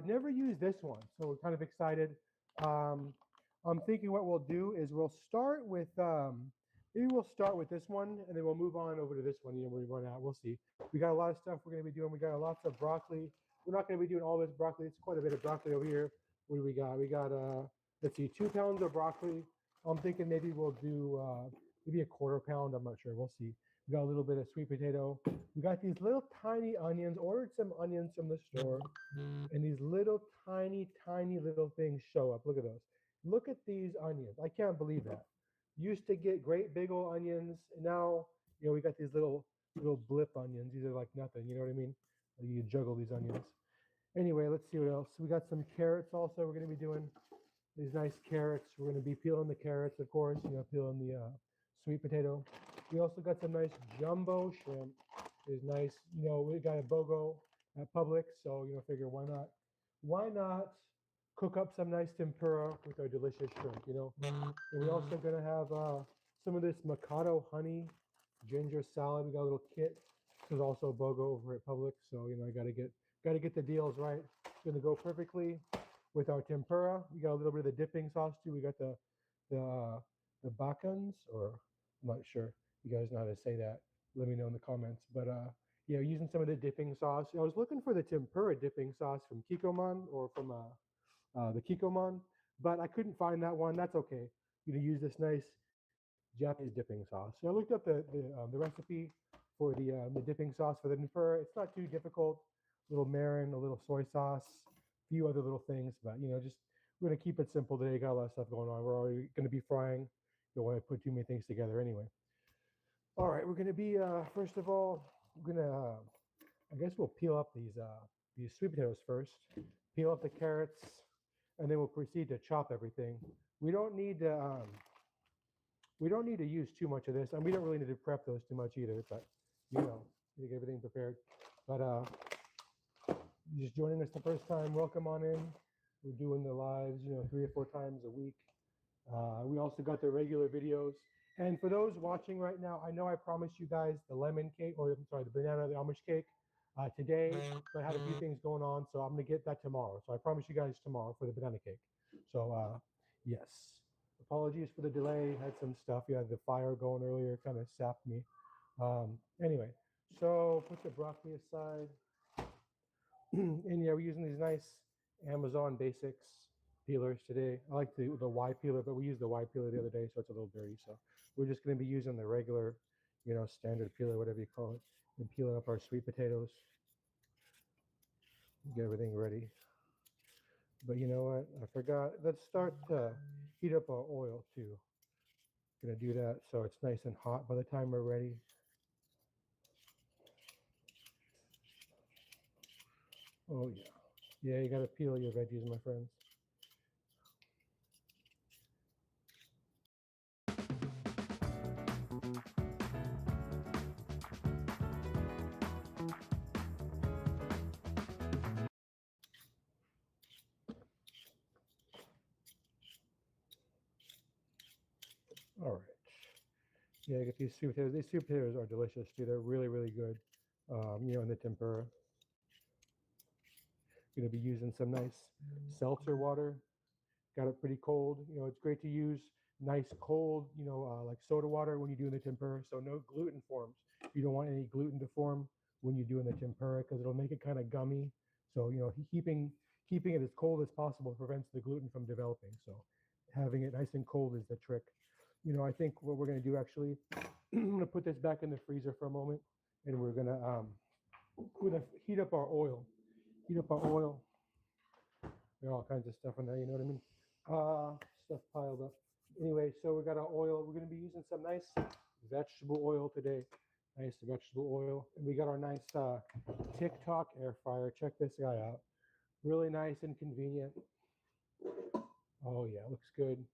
Never used this one, so we're kind of excited. Um, I'm thinking what we'll do is we'll start with maybe we'll start with this one, and then we'll move on over to this one. You know, when we run out, we'll see. We got a lot of stuff we're going to be doing. We got lots of broccoli. We're not going to be doing all this broccoli. It's quite a bit of broccoli over here. What do we got? We got let's see, 2 pounds of broccoli. I'm thinking maybe we'll do maybe a quarter pound. I'm not sure. We'll see. We got a little bit of sweet potato. We got these little tiny onions. Ordered some onions from the store, and these little tiny little things show up. Look at those. Look at these onions. I can't believe that. Used to get great big old onions, and now we got these little blip onions. These are like nothing. You know what I mean? You juggle these onions. Anyway, let's see what else. We got some carrots also. We're going to be doing these nice carrots. We're going to be peeling the carrots, of course. Peeling the sweet potato. We also got some nice jumbo shrimp. It's nice. We got a BOGO at Publix, so figure why not cook up some nice tempura with our delicious shrimp. And we're also gonna have some of this Mikado honey ginger salad. We got a little kit. This is also BOGO over at Publix, so I gotta get the deals right. It's gonna go perfectly with our tempura. We got a little bit of the dipping sauce too. We got the bacons, or I'm not sure. You guys know how to say that. Let me know in the comments. But using some of the dipping sauce. I was looking for the tempura dipping sauce from Kikkoman or from the Kikkoman, but I couldn't find that one. That's okay. Use this nice Japanese dipping sauce. So I looked up the recipe for the dipping sauce for the tempura. It's not too difficult. A little mirin, a little soy sauce, a few other little things, but just we're gonna keep it simple today. Got a lot of stuff going on. We're already gonna be frying. Don't want to put too many things together anyway. All right, we're going to be first of all, we're going to I guess we'll peel up these sweet potatoes first. Peel up the carrots, and then we'll proceed to chop everything. We don't need to use too much of this, and we don't really need to prep those too much either. But to get everything prepared. But you're just joining us the first time, welcome on in. We're doing the lives, 3 or 4 times a week. We also got the regular videos. And for those watching right now, I know I promised you guys the lemon cake, or I'm sorry, the banana, the Amish cake today, but I had a few things going on, so I'm going to get that tomorrow. So I promise you guys tomorrow for the banana cake. So, yes. Apologies for the delay. Had some stuff. You had the fire going earlier, kind of sapped me. Anyway, so put the broccoli aside. And yeah, we're using these nice Amazon Basics peelers today. I like the Y peeler, but we used the Y peeler the other day, so it's a little dirty. So we're just going to be using the regular, standard peeler, whatever you call it, and peeling up our sweet potatoes. Get everything ready. But you know what? I forgot. Let's start to heat up our oil too. Gonna do that so it's nice and hot by the time we're ready. Oh yeah. Yeah, you gotta peel your veggies, my friends. All right. Yeah, get these sweet potatoes. These sweet potatoes are delicious too. They're really, really good. In the tempura. Going to be using some nice seltzer water. Got it pretty cold. It's great to use nice cold, like soda water when you're doing the tempura. So no gluten forms. You don't want any gluten to form when you're doing the tempura because it'll make it kind of gummy. So keeping it as cold as possible prevents the gluten from developing. So having it nice and cold is the trick. I think what we're going to do actually, I'm going to put this back in the freezer for a moment, and we're going to heat up our oil. Heat up our oil. There are all kinds of stuff in there, you know what I mean? Stuff piled up. Anyway, so we got our oil. We're going to be using some nice vegetable oil today. Nice vegetable oil. And we got our nice TikTok air fryer. Check this guy out. Really nice and convenient. Oh yeah, looks good.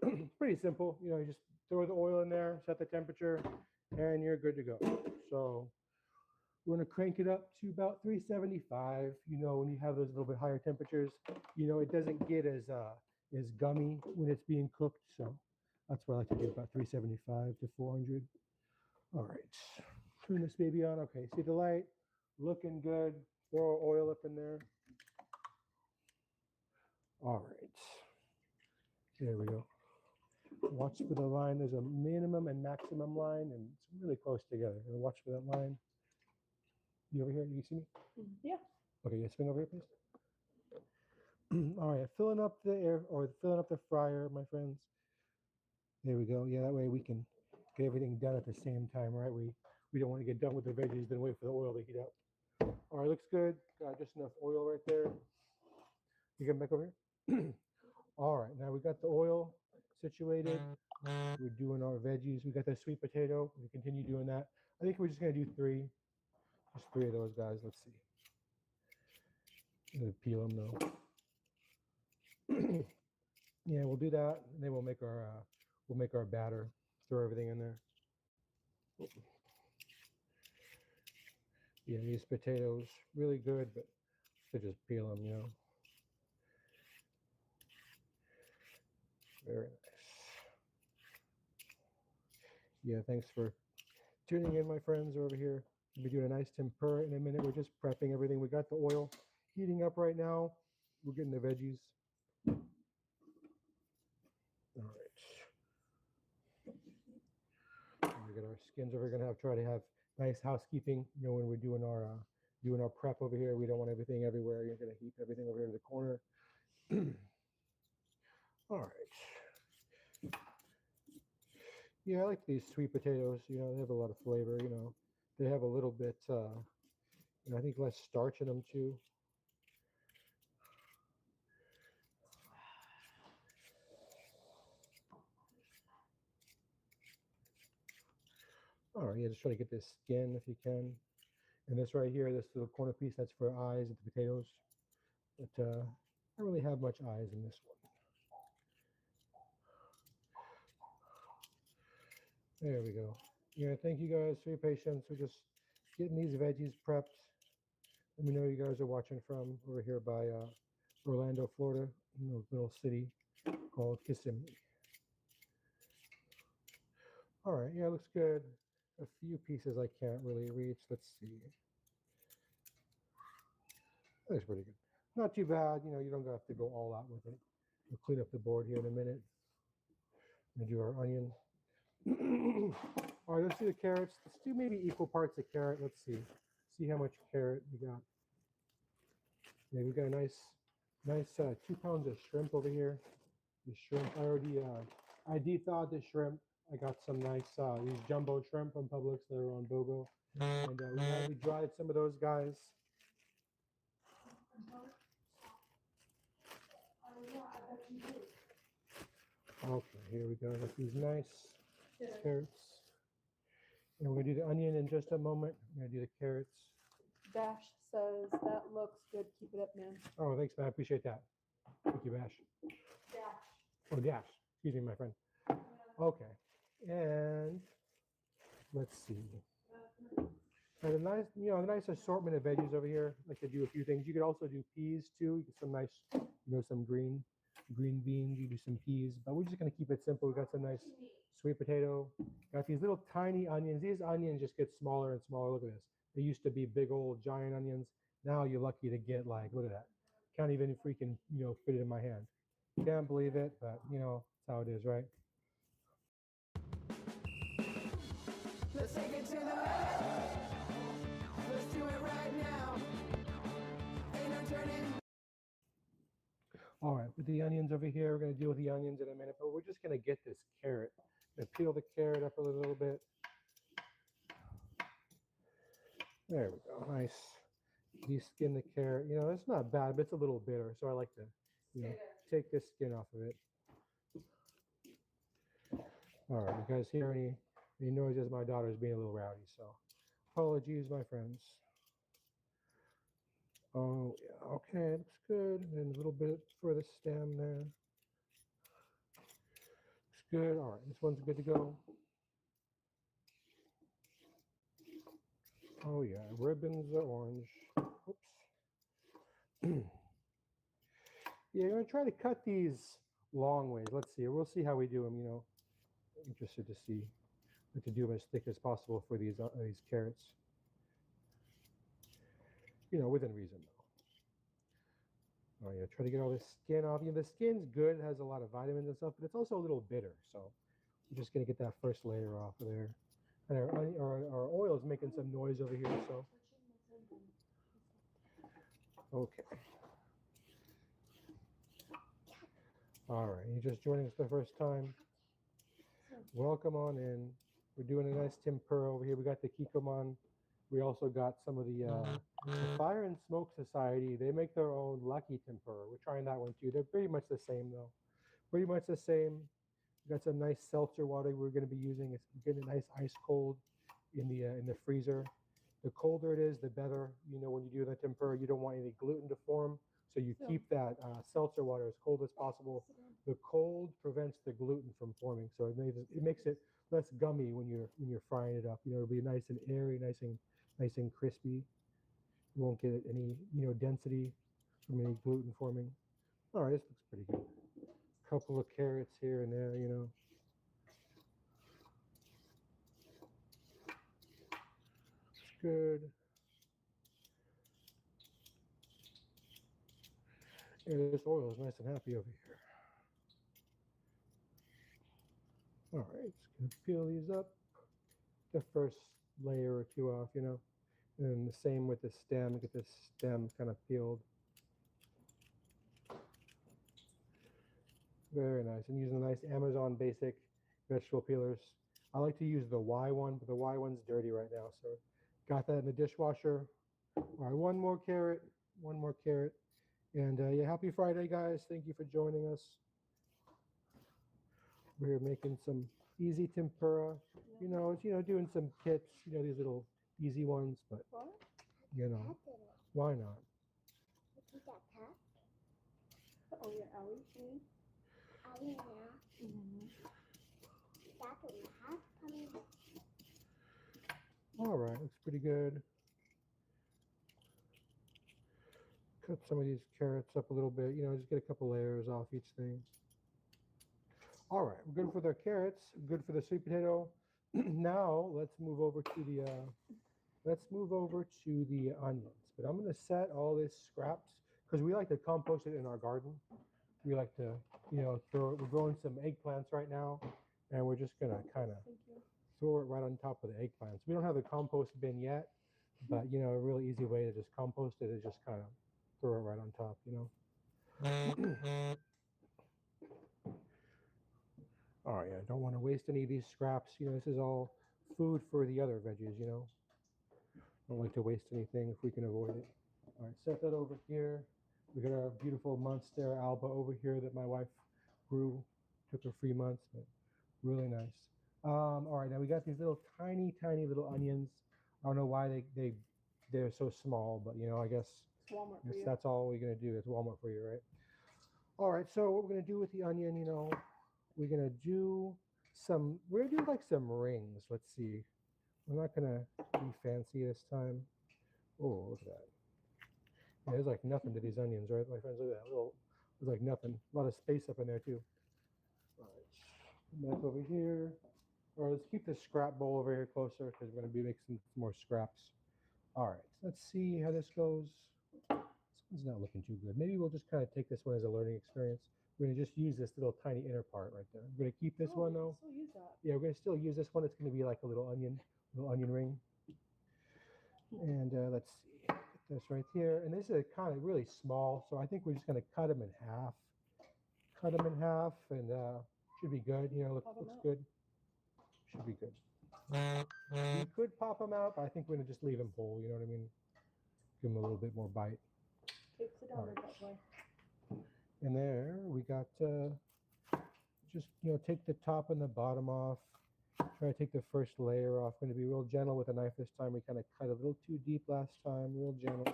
It's pretty simple. You just throw the oil in there, set the temperature, and you're good to go. So we're going to crank it up to about 375. When you have those little bit higher temperatures, it doesn't get as gummy when it's being cooked. So that's what I like to do, about 375 to 400. All right, turn this baby on. Okay, see the light, looking good. Throw oil up in there. All right. There we go. Watch for the line. There's a minimum and maximum line, and it's really close together. Watch for that line. You over here? You see me? Yeah. Okay, yeah, swing over here, please. All right, filling up the air or filling up the fryer, my friends. There we go. Yeah, that way we can get everything done at the same time, right? We don't want to get done with the veggies, then wait for the oil to heat up. All right, looks good. Got just enough oil right there. You get back over here. All right, now we got the oil situated. We're doing our veggies. We got the sweet potato. We continue doing that. I think we're just gonna do three, just three of those guys. Let's see. I'm gonna peel them though. Yeah, we'll do that, and then we'll make our batter. Throw everything in there. Yeah, these potatoes really good, but to just peel them, you know. Very nice. Yeah, thanks for tuning in, my friends, over here. We'll be doing a nice tempura in a minute. We're just prepping everything. We got the oil heating up right now. We're getting the veggies. All right. We get our skins over. We're gonna try to have nice housekeeping. You know, when we're doing our prep over here, we don't want everything everywhere. You're gonna heap everything over here to the corner. All right. Yeah, I like these sweet potatoes. You know, they have a lot of flavor. You know, they have a little bit. You know, I think less starch in them too. All right, yeah, just try to get this skin if you can. And this right here, this little corner piece, that's for eyes and the potatoes. But I don't really have much eyes in this one. There we go. Yeah, thank you guys for your patience. We're just getting these veggies prepped. Let me know where you guys are watching from. We're here by Orlando, Florida, in a little city called Kissimmee. All right, yeah, looks good. A few pieces I can't really reach. Let's see. That's pretty good. Not too bad. You know, you don't have to go all out with it. We'll clean up the board here in a minute. We'll do our onion. All right, let's do the carrots. Let's do maybe equal parts of carrot. Let's see. See how much carrot we got. Yeah, we got a nice 2 pounds of shrimp over here. The shrimp, I de-thawed the shrimp. I got some nice, these jumbo shrimp from Publix that are on BOGO. And we dried some of those guys. Okay, here we go. Got these nice carrots. And we're gonna do the onion in just a moment. I'm gonna do the carrots. Dash says that looks good. Keep it up, man. Oh, thanks, man. I appreciate that. Thank you, Bash. Dash. Oh, Dash. Excuse me, my friend. Okay. And let's see. And a nice, you know, a nice assortment of veggies over here. I like to do a few things. You could also do peas too. You get some nice, you know, some green beans. You do some peas, but we're just gonna keep it simple. We got some nice sweet potato. Got these little tiny onions. These onions just get smaller and smaller. Look at this. They used to be big old giant onions. Now you're lucky to get like, look at that. Can't even freaking, you know, fit it in my hand. Can't believe it, but you know, that's how it is, right? Let's take it to the limit. Let's do it right now. Ain't no turning. All right, with the onions over here, we're going to deal with the onions in a minute, but we're just going to get this carrot. Gonna peel the carrot up a little bit. There we go, nice. De-skin the carrot. You know, it's not bad, but it's a little bitter, so I like to, you know, take this skin off of it. All right, you guys hear any noises? My daughter's being a little rowdy, so apologies, my friends. Oh, yeah, okay, looks good. And a little bit for the stem there. Looks good. All right, this one's good to go. Oh, yeah, ribbons are orange. Oops. Yeah, I'm going to try to cut these long ways. Let's see. We'll see how we do them, you know. Interested to see. Like to do them as thick as possible for these carrots. within reason though. Oh yeah, try to get all this skin off. The skin's good, it has a lot of vitamins and stuff, but it's also a little bitter. So we're just gonna get that first layer off of there. And our oil is making some noise over here, so okay. All right, you're just joining us the first time. Welcome on in. We're doing a nice tempura over here. We got the kikkoman. We also got some of the Fire and Smoke Society. They make their own lucky tempura. We're trying that one too. They're pretty much the same though. Pretty much the same. We got some nice seltzer water we're going to be using. It's getting nice ice cold in the freezer. The colder it is, the better. When you do the tempura, you don't want any gluten to form. So you keep that seltzer water as cold as possible. The cold prevents the gluten from forming, so it makes it less gummy when you're frying it up. It'll be nice and airy, nice and crispy. You won't get any density from any gluten forming. All right, this looks pretty good. Couple of carrots here and there. It's good. And this oil is nice and happy over here. All right, just gonna peel these up. The first layer or two off, and the same with the stem. Get this stem kind of peeled. Very nice. I'm using the nice Amazon basic vegetable peelers. I like to use the Y one, but the Y one's dirty right now, so got that in the dishwasher. All right, one more carrot. And yeah, happy Friday, guys. Thank you for joining us. We're making some easy tempura. It's doing some kits, these little easy ones, but why not? Oh, yeah, Ellie. All right, looks pretty good. Cut some of these carrots up a little bit, just get a couple layers off each thing. All right, we're good for the carrots, good for the sweet potato. Now let's move over to the onions. But I'm going to set all this scraps because we like to compost it in our garden. We like to, we're growing some eggplants right now, and we're just going to kind of throw it right on top of the eggplants. We don't have the compost bin yet, but a really easy way to just compost it is just kind of throw it right on top, All right, I don't want to waste any of these scraps. This is all food for the other veggies, Don't like to waste anything if we can avoid it. All right, set that over here. We got our beautiful Monstera alba over here that my wife grew. Took her 3 months, but really nice. All right, now we got these little tiny little onions. I don't know why they're so small, but I guess Walmart for you. that's all we're gonna do. It's Walmart for you, right? All right, so what we're gonna do with the onion, we're gonna do like some rings. Let's see. We're not gonna be fancy this time. Oh, look at that. Yeah, there's like nothing to these onions, right? My friends, look at that. There's like nothing. A lot of space up in there too. All right, back over here. Or let's keep this scrap bowl over here closer because we're gonna be making some more scraps. All right, let's see how this goes. This one's not looking too good. Maybe we'll just kind of take this one as a learning experience. We're gonna just use this little tiny inner part right there. We're gonna keep this one though. Still use that. Yeah, we're gonna still use this one. It's gonna be like a little onion ring. And let's see, get this right here. And this is kind of really small, so I think we're just gonna cut them in half. And should be good. Looks good. Should be good. You could pop them out, but I think we're gonna just leave them whole. You know what I mean? Give them a little bit more bite. Okay, sit down that way. And there we got, just, take the top and the bottom off. Try to take the first layer off. Going to be real gentle with a knife this time. We kind of cut a little too deep last time. Real gentle.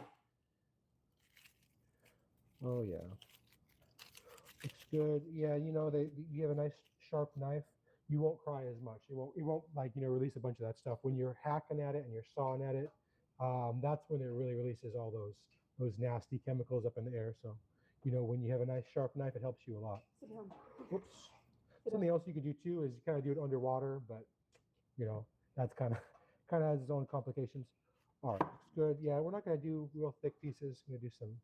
Oh, yeah. Looks good. Yeah, you have a nice sharp knife. You won't cry as much. It won't release a bunch of that stuff. When you're hacking at it and you're sawing at it, that's when it really releases all those nasty chemicals up in the air. So, when you have a nice sharp knife, it helps you a lot. Sit down. Whoops. Something else you could do too is you kind of do it underwater, but that's kind of has its own complications. All right, looks good. Yeah, we're not gonna do real thick pieces. We're gonna do some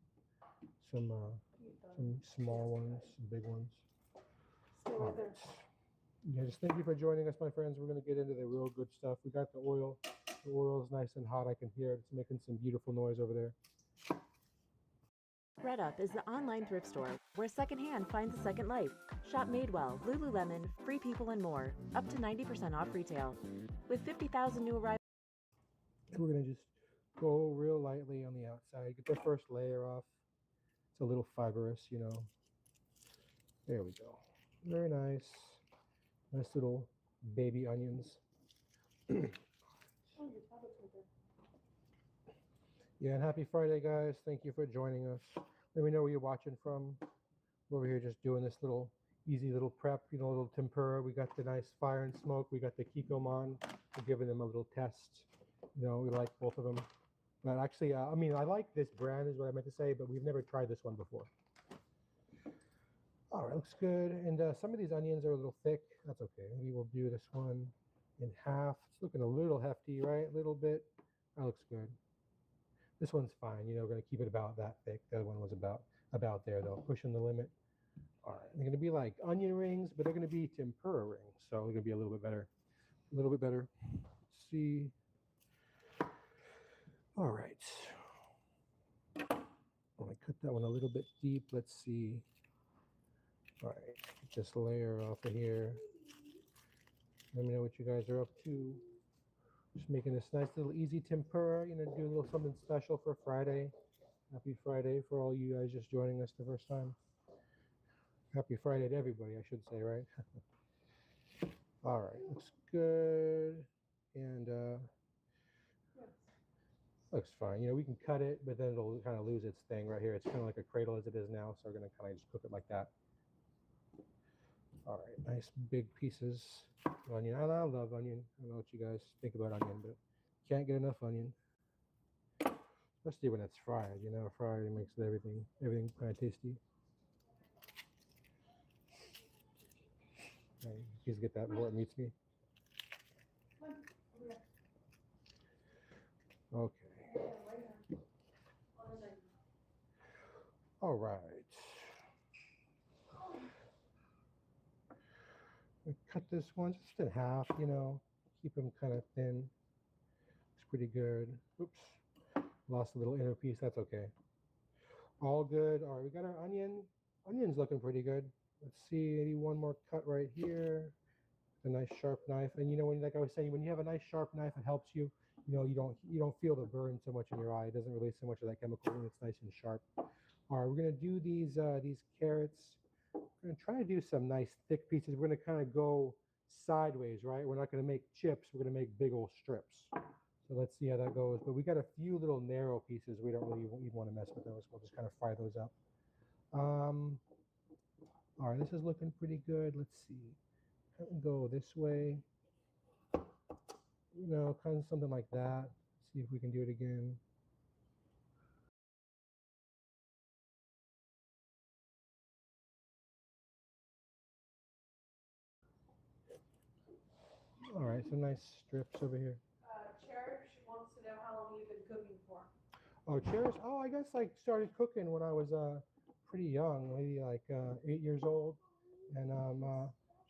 small ones, some big ones. Stay All right there. right. Yeah, just thank you for joining us, my friends. We're gonna get into the real good stuff. We got the oil. The oil is nice and hot. I can hear it. It's making some beautiful noise over there. ThredUp is the online thrift store where secondhand finds a second life. Shop Madewell, Lululemon, Free People, and more. Up to 90% off retail. With 50,000 new arrivals. And we're gonna just go real lightly on the outside. Get the first layer off. It's a little fibrous, you know. There we go. Very nice. Nice little baby onions. Oh, your tablet's right there. Yeah, and happy Friday, guys. Thank you for joining us. Let me know where you're watching from. We're over here just doing this little easy little prep, you know, a little tempura. We got the nice fire and smoke. We got the kikkoman. We're giving them a little test. You know, we like both of them. But actually, I mean, I like this brand is what I meant to say, but we've never tried this one before. All right, looks good. And some of these onions are a little thick. That's okay. We will do this one in half. It's looking a little hefty, right? A little bit. That looks good. This one's fine. You know, we're going to keep it about that thick. The other one was about there, though, pushing the limit. All right, they're going to be like onion rings, but they're going to be tempura rings. So they're going to be a little bit better. A little bit better. Let's see. All right. I'm going to cut that one a little bit deep. Let's see. All right, get this layer off of here. Let me know what you guys are up to. Just making this nice little easy tempura, you know, do a little something special for Friday. Happy Friday for all you guys just joining us the first time. Happy Friday to everybody, I should say, right? All right, looks good. And looks fine. You know, we can cut it, but then it'll kind of lose its thing right here. It's kind of like a cradle as it is now, so we're going to kind of just cook it like that. All right, nice big pieces of onion. I love onion. I don't know what you guys think about onion, but can't get enough onion. Especially when it's fried, you know, fried it makes everything kind of tasty. Right, you guys get that before it meets me. Okay. All right. Cut this one just in half, you know, keep them kind of thin. Looks pretty good. Oops, lost a little inner piece. That's okay. All good. All right, we got our onion. Onion's looking pretty good. Let's see, maybe one more cut right here. A nice sharp knife. And you know, when, like I was saying, when you have a nice sharp knife, it helps you. You know, you don't feel the burn so much in your eye. It doesn't release so much of that chemical when it's nice and sharp. All right, we're gonna do these carrots. We're gonna try to do some nice thick pieces. We're gonna kind of go sideways, right? We're not gonna make chips. We're gonna make big old strips. So let's see how that goes. But we got a few little narrow pieces. We don't really even want to mess with those. We'll just kind of fry those up. All right, this is looking pretty good. Let's see. Kind of go this way. You know, kind of something like that. See if we can do it again. All right, some nice strips over here. Cherish wants to know how long you've been cooking for. Oh, cherish. Oh, I guess I started cooking when I was pretty young, maybe like 8 years old, and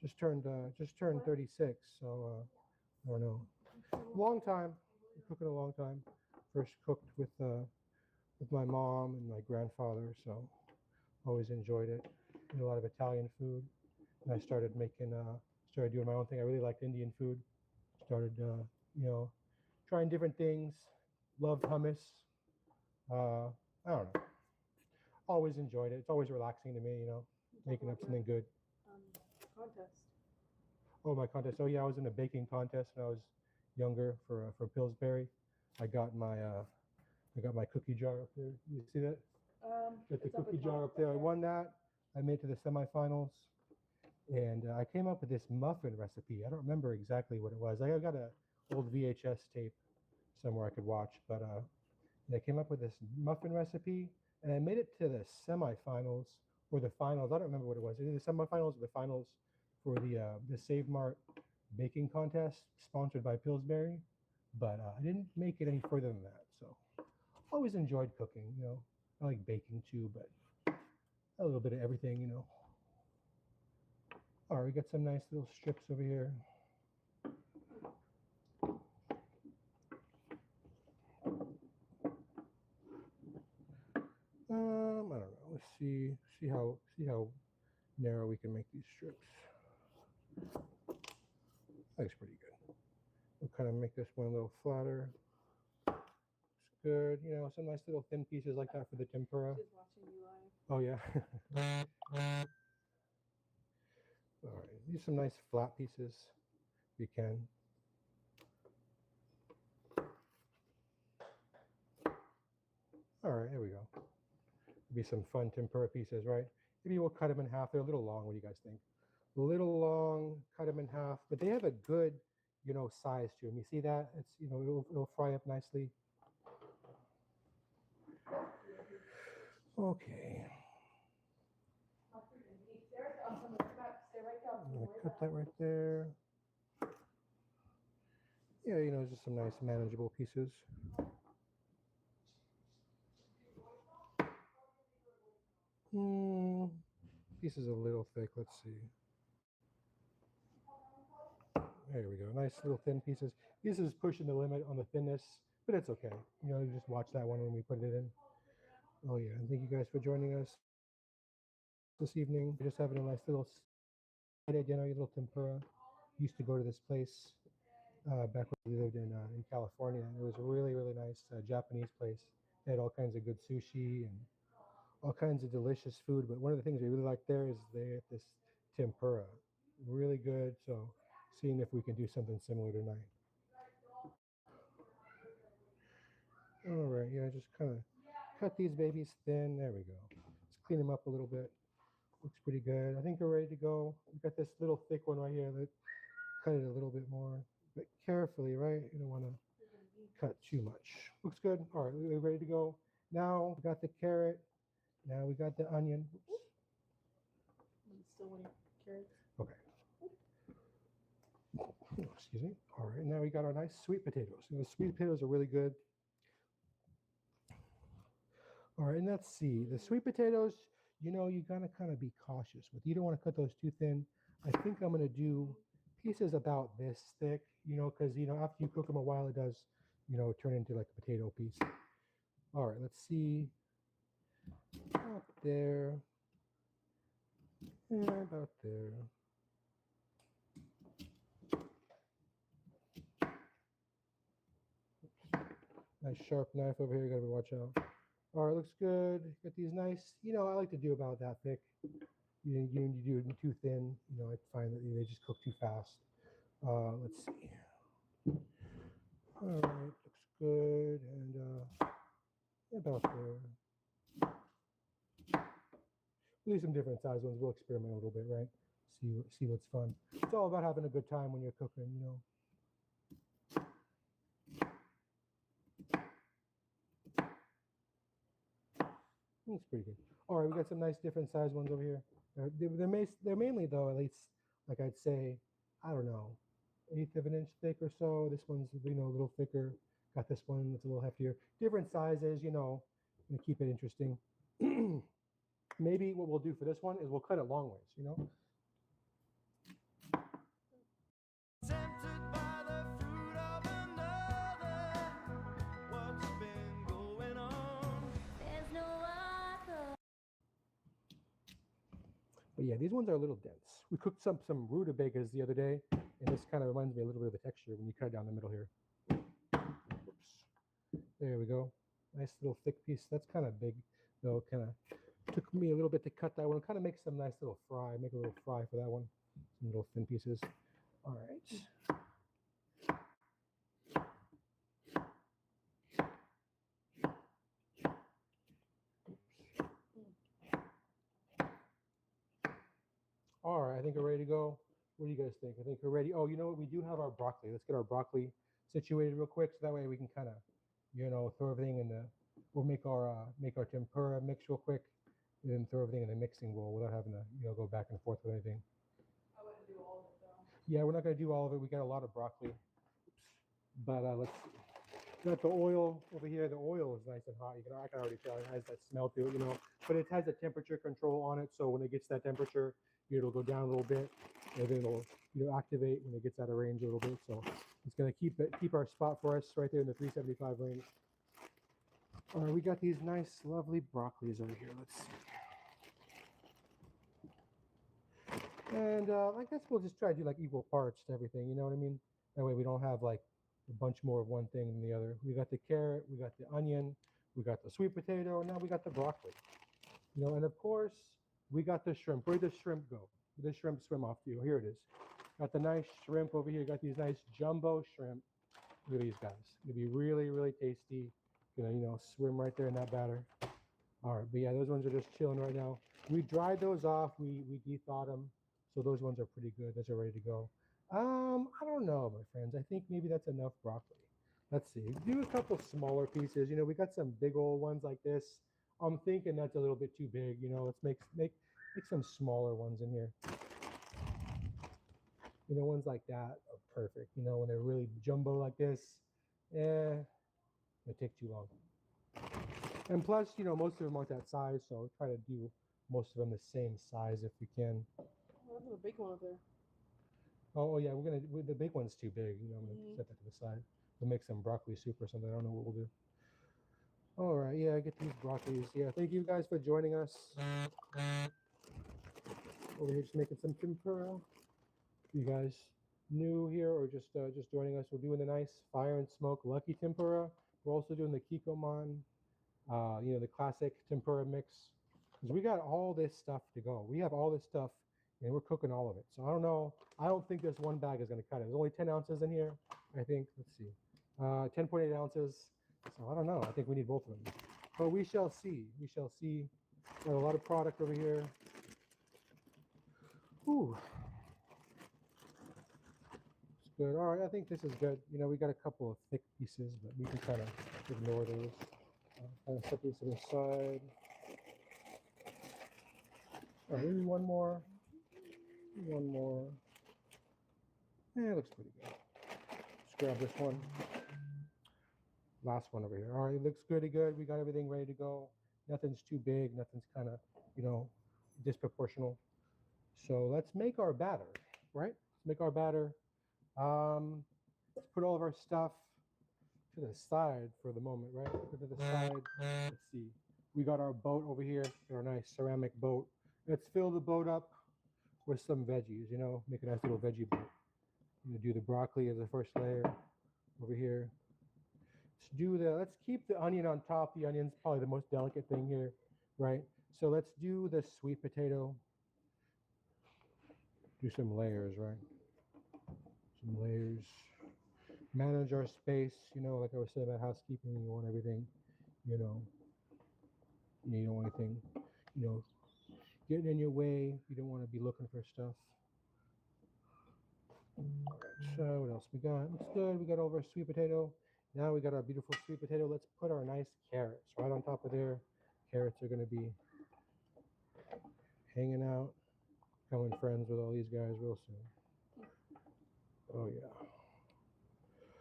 just turned 36. So I don't know, long time. Been cooking a long time. First cooked with my mom and my grandfather, so always enjoyed it. Did a lot of Italian food, and I started doing my own thing. I really liked Indian food. Started you know, trying different things. Loved hummus. I don't know. Always enjoyed it. It's always relaxing to me, you know, making up something good. Contest. Oh, my contest. Oh yeah, I was in a baking contest when I was younger for Pillsbury. I got my cookie jar up there. You see that? Got the It's up cookie at jar top. up there. I won that. I made it to the semifinals, and I came up with this muffin recipe. I don't remember exactly what it was. I got a old VHS tape somewhere I could watch, but I came up with this muffin recipe, and I made it to the semifinals or the finals. I don't remember what it was. Either the semifinals or the finals for the Save Mart baking contest sponsored by Pillsbury, but I didn't make it any further than that. So always enjoyed cooking, you know. I like baking too, but a little bit of everything, you know. All right, we got some nice little strips over here. I don't know. Let's see how narrow we can make these strips. Looks pretty good. We'll kind of make this one a little flatter. It's good. You know, some nice little thin pieces like that for the tempura. She's watching you live. Oh yeah. All right, use some nice flat pieces if you can. All right, there we go. Be some fun tempura pieces, right? Maybe we'll cut them in half. They're a little long. What do you guys think? A little long, cut them in half, but they have a good, you know, size to them. You see that? It's, you know, it'll fry up nicely. Okay. I'm gonna cut that right there. Yeah, you know, just some nice manageable pieces. Piece is a little thick. Let's see. There we go. Nice little thin pieces. This is pushing the limit on the thinness, but it's okay. You know, you just watch that one when we put it in. Oh yeah, and thank you guys for joining us this evening. We're just having a nice little Friday dinner, a little tempura. Used to go to this place back when we lived in California. It was a really, really nice Japanese place. They had all kinds of good sushi and all kinds of delicious food. But one of the things we really like there is they have this tempura. Really good. So seeing if we can do something similar tonight. All right, yeah, just kind of cut these babies thin. There we go. Let's clean them up a little bit. Looks pretty good. I think we're ready to go. We've got this little thick one right here. Let's cut it a little bit more, but carefully, right? You don't want to cut too much. Looks good. All right, we're ready to go. Now we got the carrot. Now we got the onion. Oops. I'm still waiting for carrots. Okay. Excuse me. All right, now we got our nice sweet potatoes. And the sweet potatoes are really good. All right, and let's see. The sweet potatoes, you know, you gotta kind of be cautious with. You don't want to cut those too thin. I think I'm gonna do pieces about this thick, you know, because you know after you cook them a while, it does, you know, turn into like a potato piece. All right, let's see. Up there. Yeah, about there. Nice sharp knife over here. You gotta watch out. All right, looks good. Got these nice. You know, I like to do about that thick. You do it too thin. You know, I find that they just cook too fast. Let's see. All right, looks good, and about there. We'll do some different size ones. We'll experiment a little bit, right? See what's fun. It's all about having a good time when you're cooking, you know. Looks pretty good. All right, we got some nice different size ones over here. They're mainly though, at least like I'd say, I don't know, 1/8 of an inch thick or so. This one's, you know, a little thicker. Got this one that's a little heftier. Different sizes, you know, and keep it interesting. Maybe what we'll do for this one is we'll cut it long ways, you know. Tempted by the fruit of another. What's been going on? There's no other. But yeah, these ones are a little dense. We cooked some rutabagas the other day, and this kind of reminds me a little bit of the texture when you cut it down the middle here. Whoops. There we go. Nice little thick piece. That's kind of big, though. Kind of took me a little bit to cut that one. Kind of make some nice little fry. Make a little fry for that one. Some little thin pieces. All right. All right, I think we're ready to go. What do you guys think? I think we're ready. Oh, you know what? We do have our broccoli. Let's get our broccoli situated real quick, so that way we can kind of, you know, throw everything in the. We'll make our tempura mix real quick, and then throw everything in the mixing bowl without having to, you know, go back and forth with anything. I wouldn't do all of it though. Yeah, we're not gonna do all of it. We got a lot of broccoli, but let's see. Got the oil over here. The oil is nice and hot. I can already tell it has that smell to it, but it has a temperature control on it. So when it gets that temperature, it'll go down a little bit, and then it'll activate when it gets out of range a little bit. So it's gonna keep our spot for us right there in the 375 range. All right, we got these nice, lovely broccolis over here. Let's see. And I guess we'll just try to do like equal parts to everything. You know what I mean? That way we don't have like a bunch more of one thing than the other. We got the carrot, we got the onion, we got the sweet potato, and now we got the broccoli. And of course, we got the shrimp. Where'd the shrimp go? Where'd the shrimp swim off to? Here it is. Got the nice shrimp over here. Got these nice jumbo shrimp. Look at these guys. Gonna be really, really tasty. Gonna, swim right there in that batter. All right, but yeah, those ones are just chilling right now. We dried those off. We de-thawed them, so those ones are pretty good. Those are ready to go. I don't know, my friends. I think maybe that's enough broccoli. Let's see. Do a couple smaller pieces. We got some big old ones like this. I'm thinking that's a little bit too big. Let's make some smaller ones in here. Ones like that are perfect. When they're really jumbo like this, it takes too long. And plus, most of them aren't that size, so try to do most of them the same size if we can. Look at the big one up there. Oh yeah, the big one's too big. I'm gonna set that to the side. We'll make some broccoli soup or something. I don't know what we'll do. All right, yeah, I get these broccolis. Yeah, thank you guys for joining us. Over here, just making some tempura. You guys new here or just joining us? We're doing the nice fire and smoke lucky tempura. We're also doing the kikkoman, the classic tempura mix. Because we got all this stuff to go. We have all this stuff and we're cooking all of it. So I don't know. I don't think this one bag is going to cut it. There's only 10 ounces in here, I think. Let's see. 10.8 ounces. So I don't know. I think we need both of them. But we shall see. We shall see. Got a lot of product over here. Ooh. It's good. All right. I think this is good. We got a couple of thick pieces, but we can kind of ignore those. Kind of set these to the side. All right, maybe one more. One more. Yeah, it looks pretty good. Let's grab this one. Last one over here. All right, it looks pretty good. We got everything ready to go. Nothing's too big. Nothing's kind of, disproportional. So let's make our batter, right? Let's make our batter. Let's put all of our stuff to the side for the moment, right? Put it to the side. Let's see. We got our boat over here, our nice ceramic boat. Let's fill the boat up with some veggies, make a nice little veggie boat. Do the broccoli as the first layer over here. Let's keep the onion on top. The onion's probably the most delicate thing here, right? So let's do the sweet potato. Do some layers, right? Some layers. Manage our space, like I was saying about housekeeping, you want everything, you don't want anything, getting in your way. You don't want to be looking for stuff. All right, so what else we got? Looks good. We got over a sweet potato. Now we got our beautiful sweet potato. Let's put our nice carrots right on top of there. Carrots are going to be hanging out, becoming friends with all these guys real soon. Oh yeah.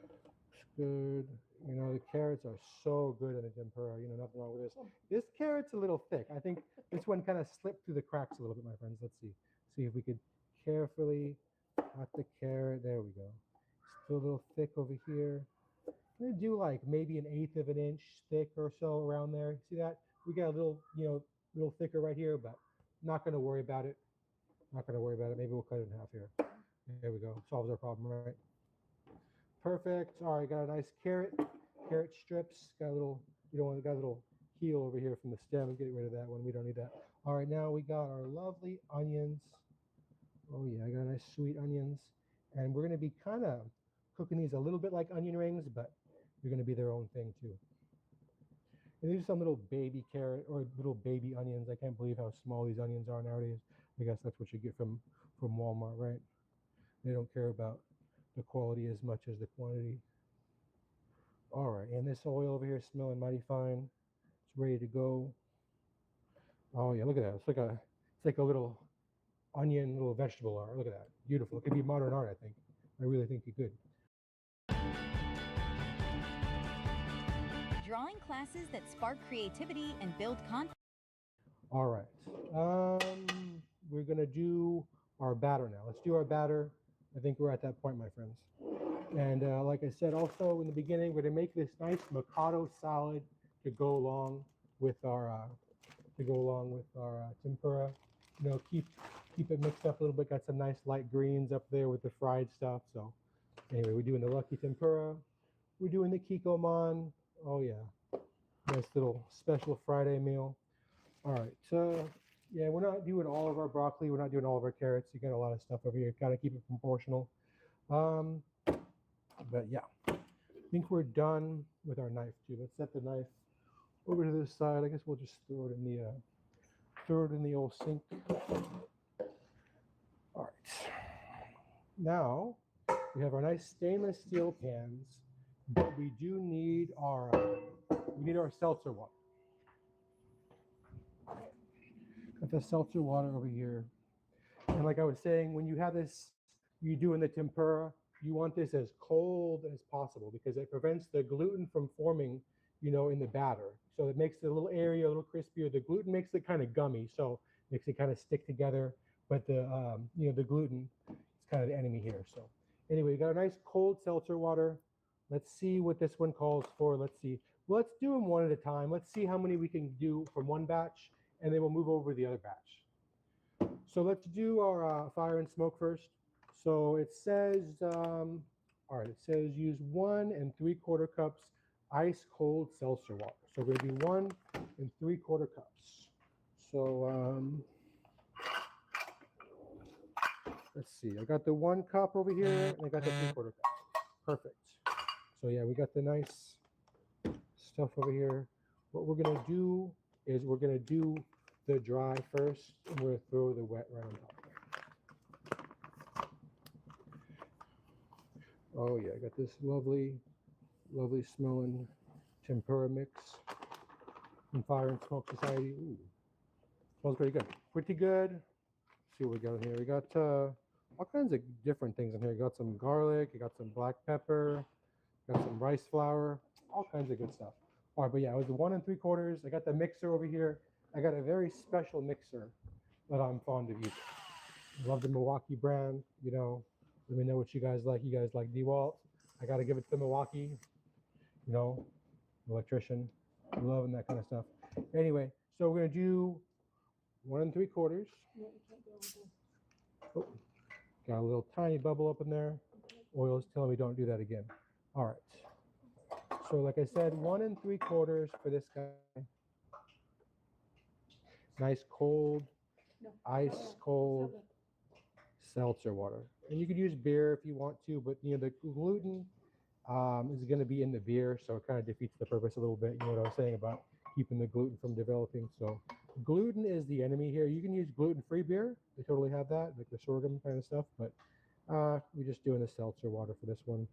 Looks good. The carrots are so good in the tempura. Nothing wrong with this. This carrot's a little thick. I think this one kind of slipped through the cracks a little bit, my friends. Let's see. See if we could carefully cut the carrot. There we go. Still a little thick over here. I'm going to do like maybe 1/8 of an inch thick or so around there. See that? We got a little, little thicker right here, but not going to worry about it. Not going to worry about it. Maybe we'll cut it in half here. There we go. Solves our problem, right? Perfect. All right, got a nice carrot strips. Got a little, got a little heel over here from the stem. Get rid of that one. We don't need that. All right, now we got our lovely onions. Oh yeah, I got a nice sweet onions. And we're going to be kind of cooking these a little bit like onion rings, but they're going to be their own thing too. And these are some little baby carrot or little baby onions. I can't believe how small these onions are nowadays. I guess that's what you get from Walmart, right? They don't care about the quality as much as the quantity. All right, and this oil over here is smelling mighty fine. It's ready to go. Oh yeah, look at that. It's like a little onion, little vegetable art. Look at that. Beautiful. It could be modern art, I think. I really think it could. drawing classes that spark creativity and build confidence. All right. We're gonna do our batter now. Let's do our batter. I think we're at that point, my friends. And like I said, also in the beginning, we're gonna make this nice Mikado salad to go along with our tempura. You know, keep it mixed up a little bit. Got some nice light greens up there with the fried stuff. So anyway, we're doing the lucky tempura. We're doing the kikoman. Oh yeah, nice little special Friday meal. All right. Yeah, we're not doing all of our broccoli. We're not doing all of our carrots. You got a lot of stuff over here. Got to keep it proportional. But yeah, I think we're done with our knife too. Let's set the knife over to this side. I guess we'll just throw it in the old sink. All right. Now we have our nice stainless steel pans, but we do need our seltzer water. Got the seltzer water over here. And like I was saying, when you have this, you doing the tempura, you want this as cold as possible because it prevents the gluten from forming, you know, in the batter. So it makes it a little area, a little crispier. The gluten makes it kind of gummy, so makes it kind of stick together. But the the gluten is kind of the enemy here. So anyway, we got a nice cold seltzer water. Let's see what this one calls for. Let's see. Well, let's do them one at a time. Let's see how many we can do from one batch, and then we'll move over to the other batch. So let's do our fire and smoke first. So it says, all right, it says use 1 3/4 cups ice cold seltzer water. So we're gonna do 1 3/4 cups. So let's see, I got the 1 cup over here and I got the 3/4 cup. Perfect. So yeah, we got the nice stuff over here. What we're gonna do is we're gonna do the dry first and we're gonna throw the wet right on top. Oh yeah, I got this lovely smelling tempura mix from Fire and Smoke Society. Ooh, smells pretty good. Pretty good. Let's see what we got in here. We got all kinds of different things in here. You got some garlic, you got some black pepper, got some rice flour, all kinds of good stuff. All right, but yeah, it was the 1 3/4. I got the mixer over here. I got a very special mixer that I'm fond of using. I love the Milwaukee brand, you know. Let me know what you guys like. You guys like DeWalt. I got to give it to Milwaukee, you know, electrician, loving that kind of stuff. Anyway, so we're going to do 1 3/4. No, you can't go with this. Oh, got a little tiny bubble up in there. Oil's telling me don't do that again. All right. So like I said, 1 3/4 for this guy. Nice cold, No, ice cold seltzer water. And you could use beer if you want to, but you know the gluten is going to be in the beer, so it kind of defeats the purpose a little bit. You know what I was saying about keeping the gluten from developing. So gluten is the enemy here. You can use gluten-free beer. They totally have that, like the sorghum kind of stuff. But we're just doing the seltzer water for this one.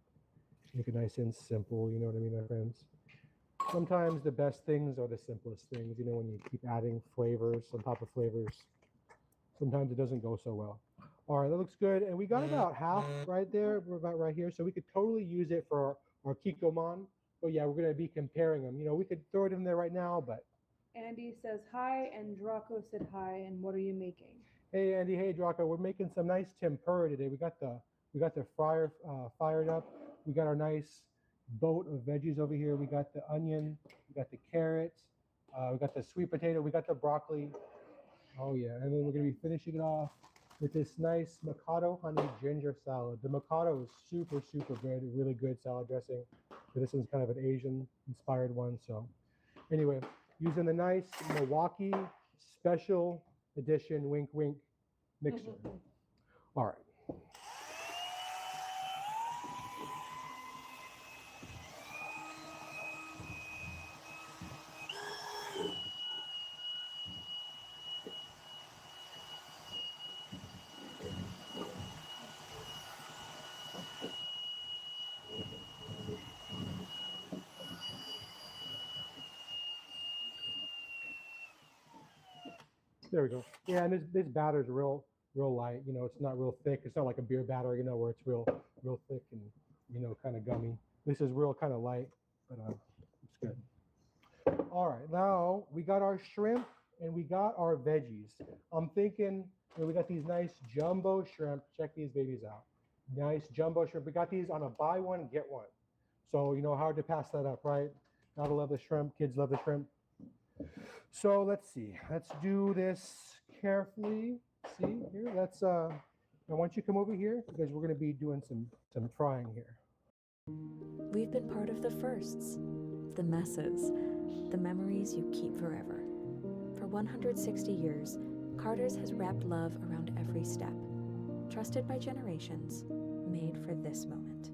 Make it nice and simple. You know what I mean, my friends? Sometimes the best things are the simplest things. You know, when you keep adding flavors on top of flavors, sometimes it doesn't go so well. All right, that looks good. And we got about half right there. We're about right here. So we could totally use it for our kikoman. But yeah, we're going to be comparing them. You know, we could throw it in there right now, but. Andy says hi, and Draco said hi, and what are you making? Hey, Andy. Hey, Draco. We're making some nice tempura today. We got the fryer fired up. We got our nice boat of veggies over here. We got the onion. We got the carrot. We got the sweet potato. We got the broccoli. Oh, yeah. And then we're going to be finishing it off with this nice Mikado honey ginger salad. The Mikado is super, super good. Really good salad dressing. But this one's kind of an Asian inspired one. So anyway, using the nice Milwaukee special edition wink wink mixer. All right. There we go. Yeah, and this batter is real light. You know, it's not real thick. It's not like a beer batter, you know, where it's real thick and, you know, kind of gummy. This is real kind of light, but it's good. All right, now we got our shrimp and we got our veggies. I'm thinking we got these nice jumbo shrimp. Check these babies out. Nice jumbo shrimp. We got these on a buy one, get one. So, hard to pass that up, right? Gotta love the shrimp. Kids love the shrimp. So let's see. Let's do this carefully. See here. I want you to come over here because we're going to be doing some frying here. We've been part of the firsts, the messes, the memories you keep forever. For 160 years, Carter's has wrapped love around every step. Trusted by generations, made for this moment.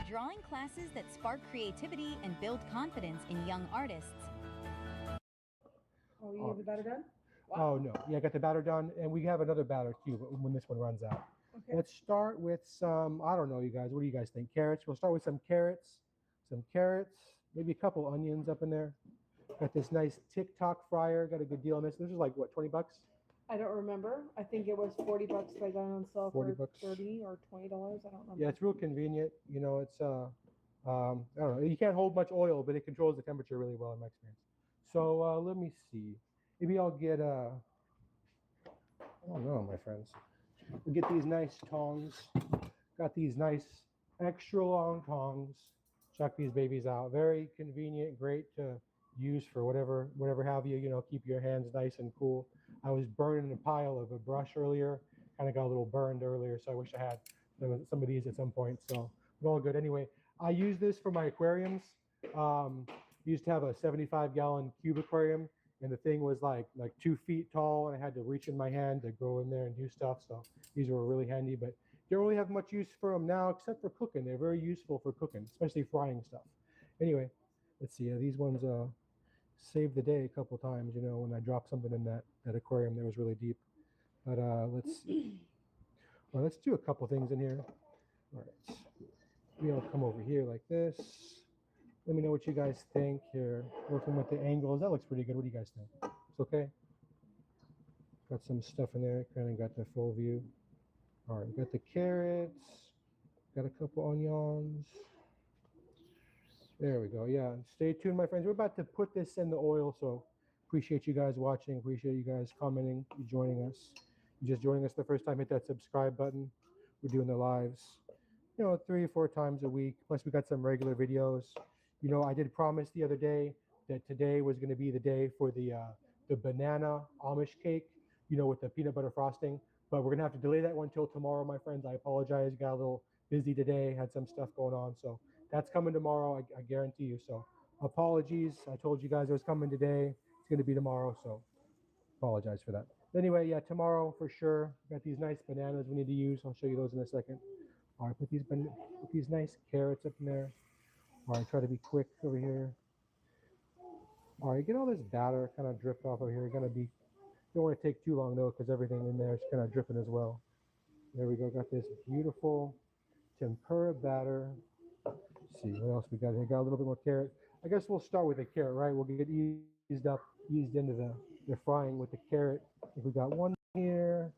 Drawing classes that spark creativity and build confidence in young artists. Oh, you have the batter done? Oh, no. Yeah, I got the batter done, and we have another batter too when this one runs out. Okay. Let's start with some, I don't know, you guys. What do you guys think? Carrots? We'll start with some carrots, maybe a couple onions up in there. Got this nice TikTok fryer. Got a good deal on this. This is like, what, 20 bucks? I don't remember. I think it was $40, but I got it on sale 40 for bucks. $30 or $20. I don't remember. Yeah, it's real convenient. It's, I don't know. You can't hold much oil, but it controls the temperature really well in my experience. So let me see. Maybe I'll get, I don't know, my friends. We'll get these nice tongs. Got these nice extra long tongs. Chuck these babies out. Very convenient, great to use for whatever have you, keep your hands nice and cool. I was burning a pile of a brush earlier. Kind of got a little burned earlier, so I wish I had some of these at some point. So it's all good. Anyway, I use this for my aquariums. Used to have a 75-gallon cube aquarium, and the thing was like 2 feet tall, and I had to reach in my hand to go in there and do stuff. So these were really handy, but don't really have much use for them now except for cooking. They're very useful for cooking, especially frying stuff. Anyway, let's see. These ones saved the day a couple times, when I dropped something in that aquarium that was really deep. But let's do a couple things in here. All right. We'll come over here like this. Let me know what you guys think here. Working with the angles. That looks pretty good. What do you guys think? It's okay? Got some stuff in there. Kind of got the full view. All right. Got the carrots. Got a couple onions. There we go. Yeah. Stay tuned, my friends. We're about to put this in the oil. So appreciate you guys watching. Appreciate you guys commenting, you joining us. You just joining us the first time, hit that subscribe button. We're doing the lives, 3 or 4 times a week. Plus we got some regular videos. I did promise the other day that today was going to be the day for the banana Amish cake, with the peanut butter frosting. But we're going to have to delay that one till tomorrow, my friends. I apologize. Got a little busy today. Had some stuff going on. So that's coming tomorrow. I guarantee you. So apologies. I told you guys it was coming today. It's going to be tomorrow. So apologize for that. Anyway, yeah, tomorrow for sure. Got these nice bananas we need to use. I'll show you those in a second. All right, put these nice carrots up in there. All right, try to be quick over here. All right, get all this batter kind of dripped off over here. Don't want to take too long though, because everything in there is kind of dripping as well. There we go. Got this beautiful tempura batter. Let's see what else we got here. Got a little bit more carrot. I guess we'll start with the carrot, right? We'll get eased into the frying with the carrot. I think we got one here.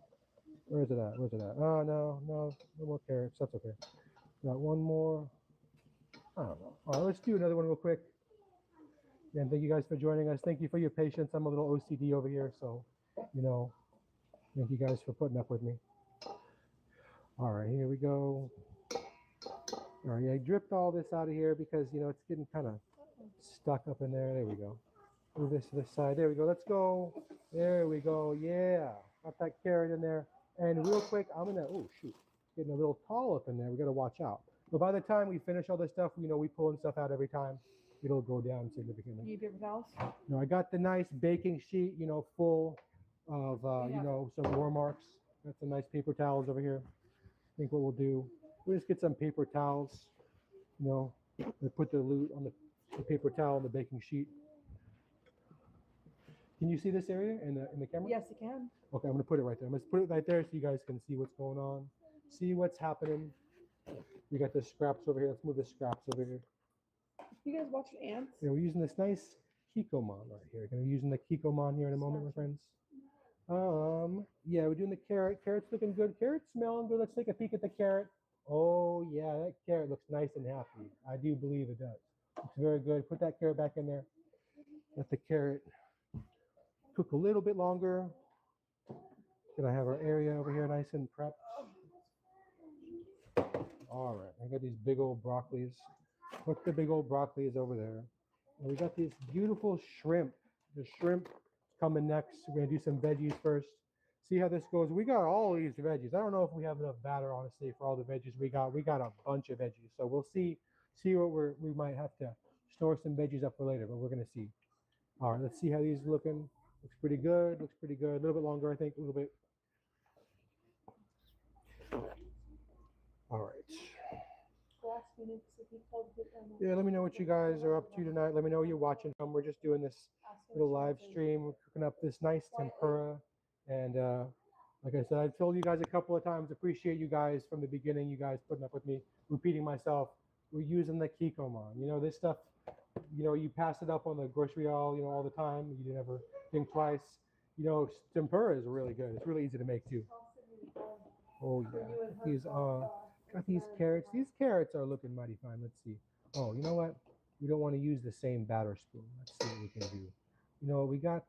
Where's it at? Oh, no more carrots. That's okay. Got one more. I don't know. All right, let's do another one real quick. And thank you guys for joining us. Thank you for your patience. I'm a little OCD over here, so, thank you guys for putting up with me. All right, here we go. All right, I dripped all this out of here because, it's getting kind of stuck up in there. There we go. Move this to the side. There we go. Let's go. There we go. Yeah. Got that carrot in there. And real quick, I'm going to, oh, shoot. Getting a little tall up in there. We got to watch out. But by the time we finish all this stuff, we pulling stuff out every time. It'll go down significantly. You need paper towels? No, I got the nice baking sheet, full of, some war marks. Got some nice paper towels over here. I think what we'll do, we'll just get some paper towels, and put the loot on the paper towel on the baking sheet. Can you see this area in the camera? Yes, you can. Okay, I'm going to put it right there. I'm going to put it right there so you guys can see what's going on, see what's happening. We got the scraps over here. Let's move the scraps over here. You guys watch ants? Yeah, we're using this nice Kikoman right here. Going to be using the Kikoman here in a moment, my friends. Yeah, we're doing the carrot. Carrot's looking good. Carrot's smelling good. Let's take a peek at the carrot. Oh yeah, that carrot looks nice and happy. I do believe it does. Looks very good. Put that carrot back in there. Let the carrot cook a little bit longer. Gonna have our area over here nice and prepped. All right, I got these big old broccolis. Put the big old broccolis over there. And we got these beautiful shrimp. The shrimp coming next. We're gonna do some veggies first. See how this goes. We got all these veggies. I don't know if we have enough batter, honestly, for all the veggies we got. We got a bunch of veggies, so we'll see what we might have to store some veggies up for later, but we're gonna see. All right, let's see how these looking. Looks pretty good. Looks pretty good. A little bit longer, I think. A little bit. All right. Last minute, if he told you, Yeah, let me know what you guys are up to tonight. Let me know what you're watching from. We're just doing this little live stream. We're cooking up this nice tempura. And like I said, I've told you guys a couple of times, appreciate you guys from the beginning, you guys putting up with me, repeating myself. We're using the Kikkoman. You know, this stuff, you know, you pass it up on the grocery aisle, you know, all the time. You never think twice. You know, tempura is really good. It's really easy to make too. Oh yeah. Got these carrots. These carrots are looking mighty fine. Let's see. Oh, you know what? We don't want to use the same batter spoon. Let's see what we can do. You know, we got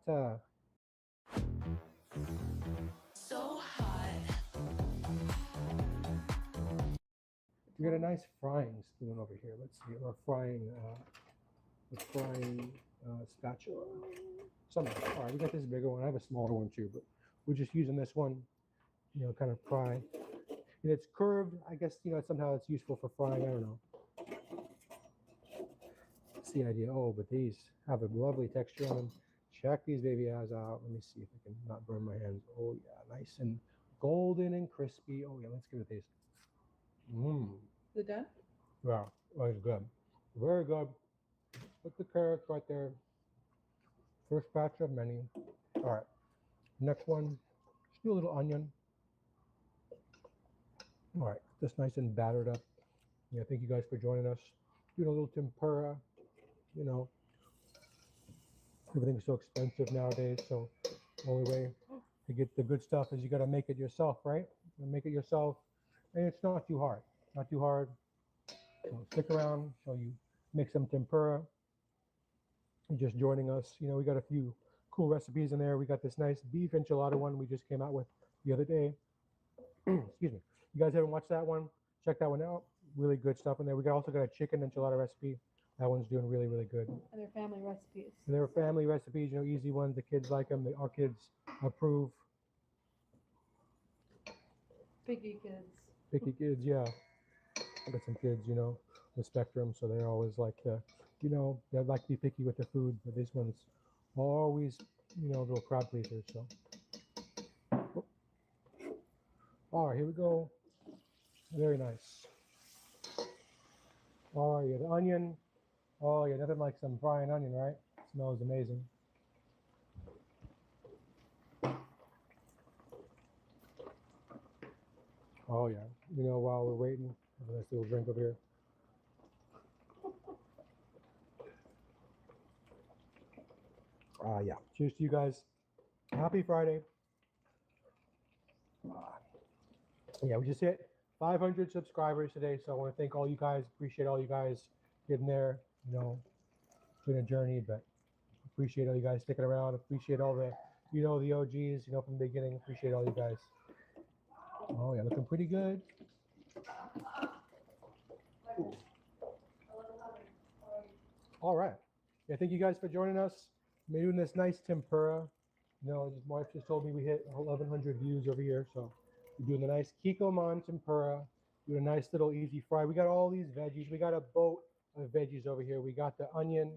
So hot. we got a nice frying spoon over here. Let's see. Or frying spatula. Something. All right, we got this bigger one. I have a smaller one too, but we're just using this one. You know, kind of fry. And it's curved. I guess, you know, somehow it's useful for frying. I don't know. That's the idea. Oh, but these have a lovely texture on them. Check these baby eyes out. Let me see if I can not burn my hands. Oh, yeah. Nice and golden and crispy. Oh, yeah. Let's give it a taste. Mmm. Is it done? Wow. Oh, it's good. Very good. Put the carrots right there. First batch of many. All right. Next one. Just do a little onion. All right, just nice and battered up. Yeah, thank you guys for joining us. Doing a little tempura. You know, everything's so expensive nowadays, so the only way to get the good stuff is you got to make it yourself, right? You make it yourself, and it's not too hard. Not too hard. So stick around, show you make some tempura. You're just joining us. You know, we got a few cool recipes in there. We got this nice beef enchilada one we just came out with the other day. Excuse me. You guys haven't watched that one? Check that one out. Really good stuff in there. We also got a chicken enchilada recipe. That one's doing really, really good. And they're family recipes. And they're family recipes, you know, easy ones. The kids like them. Our kids approve. Picky kids. Picky kids, yeah. I got some kids, you know, with spectrum, so they're always like to, you know, they like to be picky with the food, but this one's always, you know, little crowd pleasers. So, all right, here we go. Very nice. Oh yeah, the onion. Oh yeah, nothing like some frying onion, right? Smells amazing. Oh yeah, you know, while we're waiting, have a nice little drink over here. Yeah, cheers to you guys. Happy Friday. Yeah, we just hit 500 subscribers today, so I want to thank all you guys. Appreciate all you guys getting there. You know, it's been a journey, but appreciate all you guys sticking around. Appreciate all the, you know, the OGs, you know, from the beginning. Appreciate all you guys. Oh yeah, looking pretty good. Ooh. All right. Yeah, thank you guys for joining us. We're doing this nice tempura. You know, my wife just told me we hit 1,100 views over here, so we're doing the nice Kikkoman tempura. Doing a nice little easy fry. We got all these veggies. We got a boat of veggies over here. We got the onion.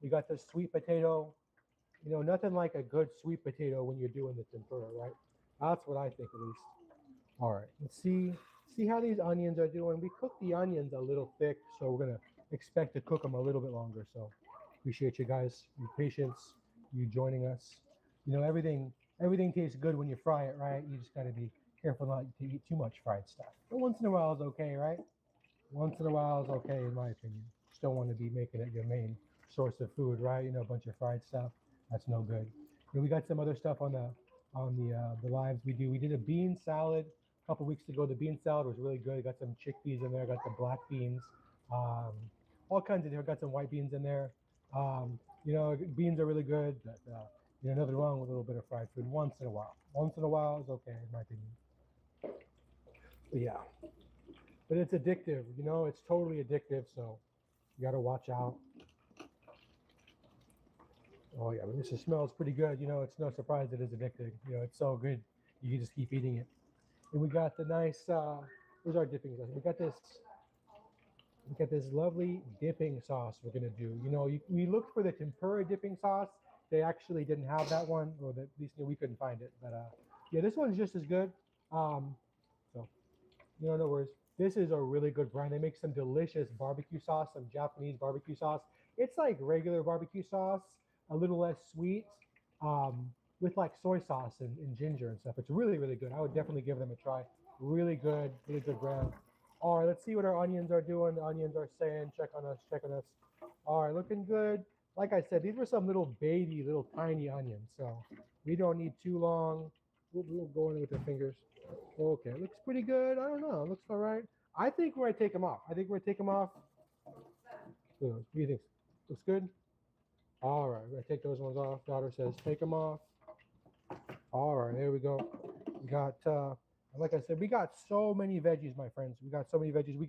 We got the sweet potato. You know, nothing like a good sweet potato when you're doing the tempura, right? That's what I think, at least. All right, let's see how these onions are doing. We cooked the onions a little thick, so we're gonna expect to cook them a little bit longer. So appreciate you guys, your patience, you joining us. You know, everything tastes good when you fry it, right? You just gotta be careful not to eat too much fried stuff. But once in a while is okay, right? Once in a while is okay, in my opinion. Just don't want to be making it your main source of food, right? You know, a bunch of fried stuff. That's no good. And we got some other stuff on the on the lives we do. We did a bean salad a couple weeks ago. The bean salad was really good. Got some chickpeas in there. Got the black beans, um, all kinds of different. Got some white beans in there. Beans are really good. But, nothing wrong with a little bit of fried food once in a while. Once in a while is okay, in my opinion. But yeah, but it's addictive. It's totally addictive. So you got to watch out. Oh yeah, but this smells pretty good. It's no surprise it is addicting. It's so good. You can just keep eating it. And we got the nice. Where's our dipping sauce? We got this. We got this lovely dipping sauce we're gonna do. We looked for the tempura dipping sauce. They actually didn't have that one, or at least we couldn't find it. But yeah, this one's just as good. So no worries. This is a really good brand. They make some delicious barbecue sauce, some Japanese barbecue sauce. It's like regular barbecue sauce, a little less sweet, with like soy sauce and ginger and stuff. It's really, really good. I would definitely give them a try. Really good brand. All right, let's see what our onions are doing. The onions are saying, check on us. All right, looking good. Like I said, these were some little tiny onions. So we don't need too long. We'll go in with the fingers. Okay, looks pretty good. I don't know. Looks all right. I think we're going to take them off. What do you think? Looks good? All right, we're going to take those ones off. Daughter says, take them off. All right, there we go. We got, like I said, we got so many veggies, my friends. We got so many veggies. We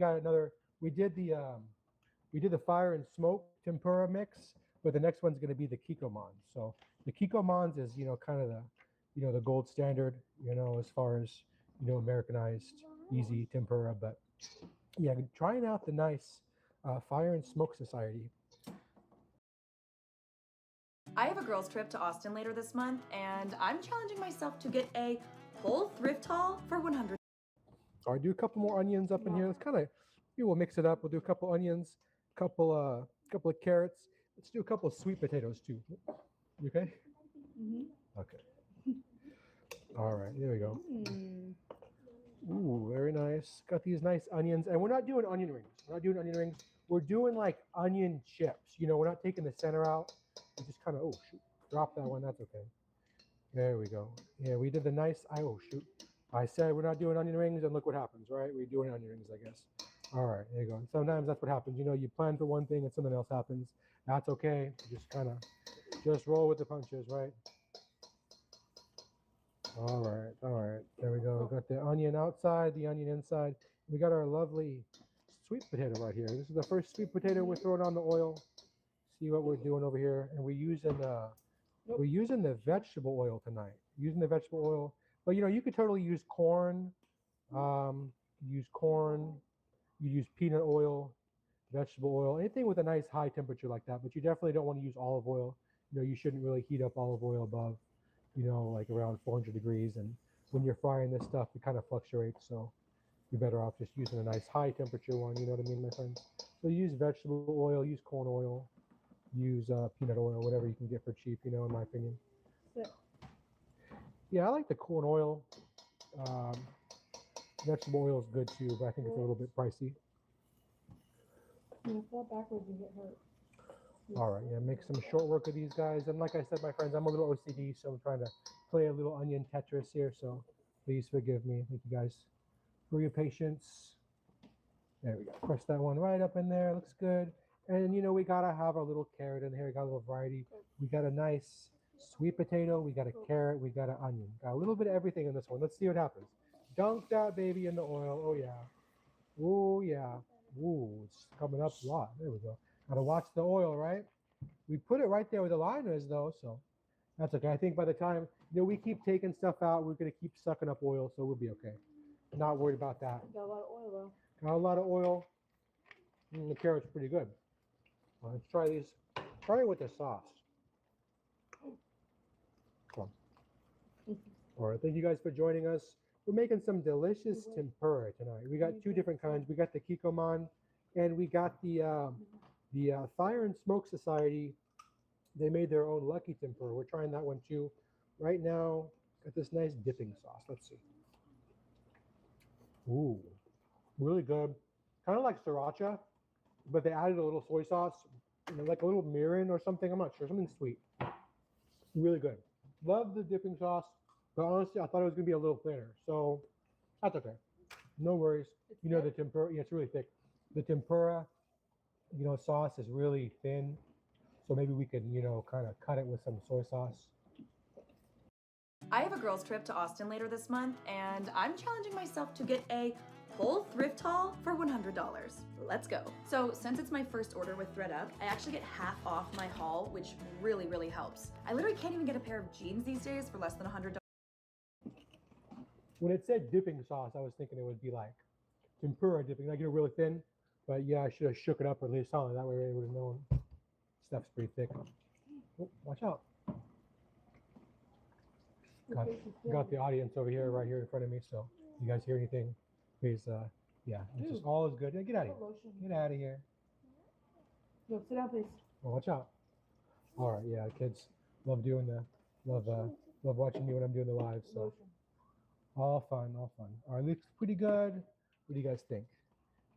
did the fire and smoke tempura mix, but the next one's going to be the kikomans. So the kikomans is, kind of the gold standard, as far as, Americanized, easy tempura. But yeah, trying out the nice Fire and Smoke Society. I have a girls' trip to Austin later this month, and I'm challenging myself to get a whole thrift haul for 100. All right, do a couple more onions up in here. Let's we'll mix it up. We'll do a couple onions, couple of carrots. Let's do a couple of sweet potatoes too. You okay? Mm-hmm. Okay. All right, there we go. Ooh, very nice. Got these nice onions, and we're not doing onion rings. We're doing like onion chips. We're not taking the center out. We just kind of drop that one. That's okay. There we go. Yeah, we did the nice. I said we're not doing onion rings, and look what happens, right? We're doing onion rings, I guess. All right, there you go. Sometimes that's what happens. You plan for one thing and something else happens. That's okay. Just roll with the punches, right? All right. There we go. We got the onion outside, the onion inside. We got our lovely sweet potato right here. This is the first sweet potato we're throwing on the oil. See what we're doing over here, and we're using the vegetable oil tonight. But you could totally use corn. You use peanut oil, vegetable oil, anything with a nice high temperature like that. But you definitely don't want to use olive oil. You shouldn't really heat up olive oil above, like around 400 degrees. And when you're frying this stuff, it kind of fluctuates. So you're better off just using a nice high temperature one. You know what I mean, my friends? So use vegetable oil, use corn oil, use peanut oil, whatever you can get for cheap, in my opinion. Yeah, I like the corn oil. Vegetable oil is good too, but I think it's a little bit pricey. You fall backwards and get hurt. All right, yeah, make some short work of these guys. And like I said, my friends, I'm a little OCD, so I'm trying to play a little onion Tetris here. So please forgive me. Thank you guys for your patience. There we go. Press that one right up in there. Looks good. And we gotta have our little carrot in here. We got a little variety. We got a nice sweet potato. We got a carrot. We got an onion. Got a little bit of everything in this one. Let's see what happens. Dunk that baby in the oil. Oh yeah. Oh yeah. Ooh, it's coming up a lot. There we go. Gotta watch the oil, right? We put it right there where the line is though, so that's okay. I think by the time we keep taking stuff out, we're gonna keep sucking up oil, so we'll be okay. Not worried about that. Got a lot of oil though. Got a lot of oil. The carrot's pretty good. Let's try these. Try it with the sauce. Come on. All right, thank you guys for joining us. We're making some delicious tempura tonight. We got two different kinds. We got the kikoman, and we got the Fire and Smoke Society. They made their own lucky tempura. We're trying that one too. Right now, got this nice dipping sauce. Let's see. Ooh, really good. Kind of like sriracha, but they added a little soy sauce, like a little mirin or something. I'm not sure. Something sweet. Really good. Love the dipping sauce. But honestly, I thought it was gonna be a little thinner, so that's okay. No worries. It's You know the good? tempura, yeah, it's really thick. The tempura, sauce is really thin, so maybe we could, kind of cut it with some soy sauce. I have a girls' trip to Austin later this month, and I'm challenging myself to get a whole thrift haul for $100. Let's go. So since it's my first order with ThredUp, I actually get half off my haul, which really, really helps. I literally can't even get a pair of jeans these days for less than $100. When it said dipping sauce, I was thinking it would be like tempura dipping, like really thin. But yeah, I should have shook it up or at least something. That way we would have known. Stuff's pretty thick. Oh, watch out. Got the audience over here, right here in front of me. So you guys hear anything, please, yeah, it's just all is good. Yeah, get out of here. Lotion. Get out of here. No, sit down, please. Oh, watch out. All right, yeah, kids love doing love watching me when I'm doing the live. So Lotion. all fun, all fun. All right, looks pretty good. What do you guys think?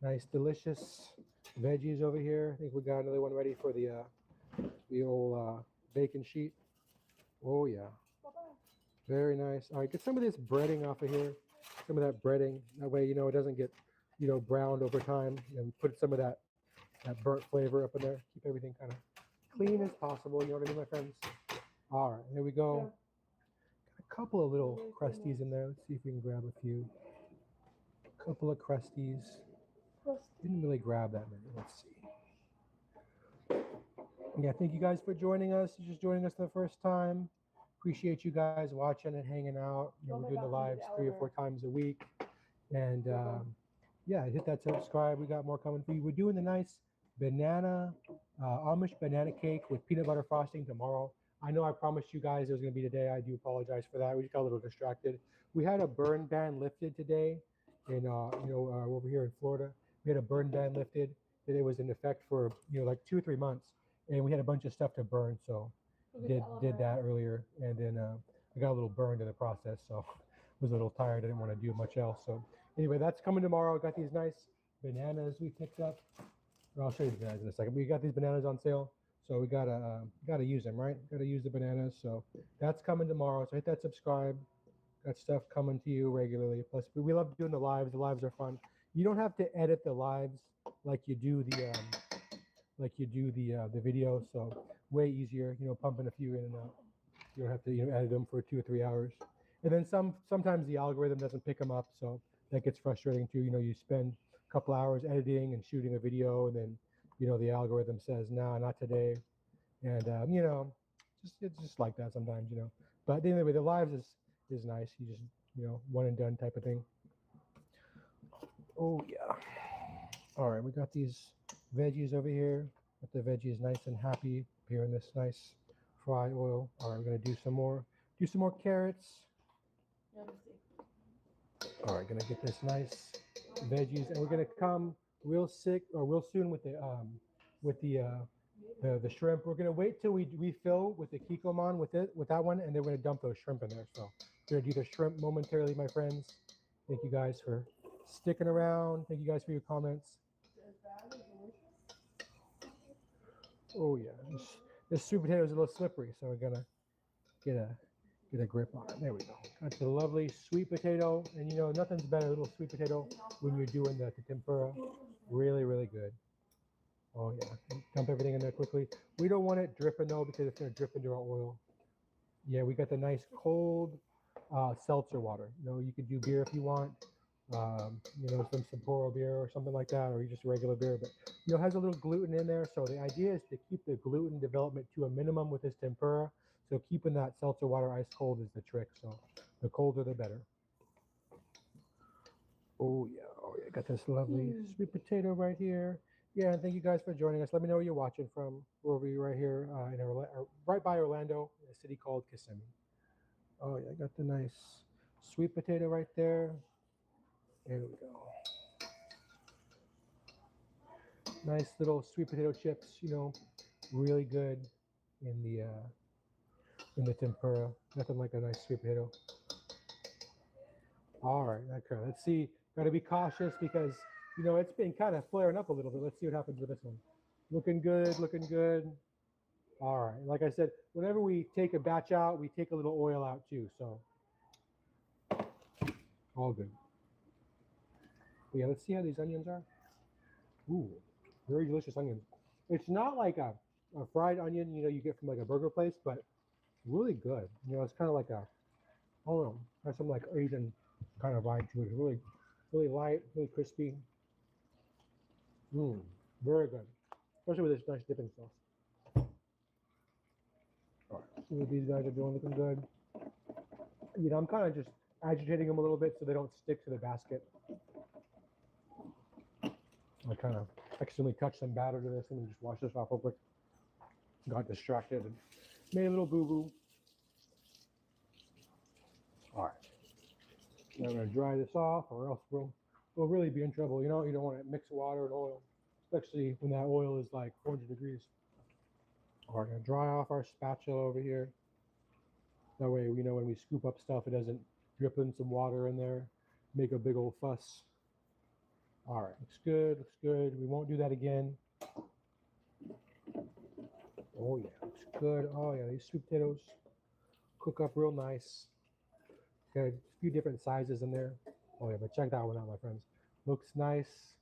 Nice, delicious veggies over here. I think we got another one ready for the old bacon sheet. Oh yeah, very nice. All right, get some of this breading off of here. Some of that breading. That way, it doesn't get, browned over time. And put some of that burnt flavor up in there. Keep everything kind of clean as possible. You know what I mean, my friends? All right, here we go. Got a couple of little crusties in there. Let's see if we can grab a few. A couple of crusties. Didn't really grab that many. Let's see. Yeah, thank you guys for joining us. You're just joining us for the first time. Appreciate you guys watching and hanging out. We're doing the lives 3 or 4 times a week. And yeah, hit that subscribe. We got more coming for you. We're doing the nice banana, Amish banana cake with peanut butter frosting tomorrow. I know I promised you guys it was going to be today. I do apologize for that. We just got a little distracted. We had a burn ban lifted today in, over here in Florida. We had a burn ban lifted. It was in effect for, like 2 or 3 months. And we had a bunch of stuff to burn. So did that earlier. And then I got a little burned in the process. So was a little tired. I didn't want to do much else. So anyway, that's coming tomorrow. I got these nice bananas we picked up. I'll show you the bananas in a second. We got these bananas on sale. So we gotta use them, right? Gotta use the bananas. So that's coming tomorrow. So hit that subscribe. Got stuff coming to you regularly. Plus, we love doing the lives. The lives are fun. You don't have to edit the lives like you do the video. So way easier. Pumping a few in and out. You don't have to edit them for 2 or 3 hours. And then sometimes the algorithm doesn't pick them up, so that gets frustrating too. You spend a couple hours editing and shooting a video, and then the algorithm says, "No, not today," and it's just like that sometimes. But anyway, the lives is nice. You just one and done type of thing. Oh yeah. All right, we got these veggies over here. Got the veggies nice and happy here in this nice fry oil. All right, we're gonna do some more carrots. All right, gonna get this nice veggies, and we're gonna come real soon with the shrimp. We're gonna wait till we refill with the kikkoman with that one, and then we're gonna dump those shrimp in there. So we're gonna do the shrimp momentarily, my friends. Thank you guys for sticking around. Thank you guys for your comments. Oh yeah, this sweet potato is a little slippery, so we're gonna get a grip on it. There we go. Got the lovely sweet potato, and nothing's better than a little sweet potato when you're doing the tempura. Really, really good. Oh yeah, dump everything in there quickly. We don't want it dripping though because it's gonna drip into our oil. Yeah, we got the nice cold seltzer water. You could do beer if you want. Some Sapporo beer or something like that, or just regular beer, but it has a little gluten in there. So the idea is to keep the gluten development to a minimum with this tempura. So keeping that seltzer water ice cold is the trick. So the colder the better. Oh yeah, got this lovely sweet potato right here. Yeah, and thank you guys for joining us. Let me know where you're watching from. We'll be right here right by Orlando, a city called Kissimmee. Oh yeah, I got the nice sweet potato right there. There we go. Nice little sweet potato chips, really good in the tempura. Nothing like a nice sweet potato. All right, okay. Let's see. Got to be cautious because it's been kind of flaring up a little bit. Let's see what happens with this one. Looking good, looking good. All right. Like I said, whenever we take a batch out, we take a little oil out too. So All good. But yeah, let's see how these onions are. Ooh, very delicious onions. It's not like a fried onion, you get from like a burger place, but really good. It's kind of like a, I don't know, has some like Asian kind of vibe to it. Really, really light, really crispy. Very good. Especially with this nice dipping sauce. All right, see what these guys are doing, looking good. I'm kind of just agitating them a little bit so they don't stick to the basket. I kind of accidentally touched some batter to this. Let me just wash this off real quick. Got distracted and made a little boo-boo. All right. Now I'm going to dry this off or else we'll really be in trouble. You don't want to mix water and oil, especially when that oil is like 400 degrees. All right, going to dry off our spatula over here. That way, when we scoop up stuff, it doesn't drip in some water in there, make a big old fuss. All right, looks good, looks good. We won't do that again. Oh yeah, looks good. Oh yeah, these sweet potatoes cook up real nice. Okay, a few different sizes in there. Oh yeah, but check that one out, my friends. Looks nice.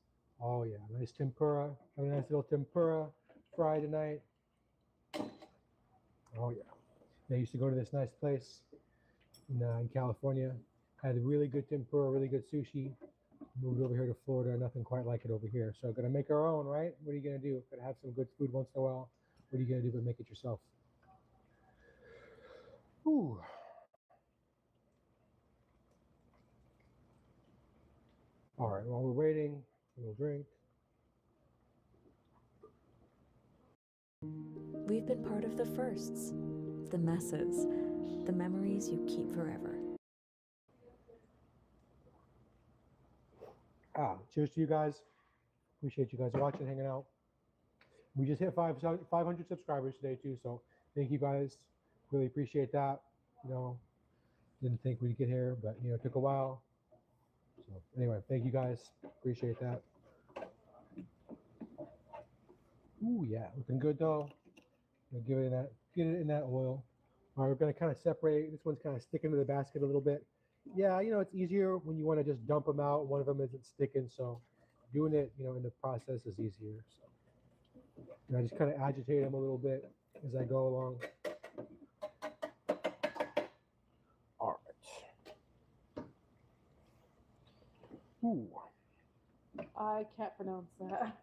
Oh yeah, nice tempura. Have a nice little tempura fry tonight. Oh yeah. I used to go to this nice place in California. Had really good tempura, really good sushi. Moved over here to Florida, nothing quite like it over here. So gonna make our own, right? What are you gonna do? Gotta have some good food once in a while. What are you gonna do but make it yourself? Ooh. All right, while we're waiting, we'll drink. We've been part of the firsts, the messes, the memories you keep forever. Cheers to you guys. Appreciate you guys watching, hanging out. We just hit 500 subscribers today too, so thank you guys. Really appreciate that. Didn't think we'd get here, but it took a while. So anyway, thank you guys. Appreciate that. Ooh yeah, looking good though. Get it in that oil. All right, we're gonna kind of separate. This one's kind of sticking to the basket a little bit. Yeah, it's easier when you want to just dump them out. One of them isn't sticking, so doing it, in the process is easier. So I just kind of agitate them a little bit as I go along. All right. Ooh. I can't pronounce that.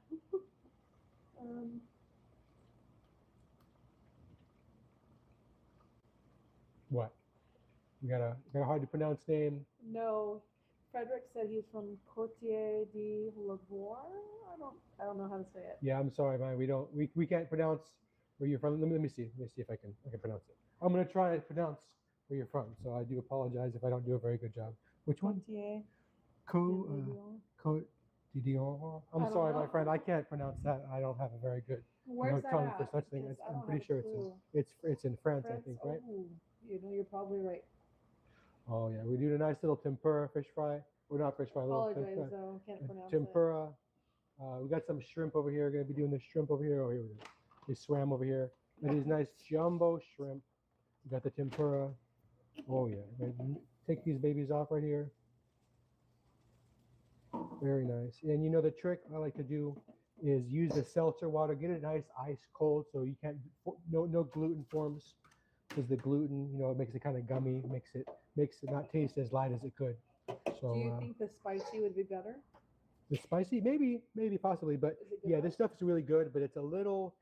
What? You got a hard to pronounce name? No, Frederick said he's from Courtier de Labour. I don't know how to say it. Yeah, I'm sorry, man. We can't pronounce where you're from. Let me see. Let me see if I can pronounce it. I'm gonna try to pronounce where you're from. So I do apologize if I don't do a very good job. Which one? Courtier. Didion. I I'm don't sorry, my know. friend. I can't pronounce that. I don't have a very good Where's that tongue at? for such things. Because I I'm don't pretty have sure a clue. it's in France, I France? think, right? Oh, you're probably right. Oh yeah, we do a nice little tempura fish fry. Or not fish fry, little Apologize though, can't pronounce tempura. We got some shrimp over here. Gonna be doing the shrimp over here. Oh, here we go. They swam over here. And these nice jumbo shrimp. We got the tempura. Oh yeah. Take these babies off right here. Very nice. And the trick I like to do is use the seltzer water. Get it nice ice cold so you can't no gluten forms, because the gluten it makes it kind of gummy, makes it not taste as light as it could. So Do you think the spicy would be better? the spicy, maybe possibly, but Is it good yeah, enough? this stuff is really good, but it's a little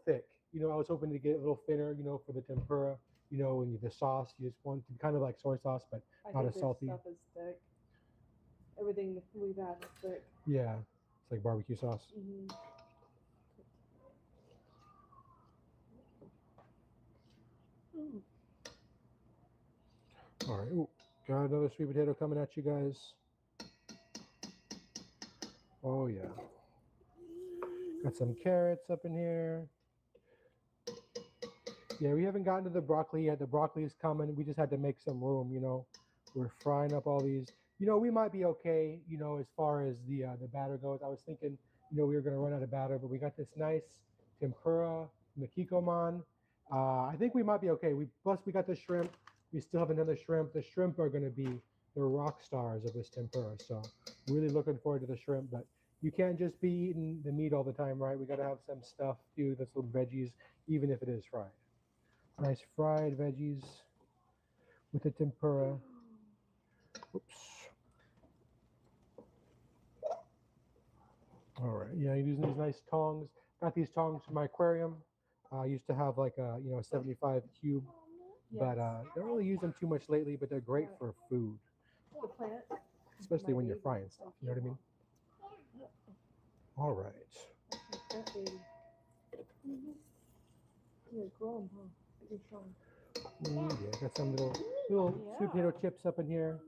thick. I was hoping to get a little thinner, for the tempura. When the sauce, you just want kind of like soy sauce, but I not think as this salty. stuff is thick. Everything we've had is thick. Yeah, it's like barbecue sauce. Mm-hmm. All right, ooh, got another sweet potato coming at you guys. Oh yeah, got some carrots up in here. Yeah, we haven't gotten to the broccoli yet. The broccoli is coming. We just had to make some room. We're frying up all these. We might be okay. As far as the batter goes. I was thinking, we were gonna run out of batter, but we got this nice tempura makikoman. I think we might be okay. Plus we got the shrimp. We still have another shrimp. The shrimp are gonna be they're rock stars of this tempura. So really looking forward to the shrimp, but you can't just be eating the meat all the time, right? We got to have some stuff too, that's little veggies, even if it is fried. Nice fried veggies with the tempura. Oops. All right, yeah, using these nice tongs. Got these tongs from my aquarium. I used to have like a 75 cube, but don't really use them too much lately. But they're great for food, The plant. especially when you're frying stuff. You know what I mean? All right. That baby. Yeah, grow 'em, huh? Good showing. Yeah, got some little sweet potato chips up in here.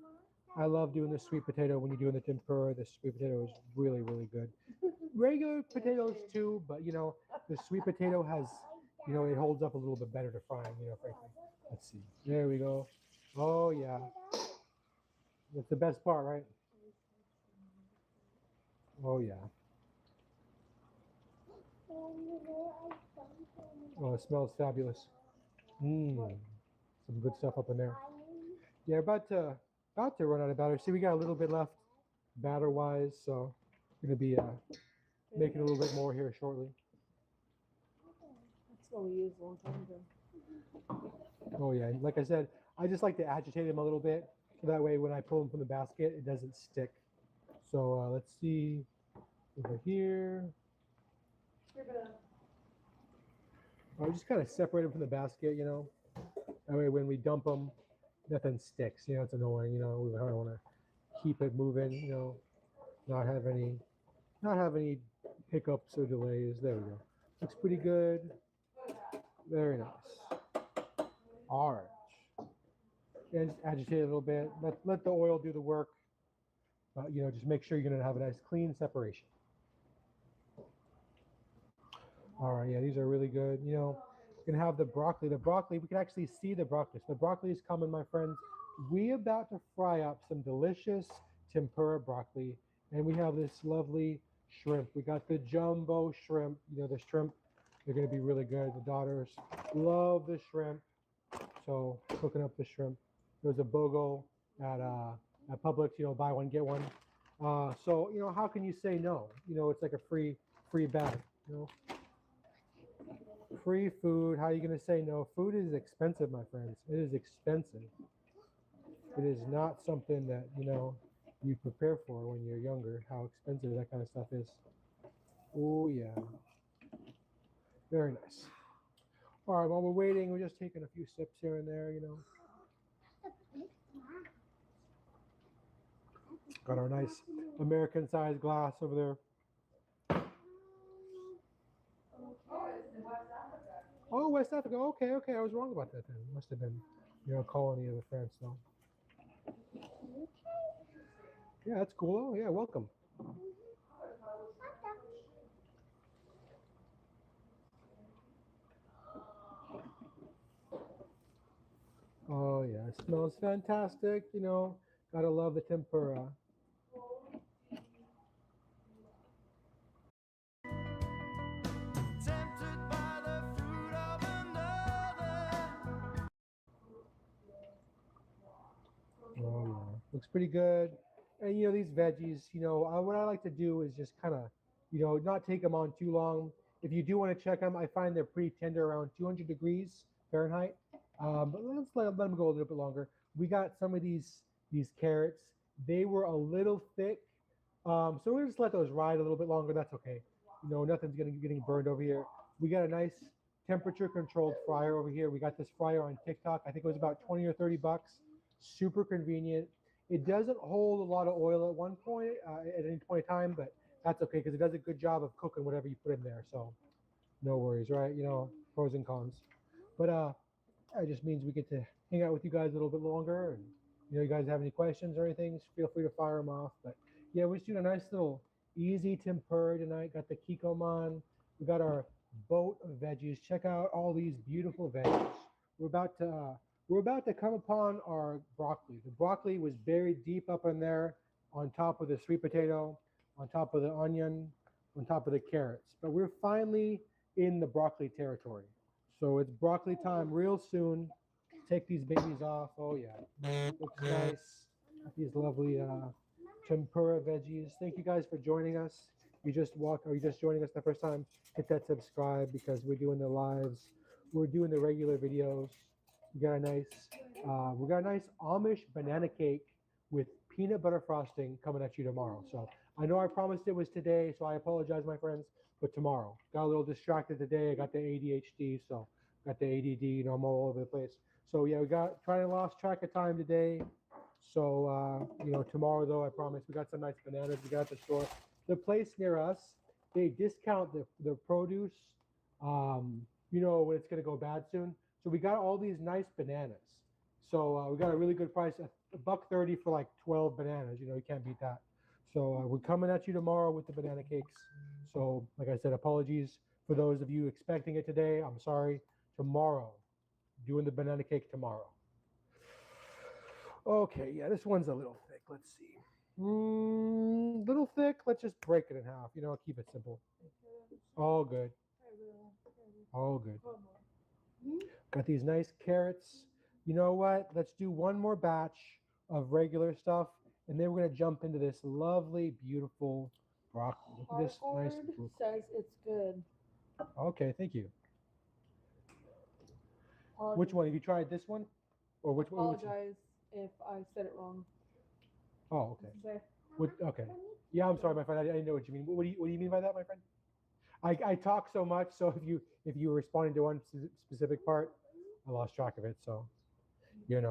I love doing the sweet potato when you're doing the tempura. The sweet potato is really, really good. Regular potatoes too, but the sweet potato has, it holds up a little bit better to frying, frankly. Let's see. There we go. Oh yeah. That's the best part, right? Oh yeah. Oh, it smells fabulous. Mmm. Some good stuff up in there. Yeah, about to run out of batter. See, we got a little bit left batter wise, so we're gonna be making a little bit more here shortly. That's what we used a long time ago. Oh yeah, and like I said, I just like to agitate them a little bit, so that way when I pull them from the basket, it doesn't stick. So let's see over here. I just kind of separate them from the basket, That way when we dump them, nothing sticks. It's annoying. We don't want to keep it moving. Not have any hiccups or delays. There we go. Looks pretty good. Very nice. All right. And just agitate it a little bit. Let the oil do the work. Just make sure you're gonna have a nice clean separation. All right, yeah, these are really good. You're gonna have the broccoli. The broccoli, we can actually see the broccoli. So the broccoli is coming, my friends. We about to fry up some delicious tempura broccoli, and we have this lovely shrimp. We got the jumbo shrimp. The shrimp, they're gonna be really good. The daughters love the shrimp, so cooking up the shrimp. There's a BOGO at Publix. Buy one get one. So how can you say no? It's like a free bag. Free food. How are you going to say no? Food is expensive, my friends. It is expensive. It is not something that you prepare for when you're younger. How expensive that kind of stuff is. Oh yeah. Very nice. All right. While we're waiting, we're just taking a few sips here and there. Got our nice American-sized glass over there. Oh, West Africa. Okay. I was wrong about that then. Must have been, a colony of France, though. Yeah, that's cool. Oh, yeah, welcome. Oh, yeah, it smells fantastic. Gotta love the tempura. Oh, yeah. Looks pretty good. And these veggies, what I like to do is just kind of, not take them on too long. If you do want to check them, I find they're pretty tender around 200 degrees Fahrenheit. But let's let them go a little bit longer. We got some of these carrots. They were a little thick. So we'll just let those ride a little bit longer. That's okay. Nothing's getting burned over here. We got a nice temperature controlled fryer over here. We got this fryer on TikTok. I think it was about 20 or 30 bucks. Super convenient. It doesn't hold a lot of oil at one point, at any point in time, but that's okay because it does a good job of cooking whatever you put in there. So no worries, right? Pros and cons. But it just means we get to hang out with you guys a little bit longer. And you guys have any questions or anything, feel free to fire them off. But yeah, we're just doing a nice little easy tempura tonight. Got the kikoman. We got our boat of veggies. Check out all these beautiful veggies. We're about to come upon our broccoli. The broccoli was buried deep up in there on top of the sweet potato, on top of the onion, on top of the carrots. But we're finally in the broccoli territory. So it's broccoli time real soon. Take these babies off. Oh yeah, looks nice. Got these lovely tempura veggies. Thank you guys for joining us. You just joining us the first time, hit that subscribe because we're doing the lives. We're doing the regular videos. We got a nice Amish banana cake with peanut butter frosting coming at you tomorrow. So I know I promised it was today, so I apologize, my friends, but tomorrow. Got a little distracted today. I got the ADHD, so got the ADD, I'm all over the place. So yeah, we got trying to lost track of time today. So tomorrow though, I promise we got some nice bananas we got at the store. The place near us, they discount the produce. When it's gonna go bad soon. So we got all these nice bananas. So we got a really good price, $1.30 for like 12 bananas. You can't beat that. So we're coming at you tomorrow with the banana cakes. So like I said, apologies for those of you expecting it today. I'm sorry. Tomorrow, doing the banana cake tomorrow. Okay, yeah, this one's a little thick. Let's see. Little thick. Let's just break it in half. Keep it simple. All good. All good. Got these nice carrots. You know what? Let's do one more batch of regular stuff, and then we're gonna jump into this lovely, beautiful broccoli. Look at this nice. Says it's good. Okay, thank you. Apologies. Which one? Have you tried this one, or which one? Apologize if I said it wrong. Oh, okay. Say, Okay. Yeah, I'm sorry, my friend. I didn't know what you mean. What do you mean by that, my friend? I talk so much, so if you were responding to one specific part, I lost track of it. So, There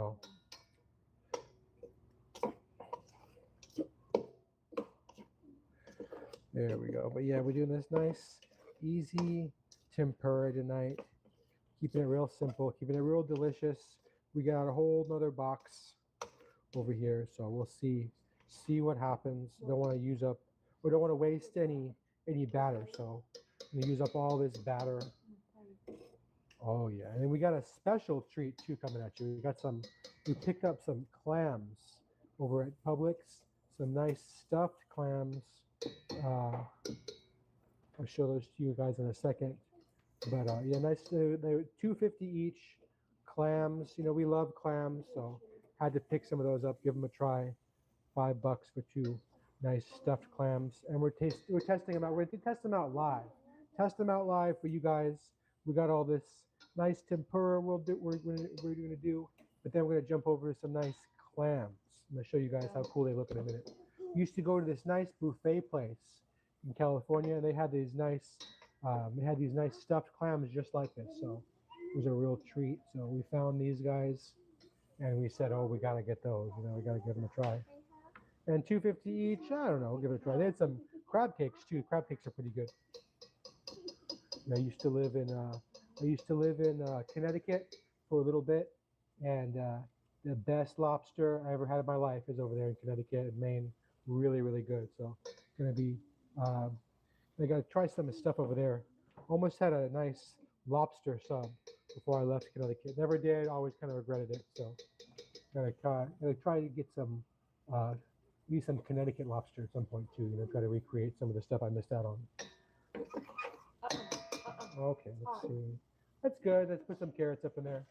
we go. But yeah, we're doing this nice, easy tempura tonight. Keeping it real simple, keeping it real delicious. We got a whole nother box over here, so we'll see what happens. Don't want to use up, or don't want to waste any batter. So I'm gonna use up all this batter. Oh yeah, and then we got a special treat too coming at you. We picked up some clams over at Publix. Some nice stuffed clams. I'll show those to you guys in a second. But yeah, nice. They were $2.50 each. Clams, we love clams, so had to pick some of those up, give them a try. $5 for 2 nice stuffed clams, and we're testing them out. We're going to test them out live. Test them out live for you guys. We got all this nice tempura we're going to do, but then we're going to jump over to some nice clams. I'm going to show you guys how cool they look in a minute. Used to go to this nice buffet place in California, and they had these nice stuffed clams just like this. So it was a real treat. So we found these guys, and we said, "Oh, we got to get those. We got to give them a try." And $2.50 each. I don't know. We'll give it a try. They had some crab cakes too. Crab cakes are pretty good. I used to live in Connecticut for a little bit, and the best lobster I ever had in my life is over there in Connecticut and Maine. Really, really good. So gonna be. I got to try some of the stuff over there. Almost had a nice lobster sub before I left Connecticut. Never did. Always kind of regretted it. So gotta try to get some. Maybe some Connecticut lobster at some point too. Try to recreate some of the stuff I missed out on. Okay, let's see. That's good. Let's put some carrots up in there.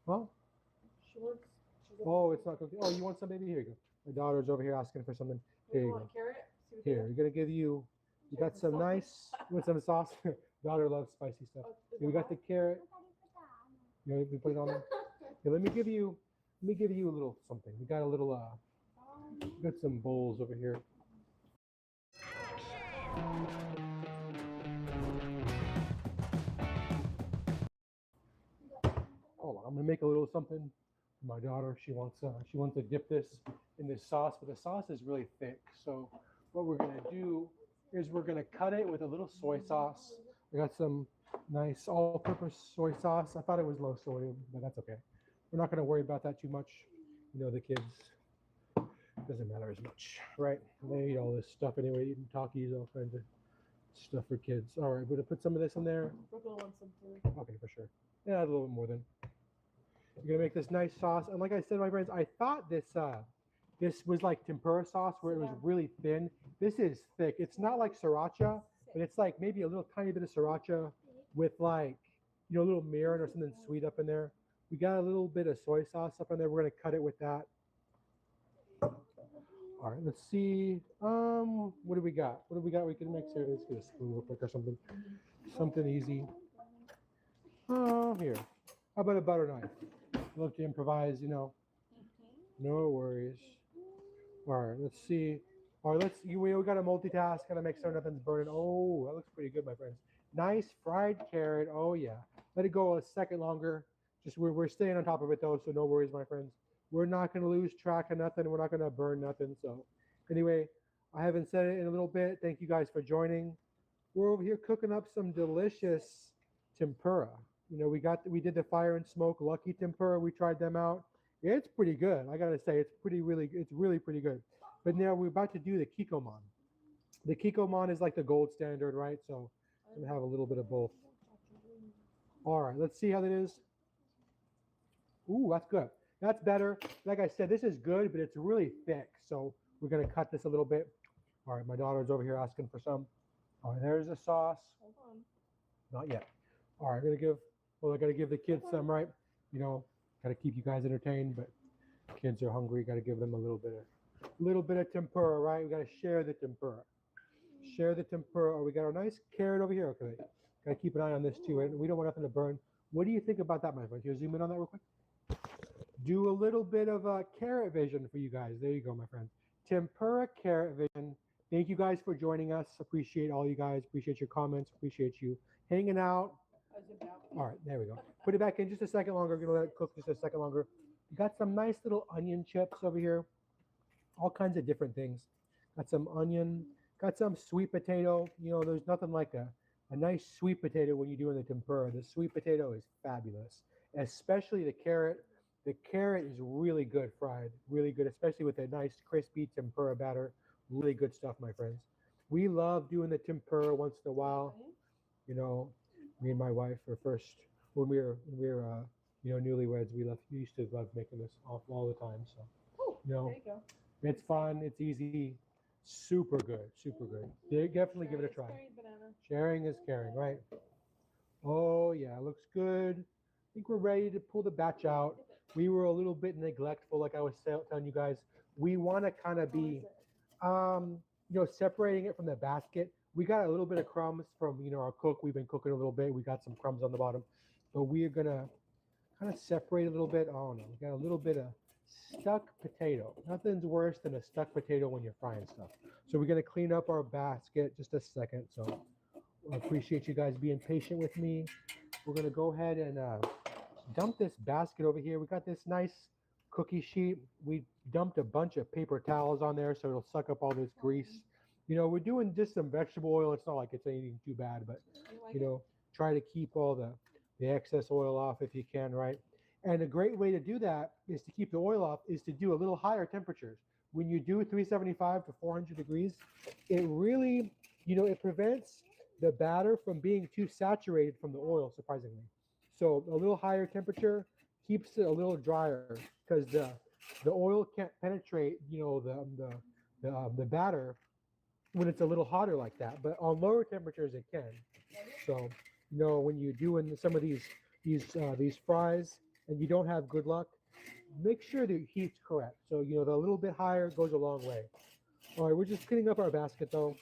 Huh? Oh, it's not cooking. Oh, you want some, baby? Here you go. My daughter's over here asking for something. Here you go. Here, we're gonna give you. We got some nice with some sauce. Daughter loves spicy stuff. Here, we got the carrot. We put it on there. Here, let me give you a little something. We got a little. We got some bowls over here. Hold on, I'm gonna make a little something for my daughter. She wants to dip this in this sauce, but the sauce is really thick. So what we're gonna do is we're gonna cut it with a little soy sauce. I got some nice all-purpose soy sauce. I thought it was low sodium, but that's okay. We're not gonna worry about that too much. The kids. Doesn't matter as much, right? They eat all this stuff anyway, eating Takis, all kinds of stuff for kids. All right, we're gonna put some of this in there. Okay, for sure. Yeah, a little bit more than. You're gonna make this nice sauce, and like I said, my friends, I thought this was like tempura sauce where it was really thin. This is thick. It's not like sriracha, but it's like maybe a little tiny bit of sriracha with like a little mirin or something sweet up in there. We got a little bit of soy sauce up in there. We're gonna cut it with that. All right, let's see. What do we got? What do we got? We can mix here. Let's get a spoon real quick or something. Something easy. Oh, here. How about a butter knife? Love to improvise, you know. No worries. All right, let's see. All right, we got to multitask. Got to make sure nothing's burning. Oh, that looks pretty good, my friends. Nice fried carrot. Oh yeah. Let it go a second longer. Just we're staying on top of it though, so no worries, my friends. We're not gonna lose track of nothing. We're not gonna burn nothing. So anyway, I haven't said it in a little bit. Thank you guys for joining. We're over here cooking up some delicious tempura. You know, we did the fire and smoke lucky tempura. We tried them out. It's pretty good. I gotta say, it's really pretty good. But now we're about to do the kikkoman. The kikkoman is like the gold standard, right? So I'm gonna have a little bit of both. All right, let's see how that is. Ooh, that's good. That's better. Like I said, this is good, but it's really thick. So we're gonna cut this a little bit. All right, my daughter's over here asking for some. All right, there's the sauce. Hold on. Not yet. All right, I gotta give the kids some, right? You know, gotta keep you guys entertained, but kids are hungry. Gotta give them a little bit of tempura, right? We gotta share the tempura. Share the tempura. Oh, we got our nice carrot over here. Okay, gotta keep an eye on this too. And we don't want nothing to burn. What do you think about that, my friend? Can you zoom in on that real quick? Do a little bit of a carrot vision for you guys. There you go, my friend. Tempura carrot vision. Thank you guys for joining us. Appreciate all you guys. Appreciate your comments. Appreciate you hanging out. All right, there we go. Put it back in just a second longer. We're gonna let it cook just a second longer. We got some nice little onion chips over here. All kinds of different things. Got some onion. Got some sweet potato. You know, there's nothing like a nice sweet potato when you're doing the tempura. The sweet potato is fabulous, especially the carrot. The carrot is really good fried, really good, especially with a nice crispy tempura batter. Really good stuff, my friends. We love doing the tempura once in a while. You know, me and my wife were first when we were you know, newlyweds. We used to love making this all the time. So you know, There you go. it's fun. It's easy. Super good. Super good. Definitely give it a try. Sharing is caring, right? Oh yeah, looks good. I think we're ready to pull the batch out. We were a little bit neglectful, like I was telling you guys. We want to kind of be, you know, separating it from the basket. We got a little bit of crumbs from, you know, our cook. We've been cooking a little bit. We got some crumbs on the bottom, but we are gonna kind of separate a little bit. Oh no, we got a little bit of stuck potato. Nothing's worse than a stuck potato when you're frying stuff. So we're gonna clean up our basket just a second. So I appreciate you guys being patient with me. We're gonna go ahead and dump this basket over here. We got this nice cookie sheet. We dumped a bunch of paper towels on there so it'll suck up all this grease. You know, we're doing just some vegetable oil. It's not like it's anything too bad, but you know, try to keep all the excess oil off if you can, right? And a great way to do that is to keep the oil off is to do a little higher temperatures. When you do 375 to 400 degrees, it really, you know, it prevents the batter from being too saturated from the oil, surprisingly. So a little higher temperature keeps it a little drier because the oil can't penetrate, you know, the batter when it's a little hotter like that. But on lower temperatures, it can. So, you know, when you're doing some of these fries and you don't have good luck, make sure the heat's correct. So, you know, the little bit higher goes a long way. All right, we're just cleaning up our basket though.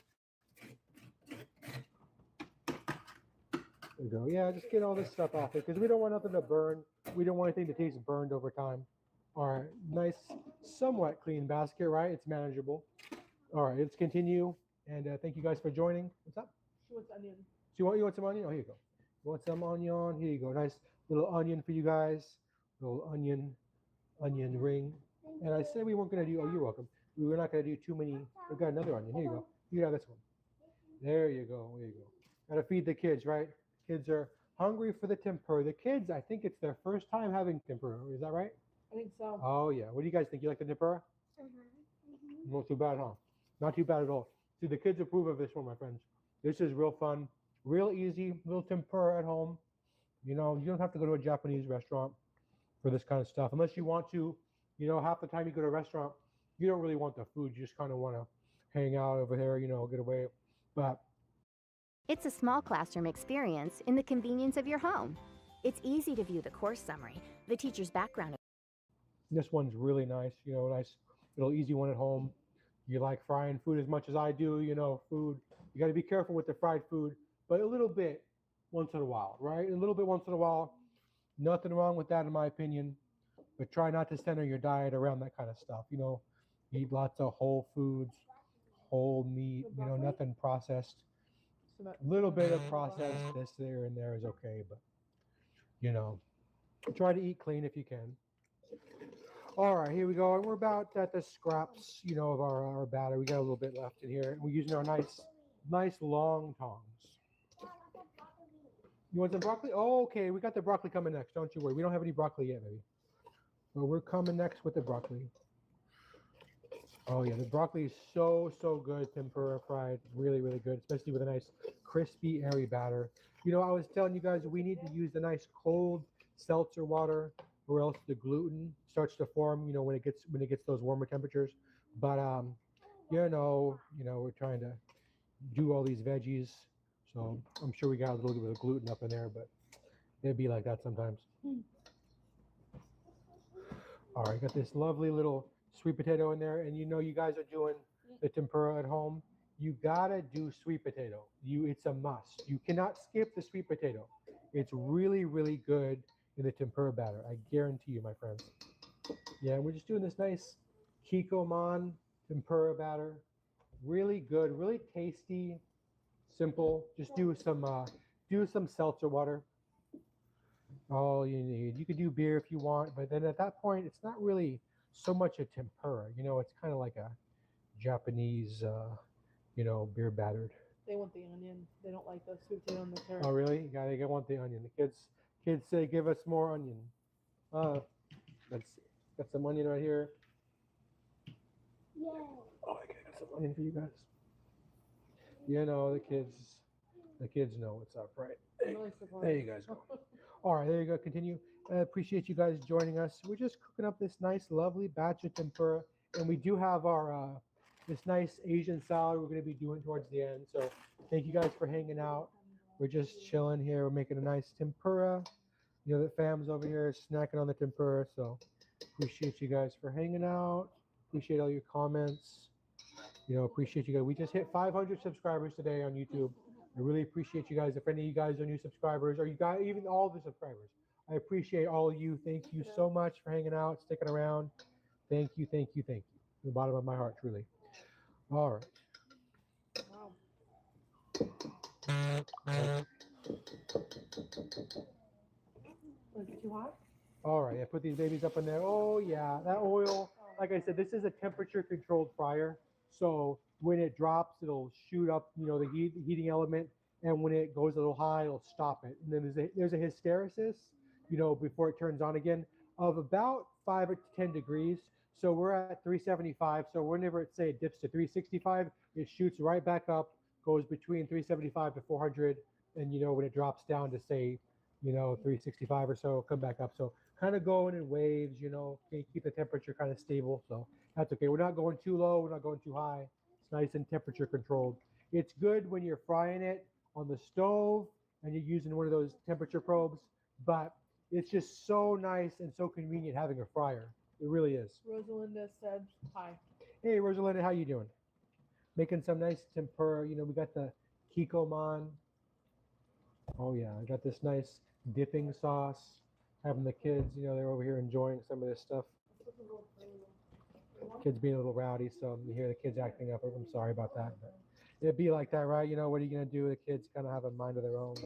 There we go. Yeah, just get all this stuff off it because we don't want nothing to burn. We don't want anything to taste burned over time. All right, nice, somewhat clean basket, right? It's manageable. All right, let's continue. And thank you guys for joining. What's up? She wants onion. So you want some onion? Oh, here you go. You want some onion? Here you go. Nice little onion for you guys. Little onion ring. And I said we weren't going to do, oh, you're welcome. We were not going to do too many. We've got another onion. Here you go. You got this one. There you go. There you go. Got to feed the kids, right? Kids are hungry for the tempura. The kids, I think it's their first time having tempura. Is that right? I think so. Oh, yeah. What do you guys think? You like the tempura? Not too bad, huh? Not too bad at all. See, the kids approve of this one, my friends. This is real fun, real easy, little tempura at home. You know, you don't have to go to a Japanese restaurant for this kind of stuff. Unless you want to, you know, half the time you go to a restaurant, you don't really want the food. You just kind of want to hang out over there, you know, get away. But it's a small classroom experience in the convenience of your home. It's easy to view the course summary, the teacher's background. This one's really nice, you know, nice little easy one at home. you like frying food as much as I do, food, you got to be careful with the fried food, but a little bit once in a while, right? A little bit once in a while. Nothing wrong with that, in my opinion. But try not to center your diet around that kind of stuff. Eat lots of whole foods, whole meat, nothing processed. So that- A little bit of processed this there and there is okay, but try to eat clean if you can. All right, here we go. And we're about at the scraps, of our batter. We got a little bit left in here. We're using our nice long tongs. You want some broccoli? Oh, okay. We got the broccoli coming next. Don't you worry. We don't have any broccoli yet, maybe. But we're coming next with the broccoli. Oh yeah, the broccoli is so good. Tempura fried, really good, especially with a nice crispy, airy batter. I was telling you guys we need to use the nice cold seltzer water, or else the gluten starts to form. When it gets those warmer temperatures. But we're trying to do all these veggies, so I'm sure we got a little bit of gluten up in there, but it'd be like that sometimes. All right, got this lovely little sweet potato in there, and you guys are doing the tempura at home. You gotta do sweet potato. It's a must. You cannot skip the sweet potato. It's really good in the tempura batter. I guarantee you, my friends. Yeah, we're just doing this nice kikkoman tempura batter. Really good, really tasty, simple. Just do some seltzer water. All you need. You could do beer if you want, but then at that point, it's not really so much a tempura. It's kind of like a Japanese, beer battered. They want the onion. They don't like the sweet potato and the carrot. Oh, really? Yeah, they want the onion. The kids say, give us more onion. Let's see. Got some onion right here. Yay. Oh, I got some onion for you guys. The kids know what's up, right? I'm really surprised. There you guys go. All right, there you go. Continue. I appreciate you guys joining us. We're just cooking up this nice, lovely batch of tempura, and we do have our this nice Asian salad we're going to be doing towards the end. So thank you guys for hanging out. We're just chilling here. We're making a nice tempura. The fam's over here snacking on the tempura. So appreciate you guys for hanging out. Appreciate all your comments. Appreciate you guys. We just hit 500 subscribers today on YouTube. I really appreciate you guys. If any of you guys are new subscribers, or you guys, even all the subscribers, I appreciate all of you. Thank you so much for hanging out, sticking around. Thank you. From the bottom of my heart, truly. All right. Wow. Was it too hot? All right. I put these babies up in there. Oh, yeah. That oil, like I said, this is a temperature controlled fryer. So when it drops, it'll shoot up, the heating element. And when it goes a little high, it'll stop it. And then there's a hysteresis, before it turns on again, of about 5 to 10 degrees. So we're at 375. So whenever it dips to 365, it shoots right back up, goes between 375 to 400. And, when it drops down to say, 365 or so, come back up. So kind of going in waves, keep the temperature kind of stable. So that's okay. We're not going too low. We're not going too high. It's nice and temperature controlled. It's good when you're frying it on the stove and you're using one of those temperature probes, but it's just so nice and so convenient having a fryer. It really is. Rosalinda said hi. Hey, Rosalinda, how you doing? Making some nice tempura. We got the kikkoman. Oh yeah, I got this nice dipping sauce. Having the kids, they're over here enjoying some of this stuff. Kids being a little rowdy, so you hear the kids acting up. I'm sorry about that, but it'd be like that, right? What are you gonna do? The kids kind of have a mind of their own.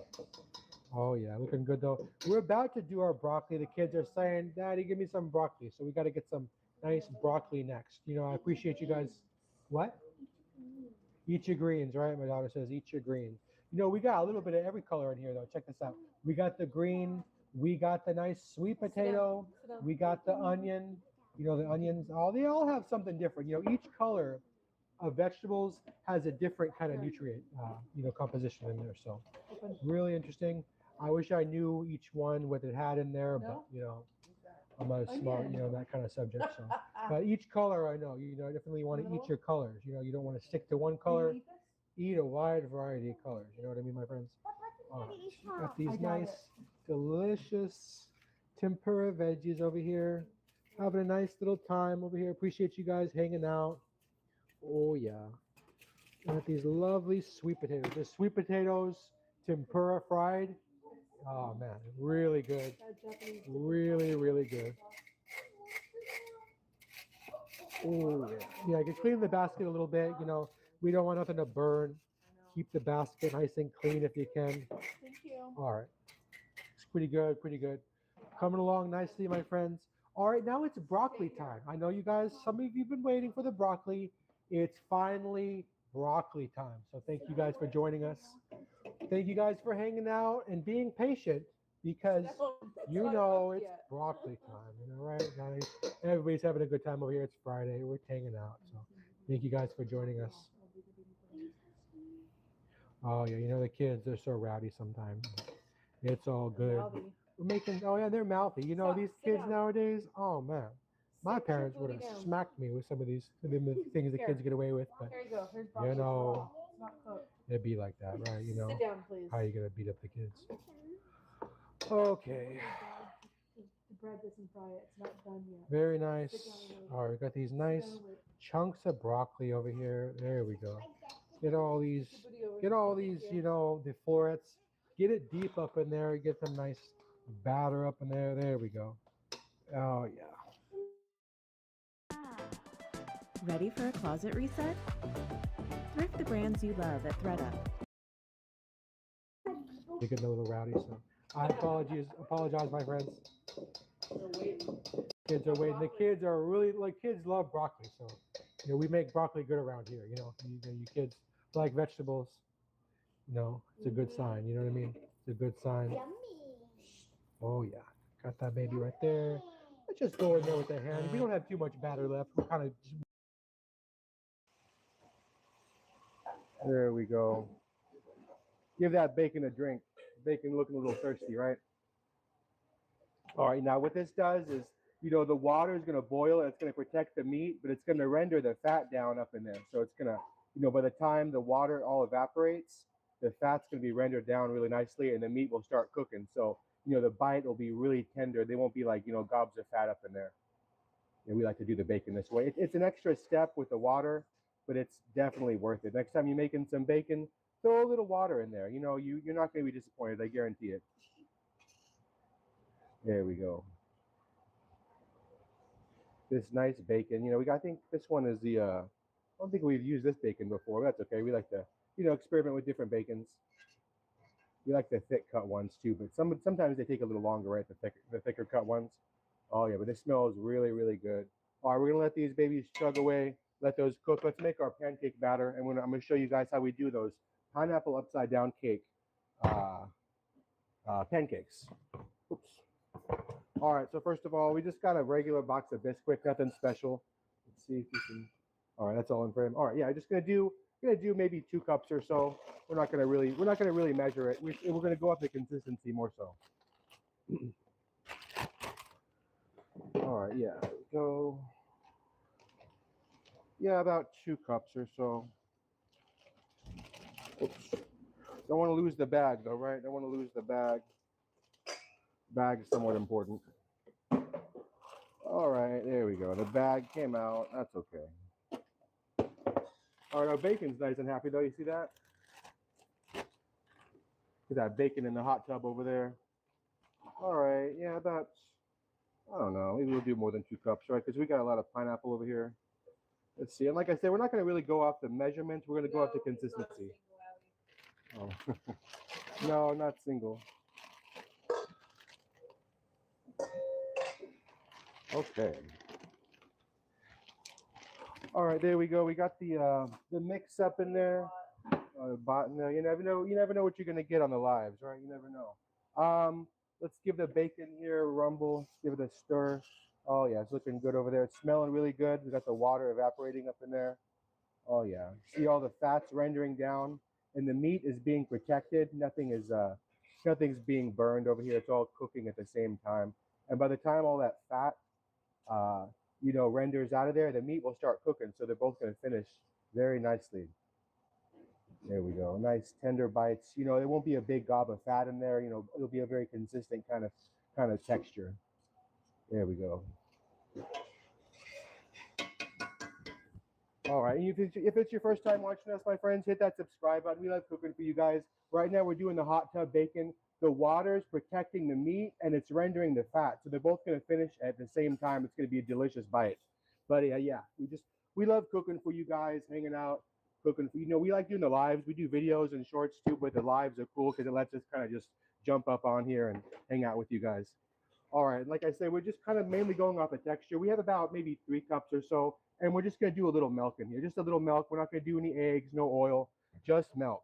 Oh yeah, looking good though. We're about to do our broccoli. The kids are saying, "Daddy, give me some broccoli." So we got to get some nice broccoli next. I appreciate you guys. What? Eat your greens, right? My daughter says, "Eat your greens." We got a little bit of every color in here though. Check this out. We got the green. We got the nice sweet potato. We got the onion. The onions. They all have something different. Each color of vegetables has a different kind of nutrient, composition in there. So really interesting. I wish I knew each one what it had in there, but I'm not as smart, that kind of subject. So, but each color I know. I definitely want to eat your colors. You don't want to stick to one color. Eat a wide variety of colors. You know what I mean, my friends? All right. Got these nice, delicious tempura veggies over here. Having a nice little time over here. Appreciate you guys hanging out. Oh yeah. Got these lovely sweet potatoes. The sweet potatoes, tempura fried. Oh man, really good. Really, really good. Oh yeah. Yeah, you can clean the basket a little bit. You know, we don't want nothing to burn. Keep the basket nice and clean if you can. Thank you. All right. It's pretty good, pretty good. Coming along nicely, my friends. All right, now it's broccoli time. I know you guys, some of you've been waiting for the broccoli. It's finally broccoli time. So thank you guys for joining us. Thank you guys for hanging out and being patient because you know it's broccoli time. You know, right, guys? Everybody's having a good time over here. It's Friday. We're hanging out. So thank you guys for joining us. Oh yeah, you know the kids, they're so rowdy sometimes. It's all good. We're making, oh yeah, they're mouthy. You know, Stop, these sit kids down. nowadays, oh man. My Sit your parents would booty have down. smacked me with some of these the things the Here. kids get away with, but Here you go. Here's you broccoli. It's know, raw. It's not cooked. it'd be like that, right? You know, Sit down, please. how you gonna beat up the kids? Okay, The bread doesn't fry it. It's not done yet. very nice. Sit down and wait. All right, we got these Sit nice down and wait. chunks of broccoli over here. There we go. Get all these, Put your booty over. get all Thank these, you. you know, the florets. Get it deep up in there. Get some nice batter up in there. There we go. Oh yeah. Ready for a closet reset? Thrift the brands you love at ThredUp. They get a little rowdy, so I apologize, my friends. They're waiting. Kids are waiting. The kids are really like kids love broccoli, so you know we make broccoli good around here. You know, you kids like vegetables. You know, it's a good sign. You know what I mean? It's a good sign. Oh yeah, got that baby right there. Let's just go in there with the hand. We don't have too much batter left. We're kind of. There we go. Give that bacon a drink. Bacon looking a little thirsty, right? All right, now what this does is, you know, the water is going to boil and it's going to protect the meat, but it's going to render the fat down up in there. So it's going to, you know, by the time the water all evaporates, the fat's going to be rendered down really nicely and the meat will start cooking. So, you know, the bite will be really tender. They won't be like, you know, gobs of fat up in there. And we like to do the bacon this way. It's an extra step with the water, but it's definitely worth it. Next time you're making some bacon, throw a little water in there. You know, you're not going to be disappointed. I guarantee it. There we go. This nice bacon. You know, I think this one is the, I don't think we've used this bacon before. But that's okay. We like to, you know, experiment with different bacons. We like the thick cut ones too, but sometimes they take a little longer, right? The thicker cut ones. Oh yeah, but this smells really, really good. All right, we're gonna let these babies chug away, let those cook. Let's make our pancake batter, and I'm gonna show you guys how we do those pineapple upside down cake pancakes. Oops. All right, so first of all, we just got a regular box of Bisquick, nothing special. Let's see if you can. All right, that's all in frame. All right, yeah, I'm just gonna do maybe 2 cups or so. We're not gonna really measure it. We're gonna go up the consistency more so. All right, yeah, go. Yeah, about 2 cups or so. Oops. Don't want to lose the bag though, right? Don't want to lose the bag. Bag is somewhat important. All right, there we go. The bag came out. That's okay. All right, our bacon's nice and happy though. You see that? Look at that bacon in the hot tub over there. All right, yeah, about, I don't know, maybe we'll do more than 2 cups, right? Because we got a lot of pineapple over here. Let's see. And like I said, we're not going to really go off the measurements. We're going to go off the consistency. Oh. No, not single. Okay. All right, there we go. We got the mix up in there. Bot in there. You never know. You never know what you're going to get on the lives, right? You never know. Let's give the bacon here a rumble. Give it a stir. Oh yeah, it's looking good over there. It's smelling really good. We got the water evaporating up in there. Oh yeah. See all the fats rendering down, and the meat is being protected. Nothing's being burned over here. It's all cooking at the same time. And by the time all that fat, you know, renders out of there, the meat will start cooking. So they're both going to finish very nicely. There we go. Nice tender bites. You know, there won't be a big gob of fat in there. You know, it'll be a very consistent kind of texture. There we go. All right. And if it's your first time watching us, my friends, hit that subscribe button. We love cooking for you guys. Right now, we're doing the hot tub bacon. The water is protecting the meat and it's rendering the fat. So they're both going to finish at the same time. It's going to be a delicious bite. But yeah, we love cooking for you guys, hanging out, cooking. We like doing the lives. We do videos and shorts too, but the lives are cool because it lets us kind of just jump up on here and hang out with you guys. All right, like I said, we're just kind of mainly going off the texture. We have about maybe 3 cups or so, and we're just going to do a little milk in here. Just a little milk. We're not going to do any eggs, no oil, just milk.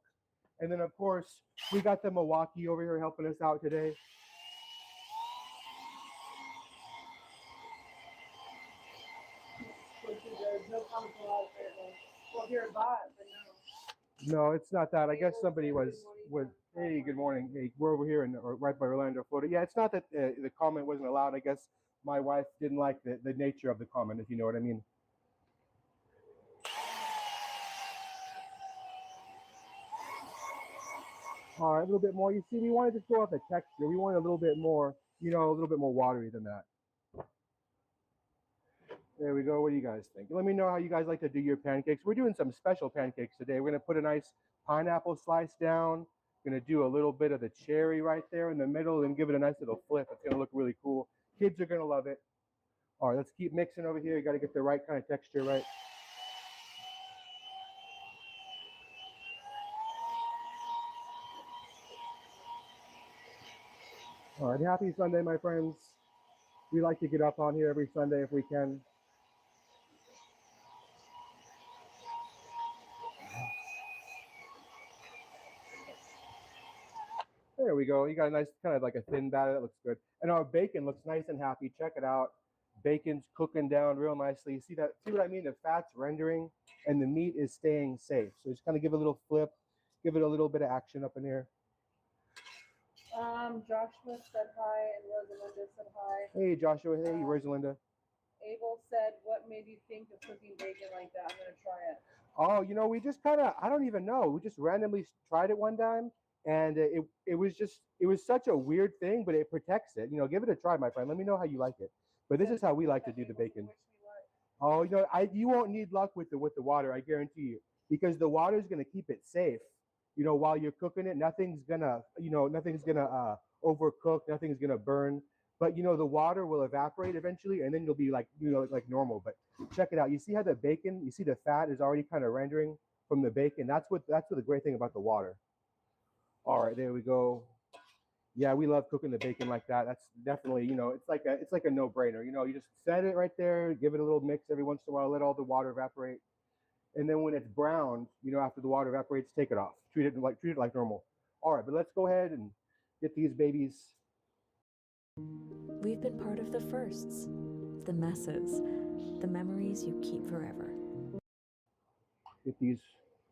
And then, of course, we got the Milwaukee over here helping us out today. There's no camouflage there, though. Well, here at Bot, but no. No, it's not that. I guess somebody was. Hey, good morning. Hey, we're over here right by Orlando, Florida. Yeah, it's not that the comment wasn't allowed. I guess my wife didn't like the nature of the comment, if you know what I mean. All right, a little bit more. You see, we wanted to go off the texture. We wanted a little bit more, a little bit more watery than that. There we go. What do you guys think? Let me know how you guys like to do your pancakes. We're doing some special pancakes today. We're going to put a nice pineapple slice down. Going to do a little bit of the cherry right there in the middle and give it a nice little flip. It's going to look really cool. Kids are going to love it. All right, let's keep mixing over here. You got to get the right kind of texture right. All right, happy Sunday, my friends. We like to get up on here every Sunday if we can. There we go. You got a nice kind of like a thin batter that looks good. And our bacon looks nice and happy. Check it out. Bacon's cooking down real nicely. See what I mean? The fat's rendering and the meat is staying safe. So just kind of give it a little flip, give it a little bit of action up in here. Joshua said hi and Rosalinda said hi. Hey, Joshua. Hey, Rosalinda. Abel said, what made you think of cooking bacon like that? I'm going to try it. Oh, we just kind of, I don't even know. We just randomly tried it one time. And it was such a weird thing, but it protects it. Give it a try, my friend. Let me know how you like it. But this is how we like to do the bacon. Oh, you won't need luck with the water, I guarantee you, because the water is going to keep it safe. While you're cooking it, nothing's gonna overcook, nothing's gonna burn. But the water will evaporate eventually, and then you'll be like normal. But check it out. You see how the bacon? You see the fat is already kind of rendering from the bacon. That's what the great thing about the water. All right, there we go. Yeah, we love cooking the bacon like that. That's definitely, it's like a no-brainer. You just set it right there, give it a little mix every once in a while, let all the water evaporate. And then when it's browned, after the water evaporates, take it off. Treat it like normal. All right, but let's go ahead and get these babies. We've been part of the firsts, the messes, the memories you keep forever. Get these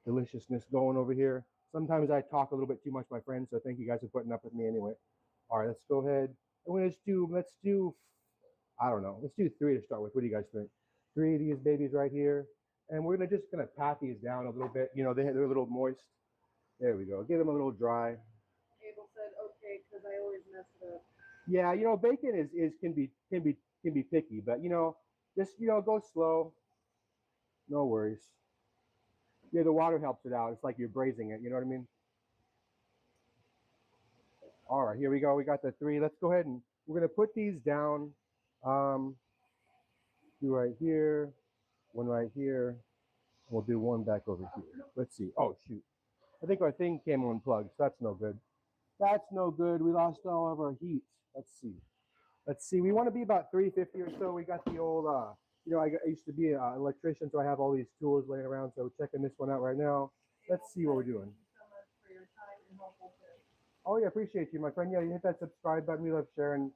deliciousness going over here. Sometimes I talk a little bit too much, my friends, so thank you guys for putting up with me anyway. All right, let's go ahead. And let's do, I don't know, let's do 3 to start with. What do you guys think? 3 of these babies right here. And we're just gonna pat these down a little bit. They're a little moist. There we go. Get them a little dry. Abel said, okay, because I always mess it up. Yeah, bacon can be picky, but just go slow. No worries. Yeah, the water helps it out. It's like you're braising it. You know what I mean? All right, here we go. We got the 3. Let's go ahead and we're gonna put these down. 2 right here, 1 right here. We'll do 1 back over here. Let's see. Oh shoot! I think our thing came unplugged. So that's no good. That's no good. We lost all of our heat. Let's see. We want to be about 350 or so. We got the old. I used to be an electrician, so I have all these tools laying around. So we're checking this one out right now. Let's see what we're doing. Thank you so much for your time and helpful tips. Oh yeah, appreciate you, my friend. Yeah, you hit that subscribe button. We love sharing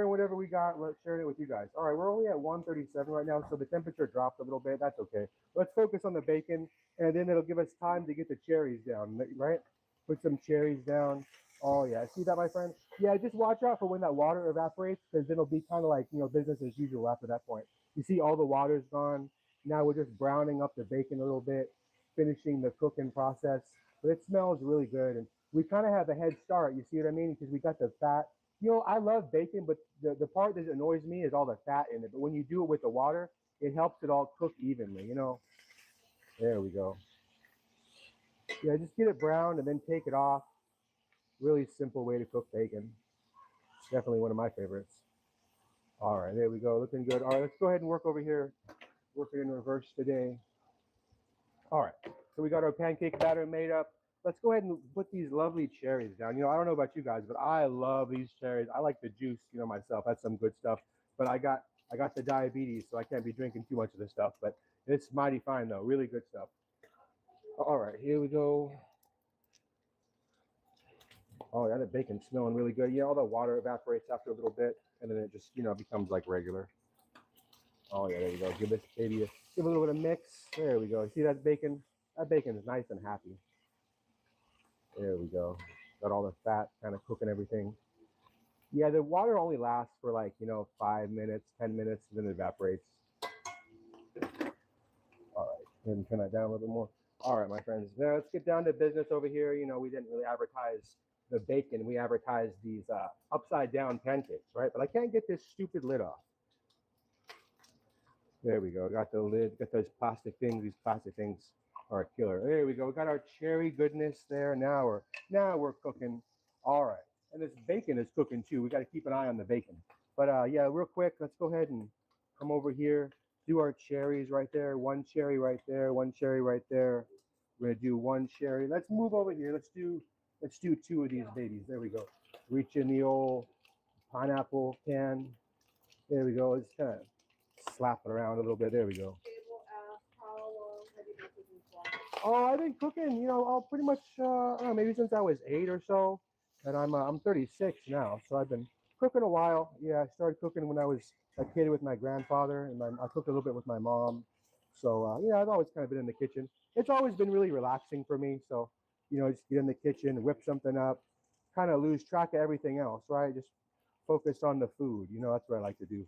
whatever we got. Let's share it with you guys. All right, we're only at 137 right now, so the temperature dropped a little bit. That's okay. Let's focus on the bacon, and then it'll give us time to get the cherries down, right? Put some cherries down. Oh yeah, see that, my friend? Yeah, just watch out for when that water evaporates, because it'll be kind of like business as usual after that point. You see all the water's gone. Now we're just browning up the bacon a little bit, finishing the cooking process. But it smells really good, and we kind of have a head start. You see what I mean? Because we got the fat. I love bacon, but the part that annoys me is all the fat in it. But when you do it with the water, it helps it all cook evenly. There we go. Yeah, just get it browned and then take it off. Really simple way to cook bacon. Definitely one of my favorites. All right, there we go. Looking good. All right, let's go ahead and work over here. Working in reverse today. All right, so we got our pancake batter made up. Let's go ahead and put these lovely cherries down. You know, I don't know about you guys, but I love these cherries. I like the juice, you know, myself. That's some good stuff. But I got the diabetes, so I can't be drinking too much of this stuff. But it's mighty fine though. Really good stuff. All right, here we go. Oh yeah, the bacon's smelling really good. Yeah, all the water evaporates after a little bit, and then it just, you know, becomes like regular. Oh yeah, there you go. Give this baby give a little bit of mix. There we go. See that bacon? That bacon is nice and happy. There we go. Got all the fat kind of cooking everything. Yeah, the water only lasts for like, you know, 5 minutes, 10 minutes, and then it evaporates. All right, go ahead and turn that down a little bit more. All right, my friends. Now let's get down to business over here. You know, we didn't really advertise the bacon. We advertised these upside down pancakes, right? But I can't get this stupid lid off. There we go. Got the lid. Got those plastic things. These plastic things are a killer. There we go. We got our cherry goodness there. Now we're cooking. All right. And this bacon is cooking too. We got to keep an eye on the bacon. But yeah, real quick, let's go ahead and come over here. Do our cherries right there. One cherry right there. One cherry right there. We're gonna do one cherry. Let's move over here. Let's do 2 of these babies. There we go. Reach in the old pineapple can. There we go. Let's kind of slap it around a little bit. There we go. Oh, I've been cooking, you know, I'll pretty much, I don't know, maybe since I was 8 or so, and I'm 36 now, so I've been cooking a while. Yeah, I started cooking when I was a kid with my grandfather, and I cooked a little bit with my mom. So, yeah, I've always kind of been in the kitchen. It's always been really relaxing for me. So, you know, just get in the kitchen, whip something up, kind of lose track of everything else, right? Just focus on the food. You know, that's what I like to do.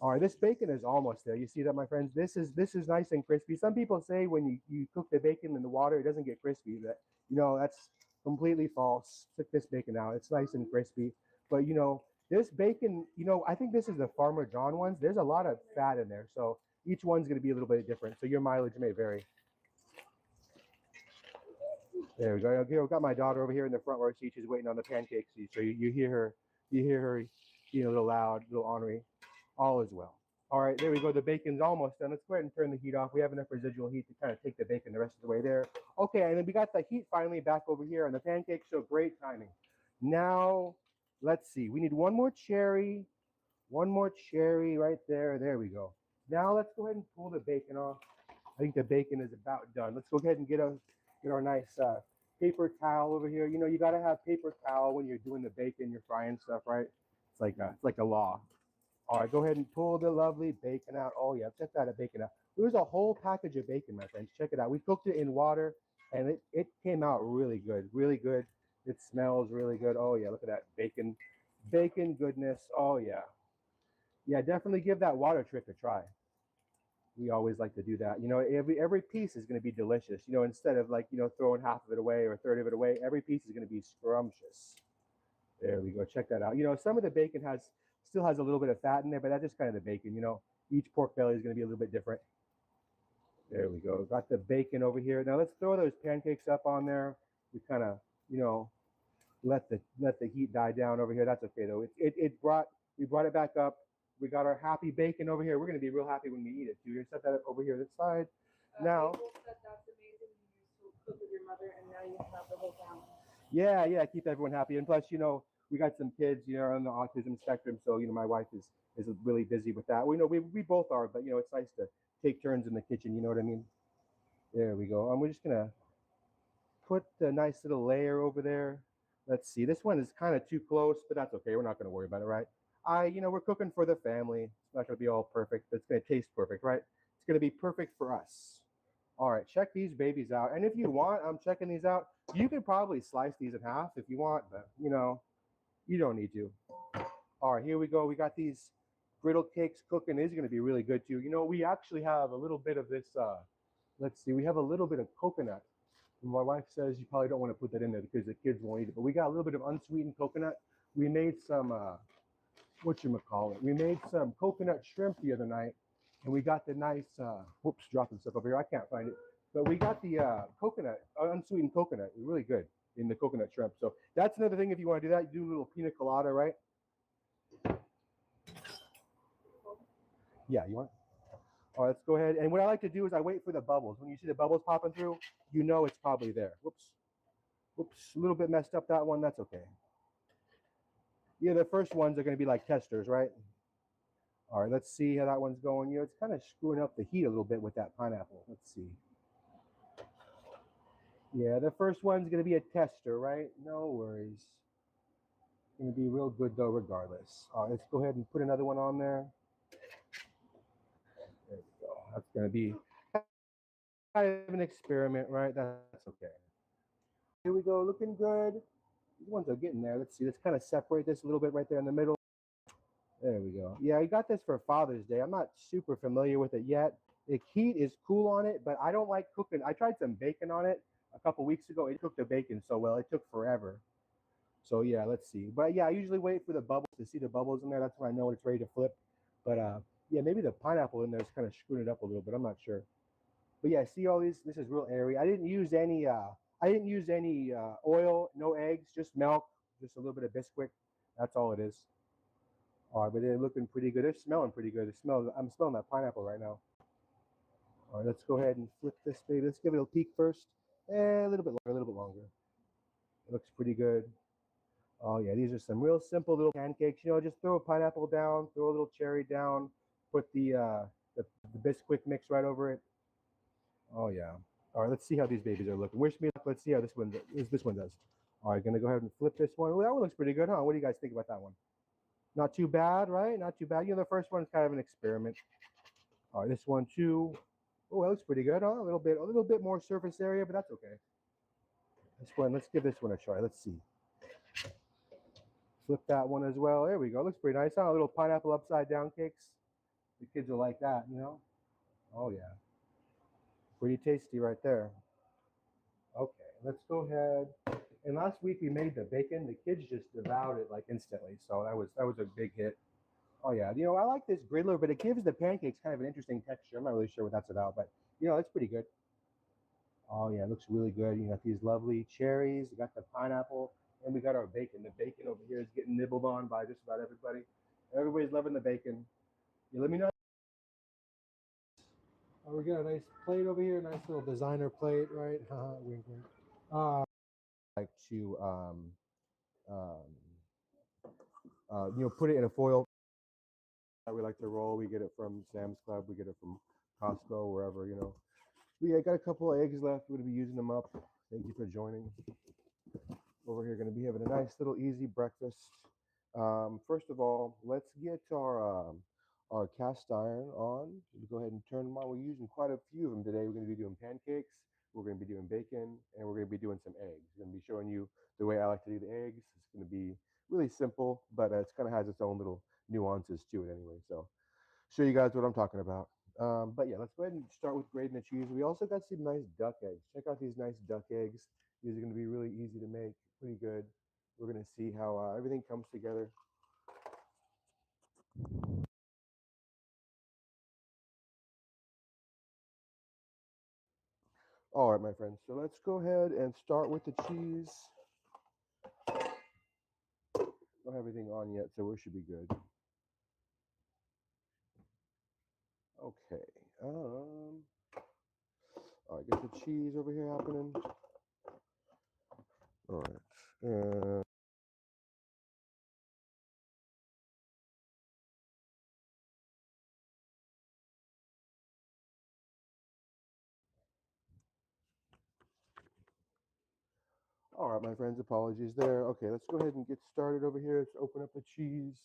All right, this bacon is almost there. You see that, my friends? This is nice and crispy. Some people say when you cook the bacon in the water, it doesn't get crispy. That, you know, that's completely false. Took this bacon out. It's nice and crispy. But you know, this bacon, you know, I think this is the Farmer John ones. There's a lot of fat in there, so each one's going to be a little bit different. So your mileage may vary. There we go. Here, I've got my daughter over here in the front row seat. She's waiting on the pancakes. So you hear her being a little loud, a little ornery. All is well. All right, there we go. The bacon's almost done. Let's go ahead and turn the heat off. We have enough residual heat to kind of take the bacon the rest of the way there. Okay, and then we got the heat finally back over here on the pancakes, so great timing. Now, let's see. We need one more cherry right there. There we go. Now let's go ahead and pull the bacon off. I think the bacon is about done. Let's go ahead and get our nice paper towel over here. You know, you got to have paper towel when you're doing the bacon, you're frying stuff, right? It's like a law. All right, go ahead and pull the lovely bacon out. Oh yeah, check that bacon out. It was a whole package of bacon, my friends. Check it out. We cooked it in water, and it came out really good, really good. It smells really good. Oh yeah, look at that bacon goodness. Oh yeah, yeah. Definitely give that water trick a try. We always like to do that. You know, every piece is going to be delicious. You know, instead of like, you know, throwing half of it away or a third of it away, every piece is going to be scrumptious. There we go. Check that out. You know, some of the bacon still has a little bit of fat in there, but that's just kind of the bacon. You know, each pork belly is going to be a little bit different. There we go. Got the bacon over here. Now let's throw those pancakes up on there. We kind of, you know, let the heat die down over here. That's okay though. We brought it back up. We got our happy bacon over here. We're going to be real happy when we eat it too. You're going to set that up over here this side. Now. That's amazing. You used to cook with your mother, and now you have the whole family. Yeah, keep everyone happy. And plus, you know, we got some kids, you know, on the autism spectrum. So, you know, my wife is really busy with that. We know we both are, but you know, it's nice to take turns in the kitchen. You know what I mean? There we go. And we're just gonna put a nice little layer over there. Let's see. This one is kind of too close, but that's okay. We're not gonna worry about it, right? You know, we're cooking for the family. It's not gonna be all perfect, but it's gonna taste perfect, right? It's gonna be perfect for us. All right, check these babies out. And if you want, I'm checking these out. You could probably slice these in half if you want, but you know, you don't need to. All right, here we go. We got these griddle cakes cooking. These are going to be really good too. You know, we actually have a little bit of this, let's see, we have a little bit of coconut. And my wife says you probably don't want to put that in there because the kids won't eat it, but we got a little bit of unsweetened coconut. We made some, whatchamacallit. We made some coconut shrimp the other night, and we got the nice, whoops, dropping stuff over here. I can't find it. But we got the coconut, unsweetened coconut. It's really good in the coconut shrimp. So that's another thing if you want to do that. You do a little pina colada, right? Yeah, you want? All right, let's go ahead. And what I like to do is I wait for the bubbles. When you see the bubbles popping through, you know it's probably there. Whoops. Whoops, a little bit messed up that one. That's okay. Yeah, the first ones are going to be like testers, right? All right, let's see how that one's going. You know, it's kind of screwing up the heat a little bit with that pineapple. Let's see. Yeah, the first one's going to be a tester, right? No worries. It's going to be real good though, regardless. All right, let's go ahead and put another one on there. There we go. That's going to be kind of an experiment, right? That's okay. Here we go, looking good. These ones are getting there. Let's see. Let's kind of separate this a little bit right there in the middle. There we go. Yeah, I got this for Father's Day. I'm not super familiar with it yet. The heat is cool on it, but I don't like cooking. I tried some bacon on it a couple weeks ago. It cooked the bacon so well. It took forever. So yeah, let's see. But yeah, I usually wait for the bubbles to see the bubbles in there. That's when I know it's ready to flip. But yeah, maybe the pineapple in there is kind of screwing it up a little bit. I'm not sure. But yeah, see all these? This is real airy. I didn't use any oil, no eggs, just milk, just a little bit of Bisquick. That's all it is. All right, but they're looking pretty good. They're smelling pretty good. I'm smelling that pineapple right now. All right, let's go ahead and flip this baby. Let's give it a peek first. A little bit longer, a little bit longer. It looks pretty good. Oh yeah, these are some real simple little pancakes. You know, just throw a pineapple down, throw a little cherry down, put the Bisquick mix right over it. Oh yeah. All right, let's see how these babies are looking. Wish me luck. Let's see how this one does. All right, gonna go ahead and flip this one. Well, that one looks pretty good, huh? What do you guys think about that one? Not too bad, right? Not too bad. You know, the first one's kind of an experiment. All right, this one too. Oh, that looks pretty good, huh? A little bit more surface area, but that's okay. This one, let's give this one a try. Let's see. Flip that one as well. There we go. Looks pretty nice, huh? A little pineapple upside down cakes. The kids will like that, you know? Oh yeah. Pretty tasty right there. Okay, let's go ahead. And last week we made the bacon. The kids just devoured it like instantly. So that was a big hit. Oh yeah, you know, I like this griddler, but it gives the pancakes kind of an interesting texture. I'm not really sure what that's about, but you know, it's pretty good. Oh yeah, it looks really good. You got these lovely cherries, you got the pineapple, and we got our bacon. The bacon over here is getting nibbled on by just about everybody. Everybody's loving the bacon. You let me know. Oh, we got a nice plate over here, nice little designer plate, right? Wink, wink. Like to um, you know, put it in a foil. We like to roll. We get it from Sam's Club. We get it from Costco, wherever, you know. We got a couple of eggs left. We're going to be using them up. Thank you for joining. Over here, going to be having a nice little easy breakfast. First of all, let's get our cast iron on. We'll go ahead and turn them on. We're using quite a few of them today. We're going to be doing pancakes. We're going to be doing bacon, and we're going to be doing some eggs. I'm going to be showing you the way I like to do the eggs. It's going to be really simple, but it kind of has its own little nuances to it anyway. So show you guys what I'm talking about. But yeah, let's go ahead and start with grating the cheese. We also got some nice duck eggs. Check out these nice duck eggs. These are going to be really easy to make, pretty good. We're going to see how everything comes together. All right, my friends. So let's go ahead and start with the cheese. Don't have everything on yet, so we should be good. Okay. All right, get the cheese over here happening. All right. All right, my friends, apologies there. Okay, let's go ahead and get started over here. Let's open up the cheese.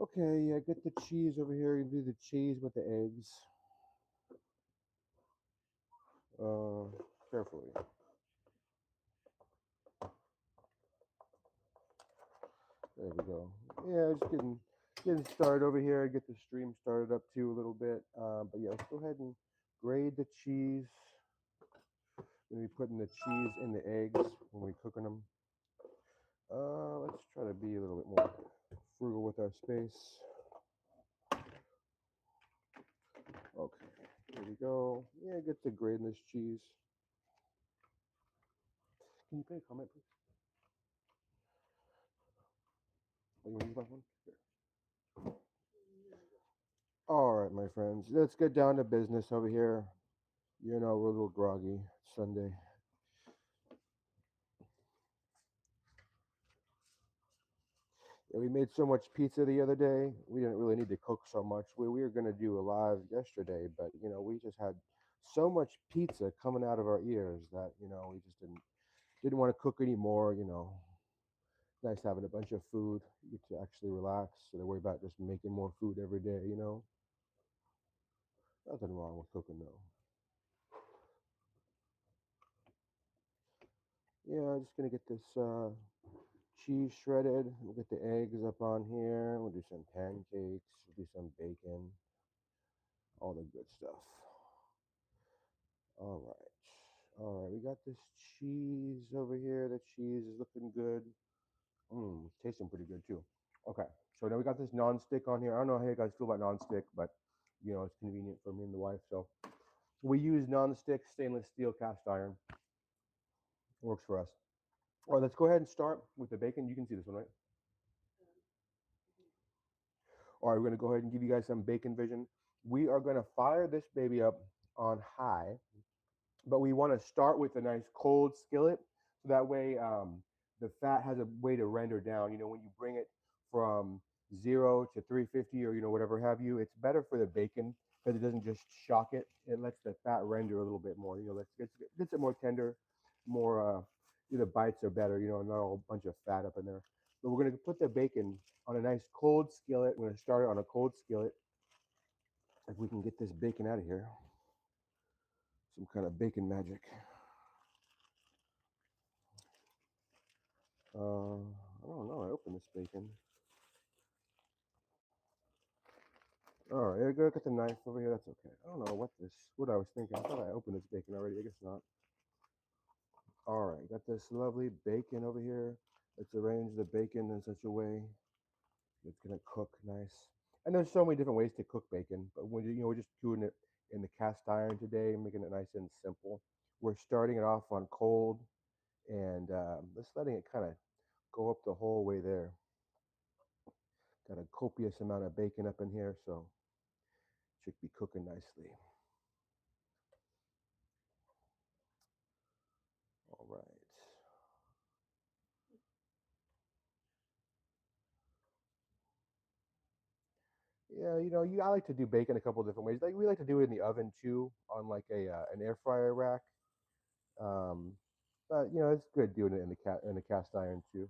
Okay, yeah, get the cheese over here. You do the cheese with the eggs. Carefully. There we go. Yeah, just getting started over here. Get the stream started up too a little bit. But yeah, let's go ahead and grate the cheese. Gonna be putting the cheese in the eggs when we're cooking them. Let's try to be a little bit more frugal with our space. Okay, here we go. Yeah, get to grating this cheese. Can you pay a comment, please? Oh, you want to use my phone? Here. All right, my friends, let's get down to business over here. You know, we're a little groggy. It's Sunday. Yeah, we made so much pizza the other day. We didn't really need to cook so much. We were gonna do a live yesterday, but you know, we just had so much pizza coming out of our ears that you know we just didn't want to cook anymore. You know, nice having a bunch of food. You get to actually relax, so to worry about just making more food every day. You know, nothing wrong with cooking though. Yeah, just gonna get this cheese shredded. We'll get the eggs up on here. We'll do some pancakes. We'll do some bacon. All the good stuff. All right. All right. We got this cheese over here. The cheese is looking good. It's tasting pretty good too. Okay. So now we got this non-stick on here. I don't know how you guys feel about non-stick, but you know, it's convenient for me and the wife. So we use non-stick stainless steel cast iron. Works for us. All right, let's go ahead and start with the bacon. You can see this one, right? All right, we're going to go ahead and give you guys some bacon vision. We are going to fire this baby up on high, but we want to start with a nice cold skillet so that way the fat has a way to render down. You know, when you bring it from 0 to 350 or, you know, whatever have you, it's better for the bacon because it doesn't just shock it. It lets the fat render a little bit more. You know, gets it more tender, more, the bites are better, you know, not all a bunch of fat up in there. But we're going to put the bacon on a nice cold skillet. We're going to start it on a cold skillet. If we can get this bacon out of here, some kind of bacon magic. I don't know. I opened this bacon. All right, I gotta get the knife over here. That's okay. I don't know what I was thinking. I thought I opened this bacon already. I guess not. All right, got this lovely bacon over here. Let's arrange the bacon in such a way it's gonna cook nice. And there's so many different ways to cook bacon, but when you know we're just doing it in the cast iron today, making it nice and simple. We're starting it off on cold and just letting it kind of go up the whole way there. Got a copious amount of bacon up in here, so it should be cooking nicely. All right. Yeah, you know, I like to do bacon a couple different ways. Like we like to do it in the oven too, on like an air fryer rack. Um, but you know, it's good doing it in the cast iron too.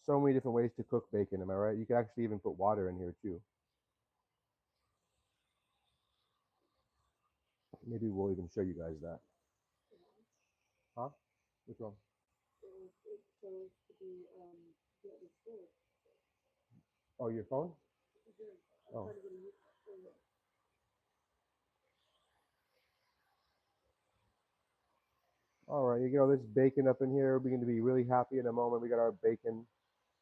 So many different ways to cook bacon. Am I right? You can actually even put water in here too. Maybe we'll even show you guys that. Huh? What's wrong? It shows to be get restored. Oh, your phone? Oh. All right, you know, this bacon up in here. We're going to be really happy in a moment. We got our bacon.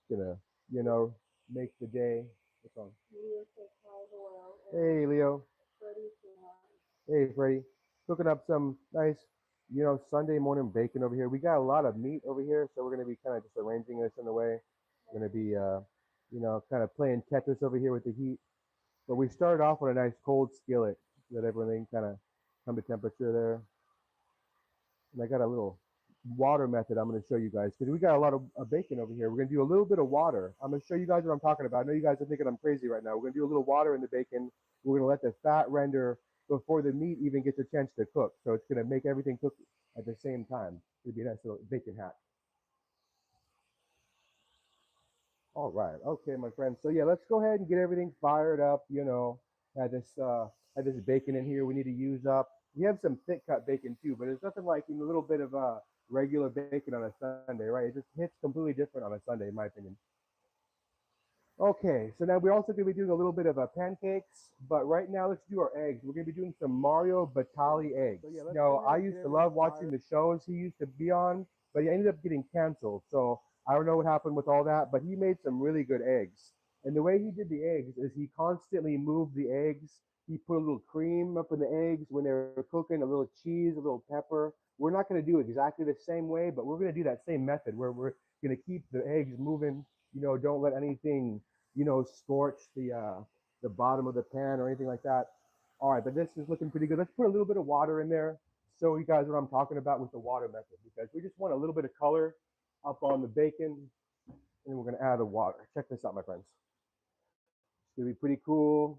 Gonna, you know, make the day. What's wrong? Leo says hi, hello. Hey, Leo. Freddie said hi. Hey, Freddie. Cooking up some nice, you know, Sunday morning bacon over here. We got a lot of meat over here, so we're gonna be kind of just arranging this in a way. We're gonna be, you know, kind of playing Tetris over here with the heat. But we started off with a nice cold skillet so that everything kind of come to temperature there. And I got a little water method I'm going to show you guys because we got a lot of bacon over here. We're going to do a little bit of water. I'm going to show you guys what I'm talking about. I know you guys are thinking I'm crazy right now. We're going to do a little water in the bacon. We're going to let the fat render before the meat even gets a chance to cook. So it's going to make everything cook at the same time. It'd be a nice little bacon hack. All right. Okay, my friends. So yeah, let's go ahead and get everything fired up. You know, had this bacon in here we need to use up. We have some thick cut bacon too, but it's nothing like a little bit of regular bacon on a Sunday, right? It just hits completely different on a Sunday, in my opinion. Okay, so now we're also going to be doing a little bit of pancakes, but right now let's do our eggs. We're going to be doing some Mario Batali eggs. So yeah, now, I used to love watching the shows he used to be on, but he ended up getting canceled. So I don't know what happened with all that, but he made some really good eggs. And the way he did the eggs is he constantly moved the eggs. He put a little cream up in the eggs when they were cooking, a little cheese, a little pepper. We're not going to do it exactly the same way, but we're going to do that same method where we're going to keep the eggs moving. Don't let anything scorch the bottom of the pan or anything like that. All right, but this is looking pretty good. Let's put a little bit of water in there. Show you guys what I'm talking about with the water method, because we just want a little bit of color up on the bacon, and we're gonna add the water. Check this out, my friends. It's gonna be pretty cool.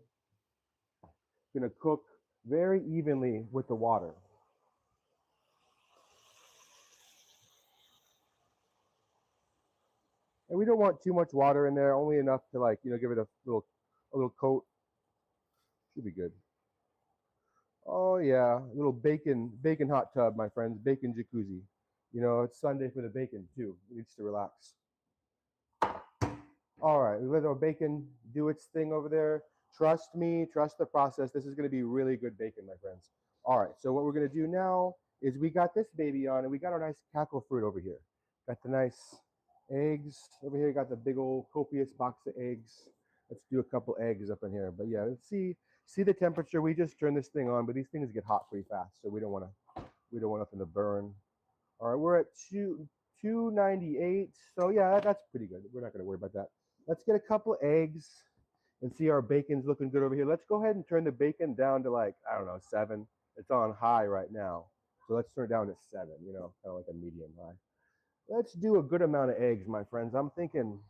It's gonna cook very evenly with the water. And we don't want too much water in there, only enough to give it a little coat. Should be good. Oh yeah, a little bacon hot tub, my friends, bacon jacuzzi. It's Sunday for the bacon too. It needs to relax. All right, we let our bacon do its thing over there. Trust me, trust the process. This is going to be really good bacon, my friends. All right, so what we're going to do now is we got this baby on, and we got our nice cackle fruit over here. Got the nice eggs over here. Got the big old copious box of eggs. Let's do a couple eggs up in here. But yeah, let's see the temperature. We just turned this thing on, but these things get hot pretty fast, so we don't want nothing to burn. All right, we're at 298. So yeah, that's pretty good. We're not going to worry about that. Let's get a couple eggs and see our bacon's looking good over here. Let's go ahead and turn the bacon down to I don't know, 7. It's on high right now. So let's turn it down to 7, kind of like a medium high. Let's do a good amount of eggs, my friends. I'm thinking,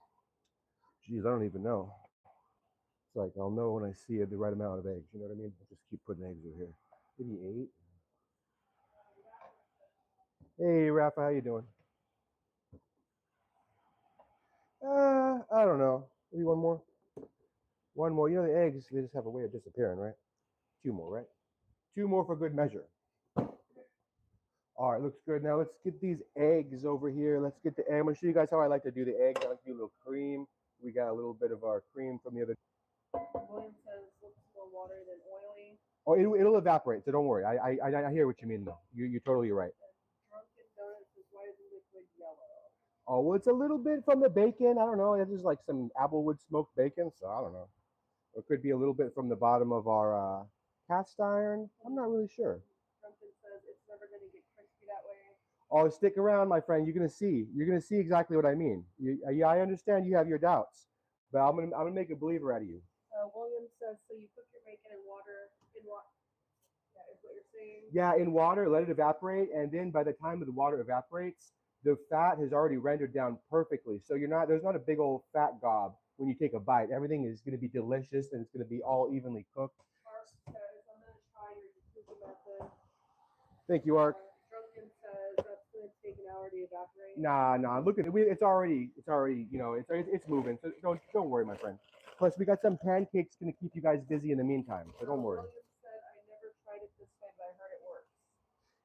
geez, I don't even know. It's like I'll know when I see the right amount of eggs. You know what I mean? I'll just keep putting eggs over here. Maybe 8. Hey, Rafa, how you doing? I don't know. Maybe one more. One more. The eggs, they just have a way of disappearing, right? 2 more, right? 2 more for good measure. All right, looks good. Now let's get these eggs over here. Let's get the egg. I'm going to show you guys how I like to do the eggs. I like to do a little cream. We got a little bit of our cream from the other. William says looks more watery than oily. Oh, it'll evaporate, so don't worry. I hear what you mean, though. You're totally right. Drunken Donuts is why is the liquid yellow? Oh, well, it's a little bit from the bacon. I don't know. It's just like some applewood smoked bacon, so I don't know. It could be a little bit from the bottom of our cast iron. I'm not really sure. Drunken says it's never going to get crispy that way. Oh, stick around, my friend. You're gonna see. You're gonna see exactly what I mean. Yeah, I understand you have your doubts, but I'm gonna make a believer out of you. William says so. You cook your bacon in water. Yeah, is what you're saying. Yeah, in water, let it evaporate, and then by the time the water evaporates, the fat has already rendered down perfectly. So there's not a big old fat gob when you take a bite. Everything is gonna be delicious, and it's gonna be all evenly cooked. Mark says I'm going to try your jacuzzi method. Thank you, Ark. Drunken says that's going to take an hour to evaporate. Nah. Look at it. It's already. It's moving. So don't worry, my friend. Plus, we got some pancakes gonna keep you guys busy in the meantime. So don't worry. William said I never tried it this way, but I heard it works.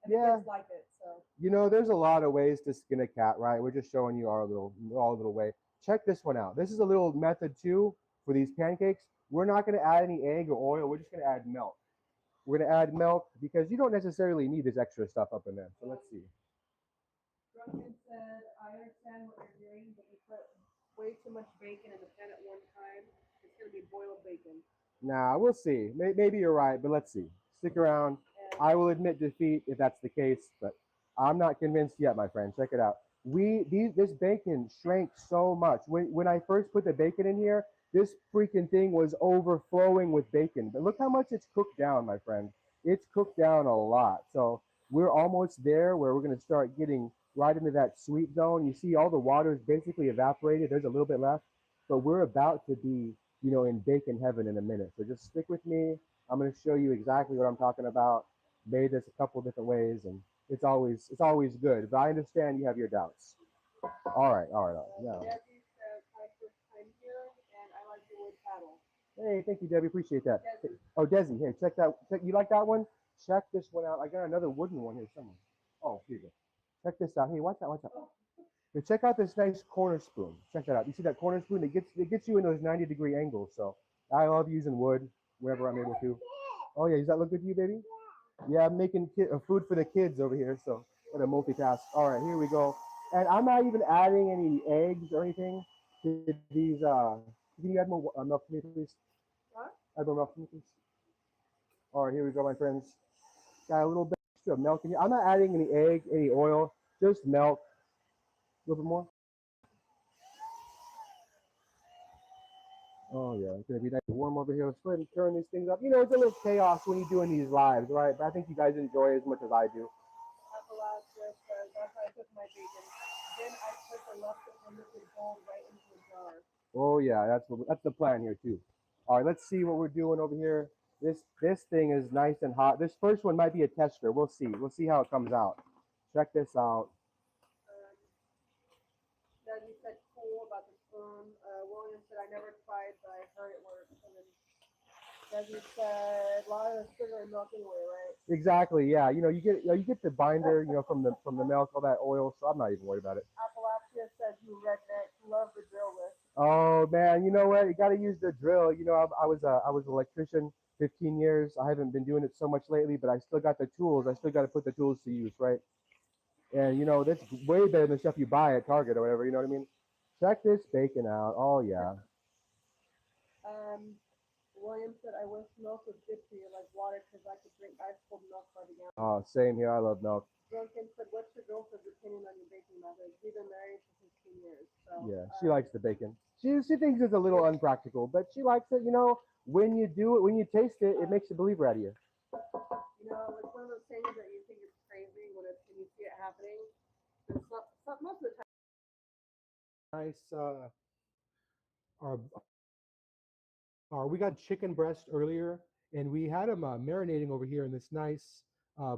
And Yeah. the kids like it, so. There's a lot of ways to skin a cat, right? We're just showing you our little way. Check this one out. This is a little method too for these pancakes. We're not gonna add any egg or oil. We're just gonna add milk. We're gonna add milk because you don't necessarily need this extra stuff up in there. So let's see. Drunken said, I understand what you're doing, but you put way too much bacon in the pan at one time. It's going to be boiled bacon. Nah, we'll see. Maybe you're right, but let's see. Stick around. I will admit defeat if that's the case, but I'm not convinced yet, my friend. Check it out. This bacon shrank so much. When I first put the bacon in here, this freaking thing was overflowing with bacon. But look how much it's cooked down, my friend. It's cooked down a lot. So we're almost there where we're going to start getting right into that sweet zone. You see all the water is basically evaporated. There's a little bit left, but we're about to be, in bacon heaven in a minute. So just stick with me. I'm going to show you exactly what I'm talking about. Made this a couple different ways, and it's always good. But I understand you have your doubts. All right. Now. Debbie says, my first time here, and I like the wood paddle. Hey, thank you, Debbie. Appreciate that. Desi. Oh, Desi, hey, check that. You like that one? Check this one out. I got another wooden one here somewhere. Oh, here you go. Check this out. Hey, watch out. But check out this nice corner spoon. Check that out. You see that corner spoon? It gets you in those 90-degree angles. So I love using wood wherever I'm able to. Oh yeah, does that look good to you, baby? Yeah, I'm making food for the kids over here, so gotta multitask. All right, here we go. And I'm not even adding any eggs or anything to these. Can you add more milk for me, please? What? Add more milk for me, please. All right, here we go, my friends. Got a little bit extra milk in here. I'm not adding any egg, any oil, just milk. A little bit more. Oh yeah, it's gonna be nice and warm over here. Let's go ahead and turn these things up. You know, it's a little chaos when you're doing these lives, right? But I think you guys enjoy it as much as I do. Appalachia says that's how I cook my bacon. Then I put the leftover liquid gold right into the jar. Oh yeah, that's the plan here too. All right, let's see what we're doing over here. This thing is nice and hot. This first one might be a tester. We'll see. We'll see how it comes out. Check this out. Um, then you said cool about the spoon. William said I never tried, but I heard it works. And then Desi said a lot of the sugar and milk anyway, right? Exactly. Yeah. You get the binder. From the milk, all that oil. So I'm not even worried about it. Appalachia says you redneck love the drill list. Oh man, you know what? You got to use the drill. I was an electrician 15 years. I haven't been doing it so much lately, but I still got the tools. I still got to put the tools to use, right? And that's way better than stuff you buy at Target or whatever. You know what I mean? Check this bacon out. Oh yeah. William said I wish milk was good for you like water because I could drink ice cold milk by the gallon. Oh, same here. I love milk. Duncan said, what's your girlfriend's opinion on your baking methods? We've been married for 15 years. So, Yeah, she likes the bacon. She thinks it's a little unpractical, but she likes it. When you do it, when you taste it, it makes a believer out of you. it's one of those things that you think it's crazy when you see it happening. And most of the time. Nice. We got chicken breast earlier, and we had them marinating over here in this nice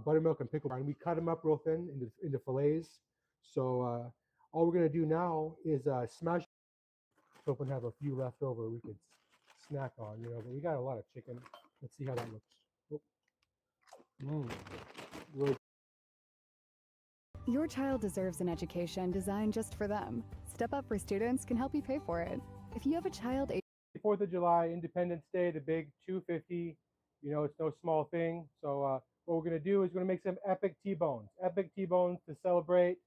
buttermilk and pickle brine. We cut them up real thin into fillets. So all we're gonna do now is smash. Hope we have a few left over we could snack on. But we got a lot of chicken. Let's see how that looks. Oh. Really. Your child deserves an education designed just for them. Step Up for Students can help you pay for it. If you have a child 4th of July, Independence Day, the big 250. It's no small thing. So what we're gonna do is we're gonna make some epic T-bones. Epic T-bones to celebrate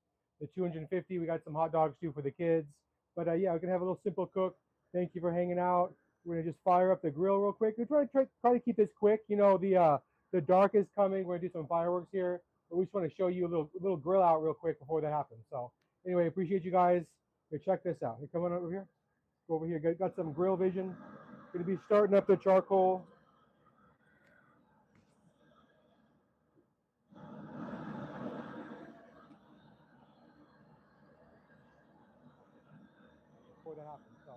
the 250. We got some hot dogs too for the kids. But yeah, we're gonna have a little simple cook. Thank you for hanging out. We're gonna just fire up the grill real quick. We're try to keep this quick. The dark is coming. We're gonna do some fireworks here, but we just want to show you a little grill out real quick before that happens. So anyway, appreciate you guys. Here, check this out. Here, come on over here. Go over here. Got some grill vision. Gonna be starting up the charcoal. Before that happens. So.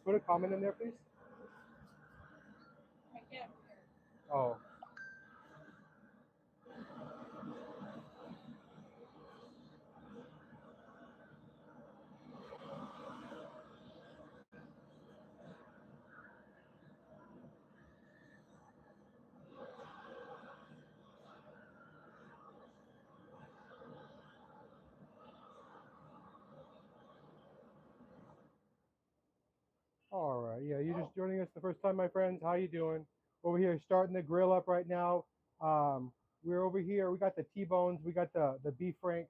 Put a comment in there, please. I can't. Oh. All right. Yeah, you're just joining us the first time, my friends. How you doing? Over here, starting the grill up right now. We're over here. We got the T-bones. We got the beef franks.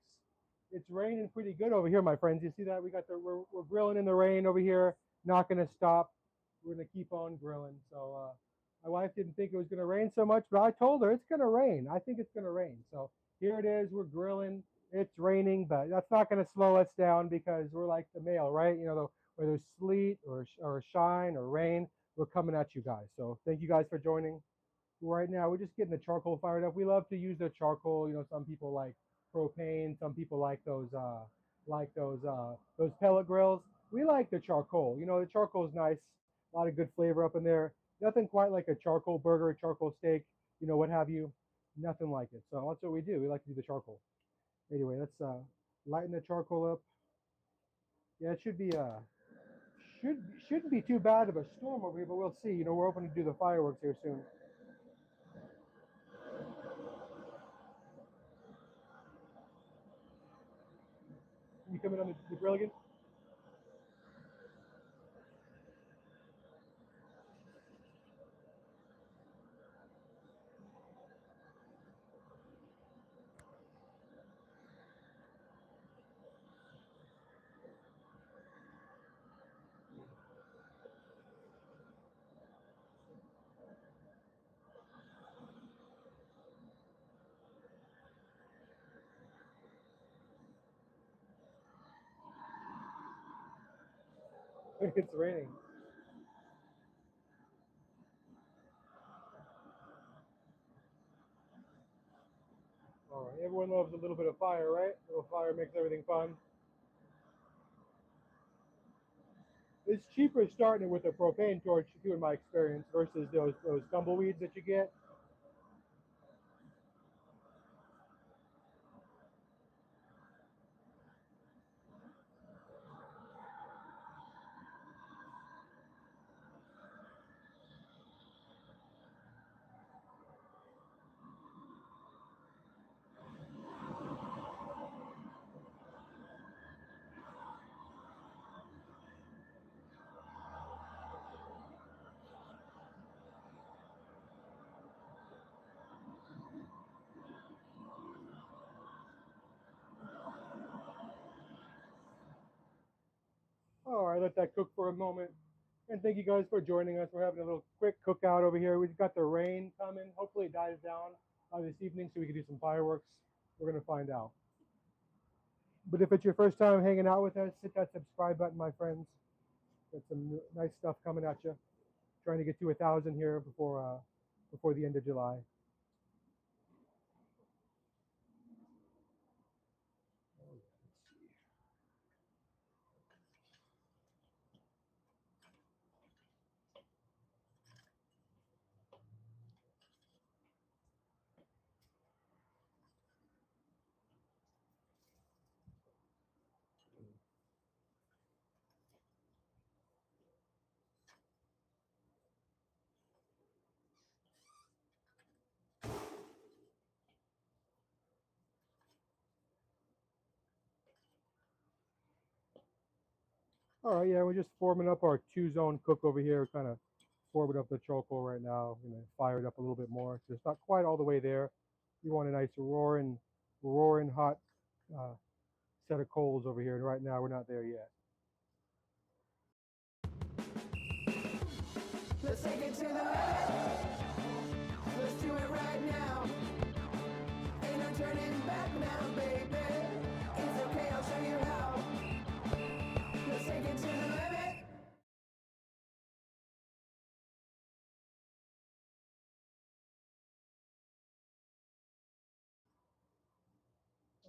It's raining pretty good over here, my friends. You see that? We're grilling in the rain over here. Not gonna stop. We're gonna keep on grilling. So my wife didn't think it was gonna rain so much, but I told her it's gonna rain. I think it's gonna rain. So here it is. We're grilling. It's raining, but that's not gonna slow us down because we're like the mail, right? Whether it's sleet or shine or rain, we're coming at you guys. So thank you guys for joining. Right now, we're just getting the charcoal fired up. We love to use the charcoal. Some people like propane. Some people like those pellet grills. We like the charcoal. The charcoal is nice. A lot of good flavor up in there. Nothing quite like a charcoal burger, charcoal steak, what have you. Nothing like it. So that's what we do. We like to do the charcoal. Anyway, let's lighten the charcoal up. Yeah, it shouldn't be too bad of a storm over here, but we'll see. You know, we're hoping to do the fireworks here soon. You coming on the grill again? It's raining. All right, everyone loves a little bit of fire, right? A little fire makes everything fun. It's cheaper starting it with a propane torch, too, in my experience, versus those tumbleweeds that you get. All right, let that cook for a moment. And thank you guys for joining us. We're having a little quick cookout over here. We've got the rain coming. Hopefully it dies down this evening so we can do some fireworks. We're going to find out. But if it's your first time hanging out with us, hit that subscribe button, my friends. Got some nice stuff coming at you. Trying to get to 1,000 here before the end of July. All right, yeah, we're just forming up our 2-zone cook over here. We're kind of forming up the charcoal right now. We're gonna fire it up a little bit more. So it's not quite all the way there. You want a nice roaring hot uh, set of coals over here. And right now we're not there yet. Let's take it to the limit. Let's do it right now. Ain't no turning back now, baby. It's okay, I'll show you how. Let's take it to the limit.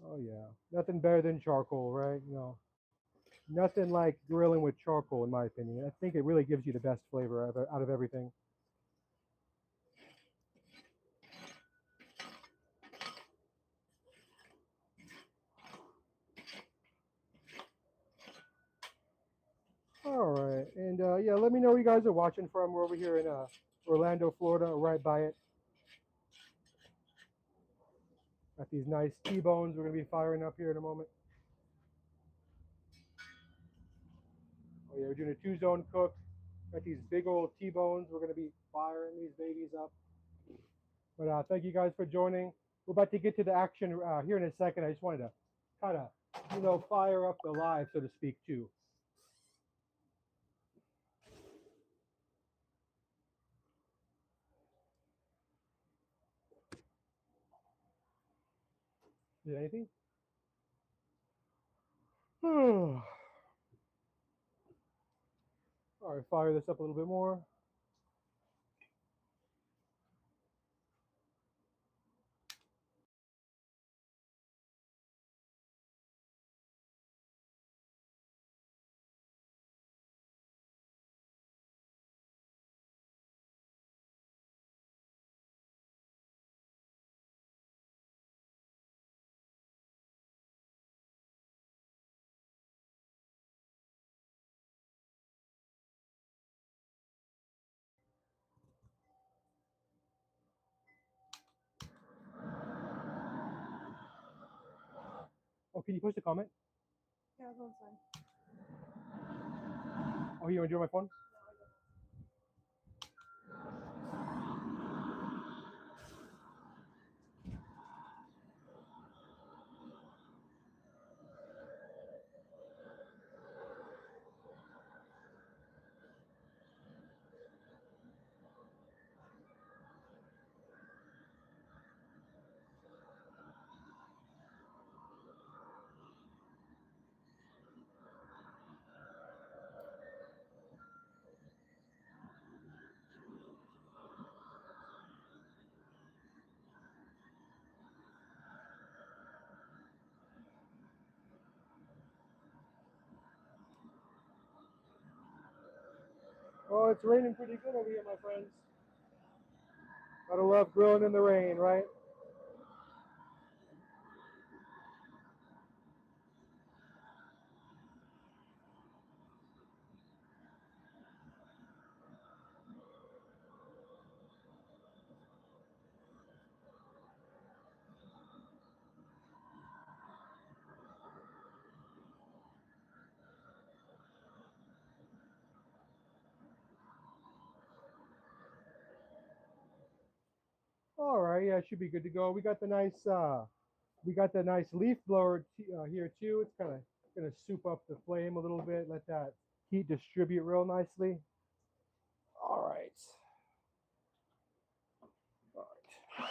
Oh yeah, nothing better than charcoal, right? You know, nothing like grilling with charcoal, in my opinion. I think it really gives you the best flavor out of everything. All right, and yeah, let me know where you guys are watching from. We're over here in Orlando, Florida, right by it. Got these nice T-bones we're gonna be firing up here in a moment. Oh yeah, we're doing a 2-zone cook. Got these big old T-bones. We're gonna be firing these babies up. But thank you guys for joining. We're about to get to the action here in a second. I just wanted to kind of, you know, fire up the live, so to speak, too. Did anything? All right, fire this up a little bit more. can you post a comment? Yeah, that one's fine. Oh, you want to do it on my phone? Oh, it's raining pretty good over here, my friends. Gotta love grilling in the rain, right? All right, yeah, it should be good to go. We got the nice leaf blower here too. It's kind of gonna soup up the flame a little bit, let that heat distribute real nicely. All right. All right.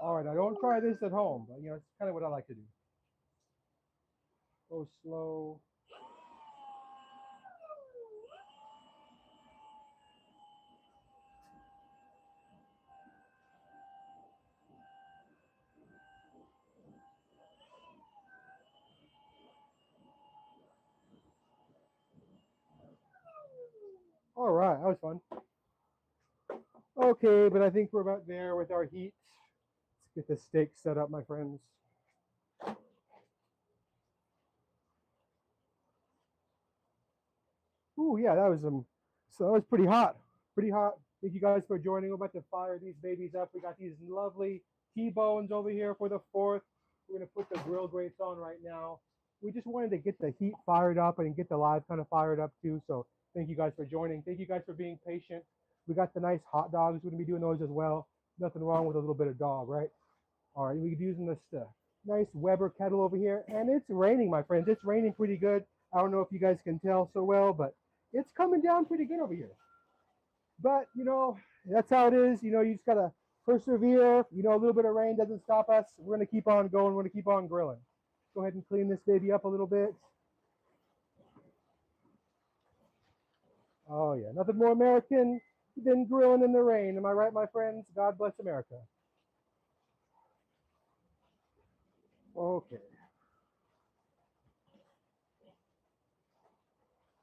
All right. Now don't try this at home, but you know it's kind of what I like to do. Go slow. All right, that was fun. Okay, but I think we're about there with our heat. Let's get the steak set up, my friends. Ooh, yeah, that was so that was pretty hot. Pretty hot. Thank you guys for joining. We're about to fire these babies up. We got these lovely T-bones over here for the 4th. We're gonna put the grill grates on right now. We just wanted to get the heat fired up and get the live kind of fired up too. So thank you guys for joining. Thank you guys for being patient. We got the nice hot dogs. We're gonna be doing those as well. Nothing wrong with a little bit of dog, right? All right, we're using this nice Weber kettle over here, and it's raining, my friends. It's raining pretty good. I don't know if you guys can tell so well, but it's coming down pretty good over here. But you know, that's how it is. You know, you just gotta persevere. You know, a little bit of rain doesn't stop us. We're gonna keep on going. We're gonna keep on grilling. Go ahead and clean this baby up a little bit. Oh yeah, nothing more American than grilling in the rain. Am I right, my friends? God bless America. Okay.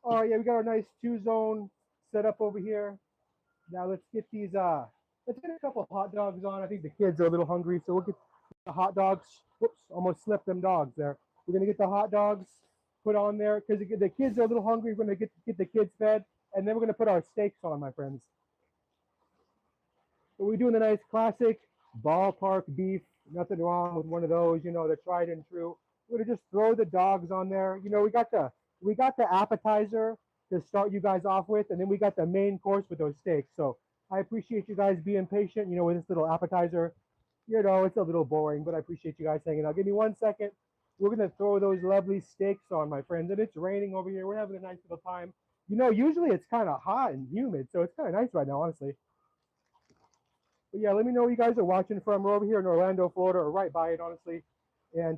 Oh yeah, we got our nice 2-zone set up over here. Now let's get these let's get a couple hot dogs on. I think the kids are a little hungry, so we'll get the hot dogs. Whoops, almost slipped them dogs there. We're gonna get the hot dogs put on there because the kids are a little hungry. We're gonna get the kids fed, and then we're gonna put our steaks on, my friends. So we're doing the nice classic ballpark beef. Nothing wrong with one of those, you know, the tried and true. We're gonna just throw the dogs on there. You know, we got the appetizer to start you guys off with, and then we got the main course with those steaks. So I appreciate you guys being patient, you know, with this little appetizer. You know, it's a little boring, but I appreciate you guys hanging out. Give me 1 second. We're gonna throw those lovely steaks on, my friends, and it's raining over here. We're having a nice little time. You know, usually it's kind of hot and humid, so it's kind of nice right now, honestly. But yeah, let me know where you guys are watching from. We're over here in Orlando, Florida, or right by it, honestly, and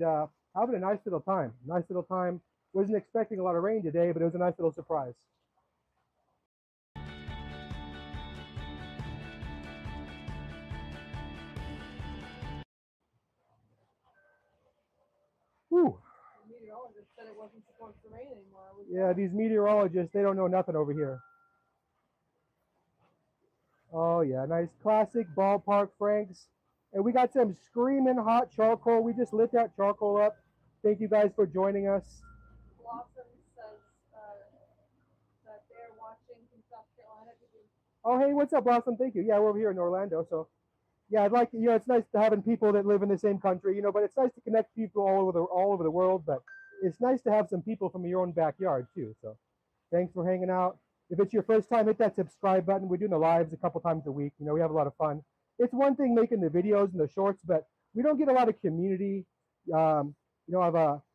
having a nice little time. Nice little time. Wasn't expecting a lot of rain today, but it was a nice little surprise. Whew. The meteorologist said it wasn't supposed to rain anymore. Yeah, these meteorologists, they don't know nothing over here. Oh yeah, nice classic ballpark Franks. And we got some screaming hot charcoal. We just lit that charcoal up. Thank you guys for joining us. Blossom says that they're watching from South Carolina. Oh hey, what's up, Blossom? Thank you. Yeah, we're over here in Orlando, so yeah, I'd like, it's nice to having people that live in the same country, but it's nice to connect people all over the world. But it's nice to have some people from your own backyard too. So thanks for hanging out. If it's your first time, hit that subscribe button. We're doing the lives a couple times a week. We have a lot of fun. It's one thing making the videos and the shorts, but we don't get a lot of community. I've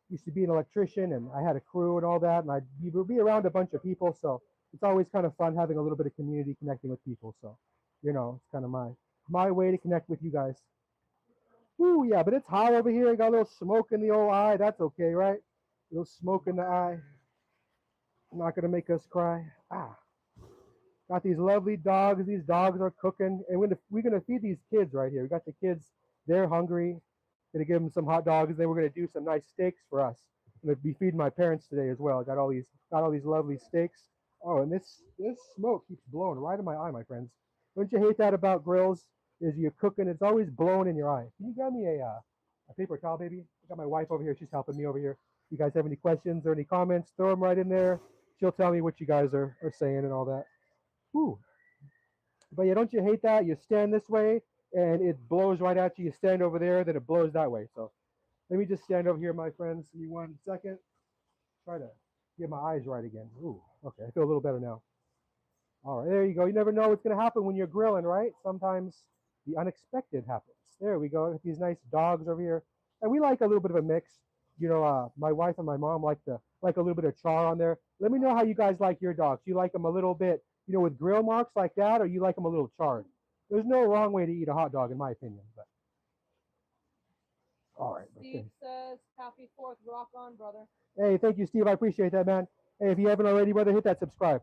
used to be an electrician, and I had a crew and all that, and I'd be around a bunch of people. So it's always kind of fun having a little bit of community, connecting with people. So, it's kind of my way to connect with you guys. Ooh, yeah, but it's hot over here. I got a little smoke in the old eye. That's okay, right? A little smoke in the eye. Not gonna make us cry. Got these lovely dogs. These dogs are cooking, and we're gonna feed these kids right here. We got the kids. They're hungry. Gonna give them some hot dogs. Then we're gonna do some nice steaks for us. I'm gonna be feeding my parents today as well. I got all these lovely steaks. Oh, and this smoke keeps blowing right in my eye, my friends. Don't you hate that about grills? Is you're cooking, it's always blowing in your eye. Can you grab me a paper towel, baby? I got my wife over here. She's helping me over here. You guys have any questions or any comments? Throw them right in there. She'll tell me what you guys are saying and all that. Whew. But yeah, don't you hate that? You stand this way and it blows right at you. You stand over there, then it blows that way. So let me just stand over here, my friends. Give me 1 second. Try to get my eyes right again. Ooh, okay. I feel a little better now. All right, there you go. You never know what's going to happen when you're grilling, right? Sometimes the unexpected happens. There we go. These nice dogs over here. And we like a little bit of a mix. My wife and my mom like a little bit of char on there. Let me know how you guys like your dogs. You like them a little bit, with grill marks like that, or you like them a little charred? There's no wrong way to eat a hot dog, in my opinion. But all right. Steve says, "Happy 4th, rock on, brother." Hey, thank you, Steve. I appreciate that, man. Hey, if you haven't already, brother, hit that subscribe.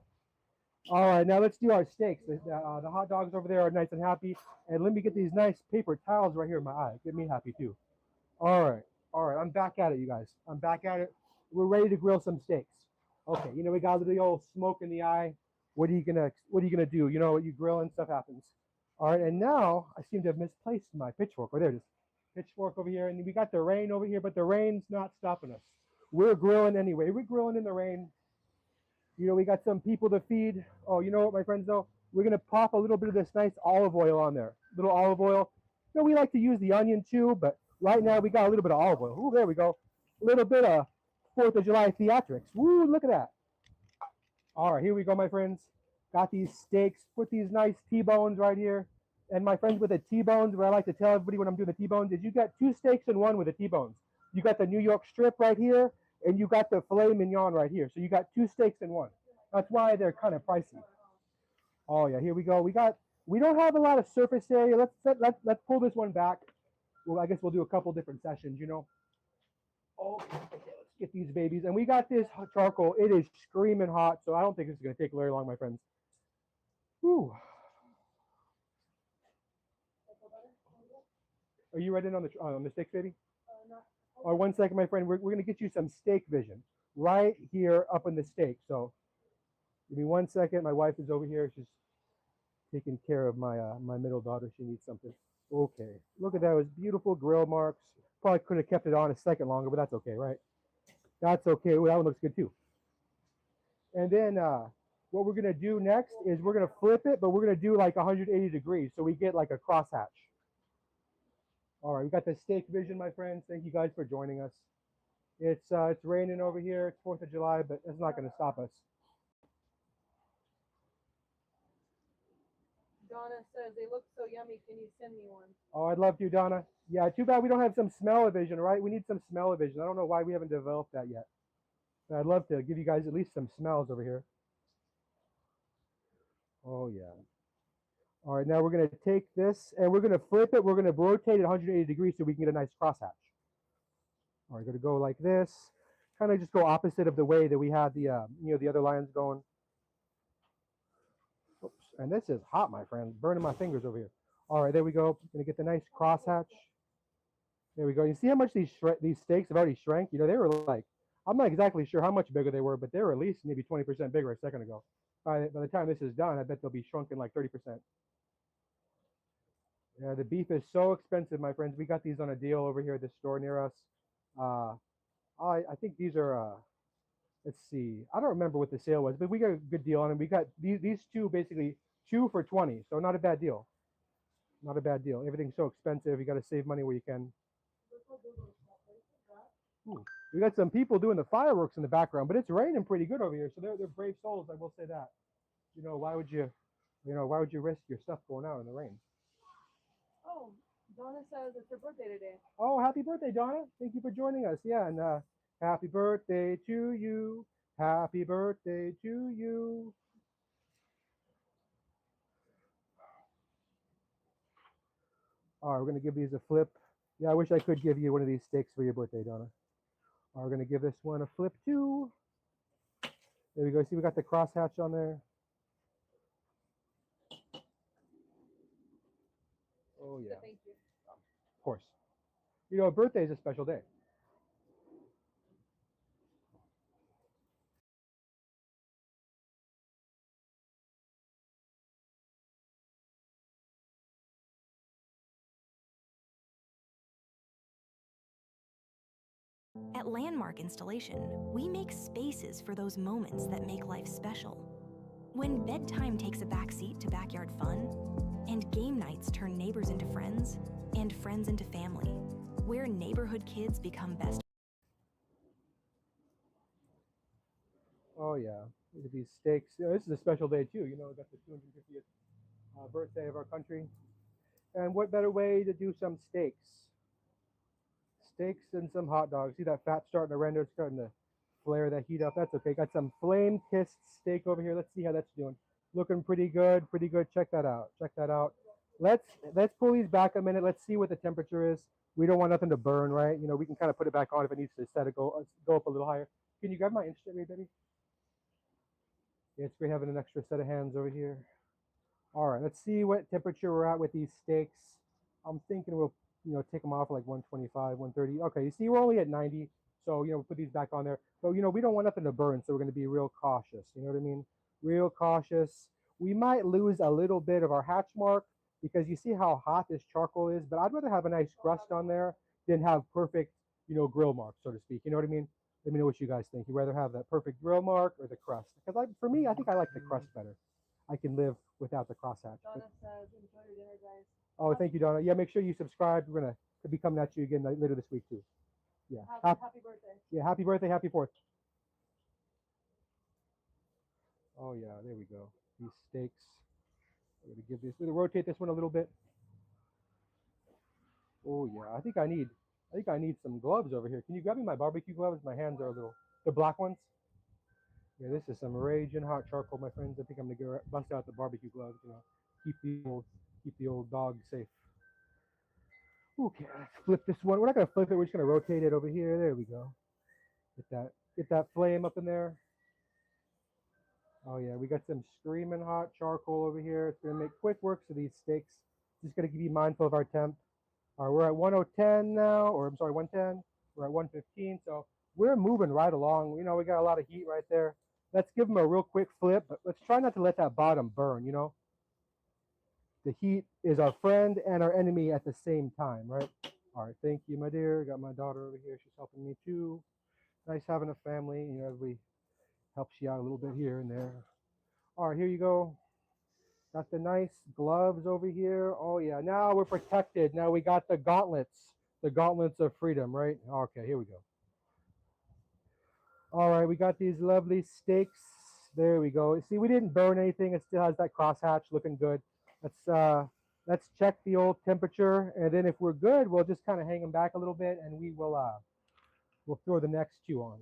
All right, now let's do our steaks. The hot dogs over there are nice and happy. And let me get these nice paper towels right here in my eye. Get me happy too. All right. I'm back at it, you guys. I'm back at it. We're ready to grill some steaks. Okay, we got the old smoke in the eye. What are you gonna do? You grill and stuff happens. All right, and now I seem to have misplaced my pitchfork. Oh, there it is. Pitchfork over here, and we got the rain over here, but the rain's not stopping us. We're grilling anyway. We're grilling in the rain. We got some people to feed. Oh, you know what, my friends, though? We're going to pop a little bit of this nice olive oil on there. Little olive oil. We like to use the onion too, but right now we got a little bit of olive oil. Ooh, there we go. A little bit of 4th of July theatrics. Woo, look at that. All right, here we go, my friends. Got these steaks. Put these nice T-bones right here. And my friends, with the T-bones, what I like to tell everybody when I'm doing the T-bones is you got 2 steaks in one with the T-bones. You got the New York strip right here, and you got the filet mignon right here. So you got 2 steaks in one. That's why they're kind of pricey. Oh yeah, here we go. We don't have a lot of surface area. Let's pull this one back. Well, I guess we'll do a couple different sessions, Okay, let's get these babies. And we got this charcoal. It is screaming hot, so I don't think this is going to take very long, my friends. Whew. Are you ready on the steak, baby? Or 1 second, my friend. We're going to get you some steak vision right here up in the steak. So give me 1 second. My wife is over here. She's taking care of my middle daughter. She needs something. Okay. Look at those beautiful grill marks. Probably could have kept it on a second longer, but that's okay, right? That's okay. Ooh, that one looks good too. And then what we're going to do next is we're going to flip it, but we're going to do like 180 degrees. So we get like a crosshatch. All right. We got the steak vision, my friends. Thank you guys for joining us. It's raining over here. It's 4th of July, but it's not going to stop us. Donna says, "They look so yummy. Can you send me one?" Oh, I'd love to, Donna. Yeah, too bad we don't have some smell-o-vision, right? We need some smell-o-vision. I don't know why we haven't developed that yet. But I'd love to give you guys at least some smells over here. Oh, yeah. All right, now we're going to take this and we're going to flip it. We're going to rotate it 180 degrees so we can get a nice crosshatch. All right, going to go like this. Kind of just go opposite of the way that we had the, the other lines going. Oops, and this is hot, my friend. Burning my fingers over here. All right, there we go. Going to get the nice crosshatch. There we go. You see how much these steaks have already shrank? They were like, I'm not exactly sure how much bigger they were, but they were at least maybe 20% bigger a second ago. By the time this is done, I bet they'll be shrunken like 30%. Yeah, the beef is so expensive, my friends. We got these on a deal over here at the store near us. I think these are, let's see. I don't remember what the sale was, but we got a good deal on them. We got these two, basically 2 for $20, so not a bad deal. Not a bad deal. Everything's so expensive. You got to save money where you can. Ooh, we got some people doing the fireworks in the background, but it's raining pretty good over here. So they're brave souls. I will say that. You know, why would you risk your stuff going out in the rain? Oh, Donna says it's her birthday today. Oh, happy birthday, Donna. Thank you for joining us. Yeah, and happy birthday to you. Happy birthday to you. All right, we're going to give these a flip. Yeah, I wish I could give you one of these steaks for your birthday, Donna. All right, we're going to give this one a flip too. There we go. See, we got the crosshatch on there. Oh, yeah. Thank you. Of course. You know, a birthday is a special day. At Landmark Installation, we make spaces for those moments that make life special. When bedtime takes a backseat to backyard fun, and game nights turn neighbors into friends, and friends into family, where neighborhood kids become best. Oh, yeah. Look at these steaks. You know, this is a special day, too. You know, we got the 250th birthday of our country. And what better way to do some steaks? Steaks and some hot dogs. See that fat starting to render? It's starting to flare that heat up. That's okay. Got some flame-kissed steak over here. Let's see how that's doing. Looking pretty good. Pretty good. Check that out. Check that out. Let's pull these back a minute. Let's see what the temperature is. We don't want nothing to burn, right? You know, we can kind of put it back on if it needs to go up a little higher. Can you grab my instrument, baby? Yeah, it's great having an extra set of hands over here. All right, let's see what temperature we're at with these steaks. I'm thinking we'll, you know, take them off like 125, 130. Okay, you see, we're only at 90. So, you know, we'll put these back on there. But, you know, we don't want nothing to burn, so we're going to be real cautious. You know what I mean? Real cautious. We might lose a little bit of our hatch mark because you see how hot this charcoal is. But I'd rather have a nice crust on there than have perfect, you know, grill marks, so to speak. You know what I mean? Let me know what you guys think. You rather have that perfect grill mark or the crust? Because for me, I think I like the crust better. I can live without the crosshatch. Donna says, enjoy your dinner, guys. Oh, thank you, Donna. Yeah, make sure you subscribe. We're gonna be coming at you again later this week too. Yeah. Happy birthday. Yeah, happy birthday, happy 4th. Oh yeah, there we go. These steaks. We're gonna give this. We're gonna rotate this one a little bit. Oh yeah, I think I need some gloves over here. Can you grab me my barbecue gloves? My hands are a little. The black ones. Yeah, this is some raging hot charcoal, my friends. I think I'm gonna go bust out the barbecue gloves. You know, keep the old dog safe. Okay, let's flip this one. We're not gonna flip it. We're just gonna rotate it over here. There we go. Get that flame up in there. Oh yeah, we got some screaming hot charcoal over here. It's gonna make quick works of these steaks. Just gotta be mindful of our temp. All right, we're at 110 now, or I'm sorry, 110. We're at 115, so we're moving right along. You know, we got a lot of heat right there. Let's give them a real quick flip, but let's try not to let that bottom burn, you know. The heat is our friend and our enemy at the same time, right? All right, thank you, my dear. Got my daughter over here. She's helping me too. Nice having a family. You know, everybody helps you out a little bit here and there. All right, here you go. Got the nice gloves over here. Oh, yeah. Now we're protected. Now we got the gauntlets of freedom, right? Okay, here we go. All right, we got these lovely steaks. There we go. See, we didn't burn anything. It still has that crosshatch looking good. Let's check the old temperature, and then if we're good, we'll just kind of hang them back a little bit, and we'll throw the next two on.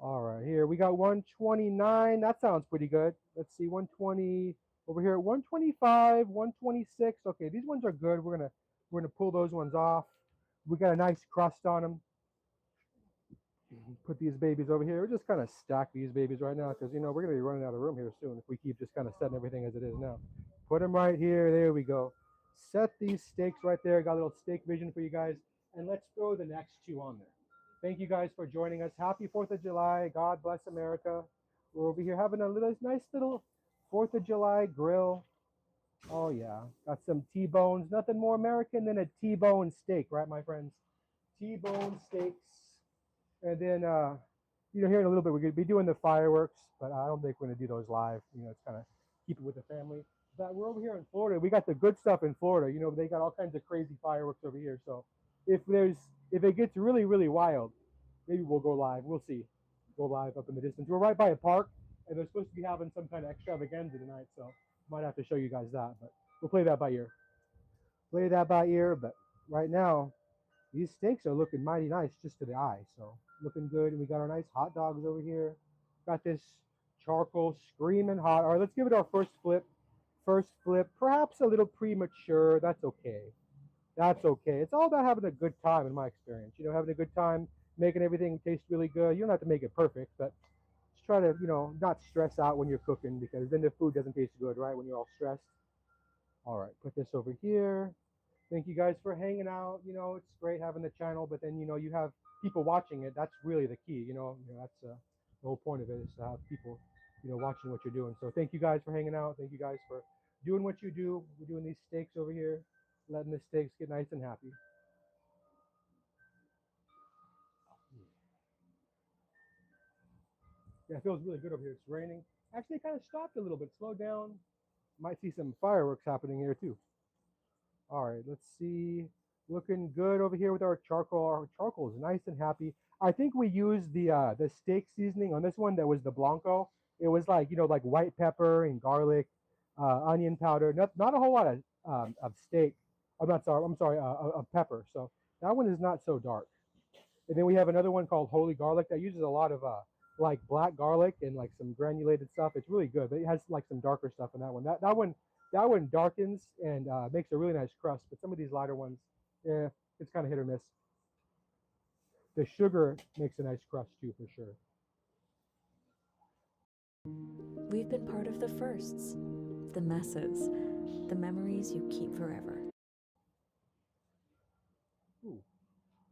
All right, here we got 129. That sounds pretty good. Let's see, 120 over here. 125, 126. Okay, these ones are good. We're gonna pull those ones off. We got a nice crust on them. Put these babies over here. We're just kind of stack these babies right now because, you know, we're going to be running out of room here soon if we keep just kind of setting everything as it is now. Put them right here. There we go. Set these steaks right there. Got a little steak vision for you guys. And let's throw the next two on there. Thank you guys for joining us. Happy 4th of July. God bless America. We're over here having a nice little 4th of July grill. Oh, yeah. Got some T-bones. Nothing more American than a T-bone steak, right, my friends? T-bone steaks. And then, you know, here in a little bit, we're going to be doing the fireworks, but I don't think we're going to do those live. You know, it's kind of keep it with the family. that we're over here in Florida. We got the good stuff in Florida. You know, they got all kinds of crazy fireworks over here. So if it gets really, really wild, maybe we'll go live. We'll see. Go live up in the distance. We're right by a park, and they're supposed to be having some kind of extravaganza tonight. So might have to show you guys that, but we'll play that by ear. Play that by ear. But right now, these steaks are looking mighty nice just to the eye. So looking good. And we got our nice hot dogs over here. Got this charcoal screaming hot. All right, let's give it our first flip. First flip, perhaps a little premature. That's okay. That's okay. It's all about having a good time in my experience. You know, having a good time, making everything taste really good. You don't have to make it perfect, but just try to, you know, not stress out when you're cooking because then the food doesn't taste good, right? When you're all stressed. All right, put this over here. Thank you guys for hanging out. You know, it's great having the channel, but then, you know, you have people watching it. That's really the key. That's the whole point of it is to have people, you know, watching what you're doing. So thank you guys for hanging out. Thank you guys for doing what you do. We're doing these steaks over here, letting the steaks get nice and happy. Yeah, it feels really good over here. It's raining. Actually, it kind of stopped a little bit, slowed down. Might see some fireworks happening here too. All right, let's see. Looking good over here with our charcoal. Our charcoal is nice and happy. I think we used the steak seasoning on this one that was the Blanco. It was like, you know, like white pepper and garlic, onion powder. Not a whole lot of steak. I'm sorry, of pepper. So that one is not so dark. And then we have another one called Holy Garlic that uses a lot of like black garlic and like some granulated stuff. It's really good, but it has like some darker stuff in that one. That one darkens and makes a really nice crust. But some of these lighter ones, yeah, it's kind of hit or miss. The sugar makes a nice crust too, for sure. We've been part of the firsts, the messes, the memories you keep forever. Ooh,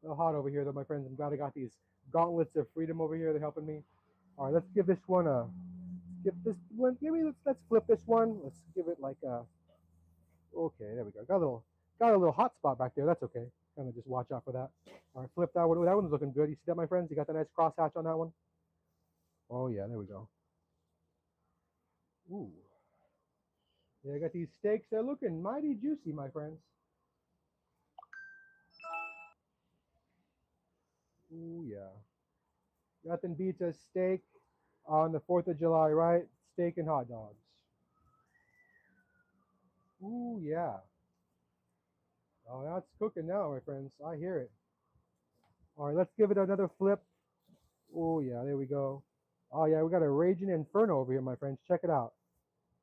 a little hot over here though, my friends. I'm glad I got these gauntlets of freedom over here. They're helping me. All right, let's give this one a. Give this one. Let's flip this one. Let's give it like a. Okay, there we go. Got a little hot spot back there. That's okay. Kind of just watch out for that. All right, flip that one. Ooh, that one's looking good. You see that, my friends? You got the nice crosshatch on that one. Oh yeah, there we go. Ooh. Yeah, I got these steaks. They're looking mighty juicy, my friends. Ooh yeah. Nothing beats a steak on the 4th of July, right? Steak and hot dogs. Ooh yeah. Oh, that's cooking now, my friends. I hear it. All right, let's give it another flip. Oh yeah, there we go. Oh yeah, we got a raging inferno over here, my friends. Check it out.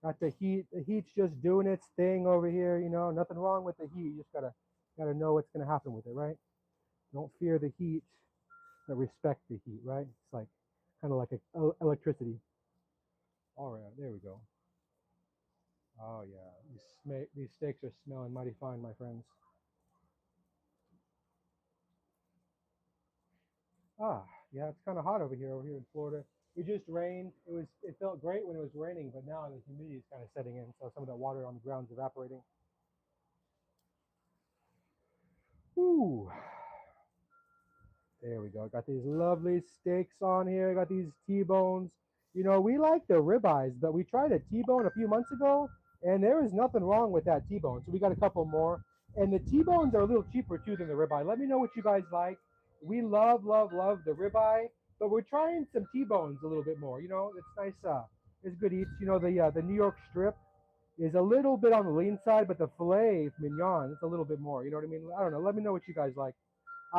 Got the heat. The heat's just doing its thing over here. You know, nothing wrong with the heat. You just gotta know what's gonna happen with it, right? Don't fear the heat, but respect the heat, right? It's like kind of like electricity. All right, there we go. Oh yeah, these steaks are smelling mighty fine, my friends. Ah, yeah, it's kind of hot over here in Florida. It just rained. It felt great when it was raining, but now the humidity is kind of setting in, so some of that water on the ground is evaporating. Ooh, there we go. Got these lovely steaks on here. Got these T-bones. You know, we like the ribeyes, but we tried a T-bone a few months ago, and there is nothing wrong with that T-bone. So we got a couple more. And the T-bones are a little cheaper too than the ribeye. Let me know what you guys like. We love, love, love the ribeye, but we're trying some T-bones a little bit more. You know, it's nice. It's good eats. You know, the New York strip is a little bit on the lean side, but the filet mignon, it's a little bit more. You know what I mean? I don't know. Let me know what you guys like.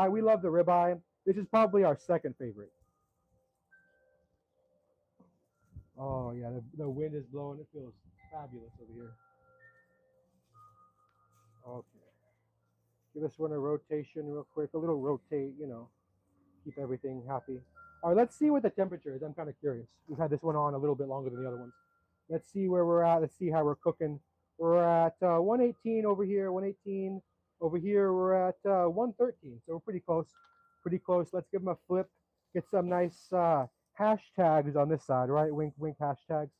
We love the ribeye. This is probably our second favorite. Oh yeah, the wind is blowing. It feels fabulous over here. Okay, give this one a rotation real quick. A little rotate, you know, keep everything happy. All right, let's see what the temperature is. I'm kind of curious. We've had this one on a little bit longer than the other ones. Let's see where we're at. Let's see how we're cooking. We're at 118 over here. 118 over here. We're at 113. So we're pretty close. Pretty close. Let's give them a flip. Get some nice hashtags on this side, right? Wink, wink hashtags,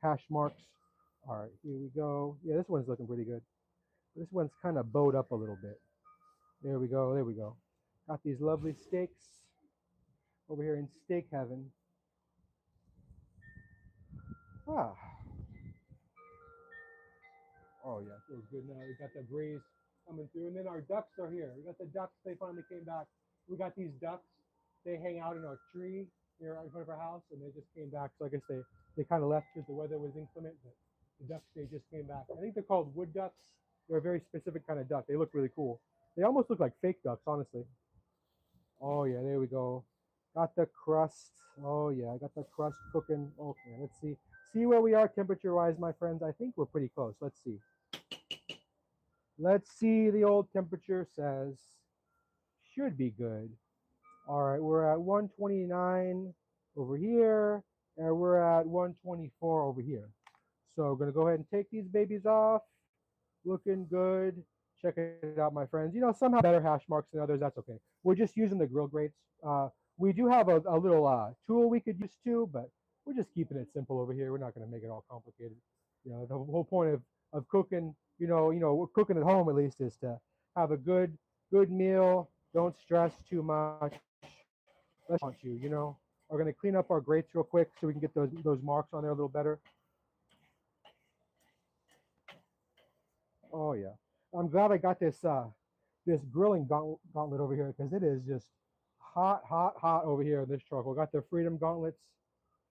hash marks. All right, here we go. Yeah, this one's looking pretty good. This one's kind of bowed up a little bit. There we go. There we go. Got these lovely steaks over here in steak heaven. Ah. Oh yeah, feels good now. We got the breeze coming through, and then our ducks are here. We got the ducks. They finally came back. We got these ducks. They hang out in our tree here right in front of our house, and they just came back. So I guess they kind of left because the weather was inclement. But the ducks, they just came back. I think they're called wood ducks. They're a very specific kind of duck. They look really cool. They almost look like fake ducks, honestly. Oh yeah, there we go. Got the crust. Oh yeah, I got the crust cooking. Okay, let's see. See where we are temperature wise, my friends. I think we're pretty close. Let's see. Let's see. The old temperature says should be good. All right, we're at 129 over here, and we're at 124 over here. So we're gonna go ahead and take these babies off. Looking good. Check it out, my friends. You know, some have better hash marks than others. That's okay. We're just using the grill grates. We do have a little tool we could use too, but we're just keeping it simple over here. We're not going to make it all complicated. You know, the whole point of cooking, cooking at home at least is to have a good meal. Don't stress too much. Let's want you. We're going to clean up our grates real quick so we can get those marks on there a little better. Oh yeah. I'm glad I got this grilling gauntlet over here because it is just hot over here in this truck. We got the Freedom gauntlets.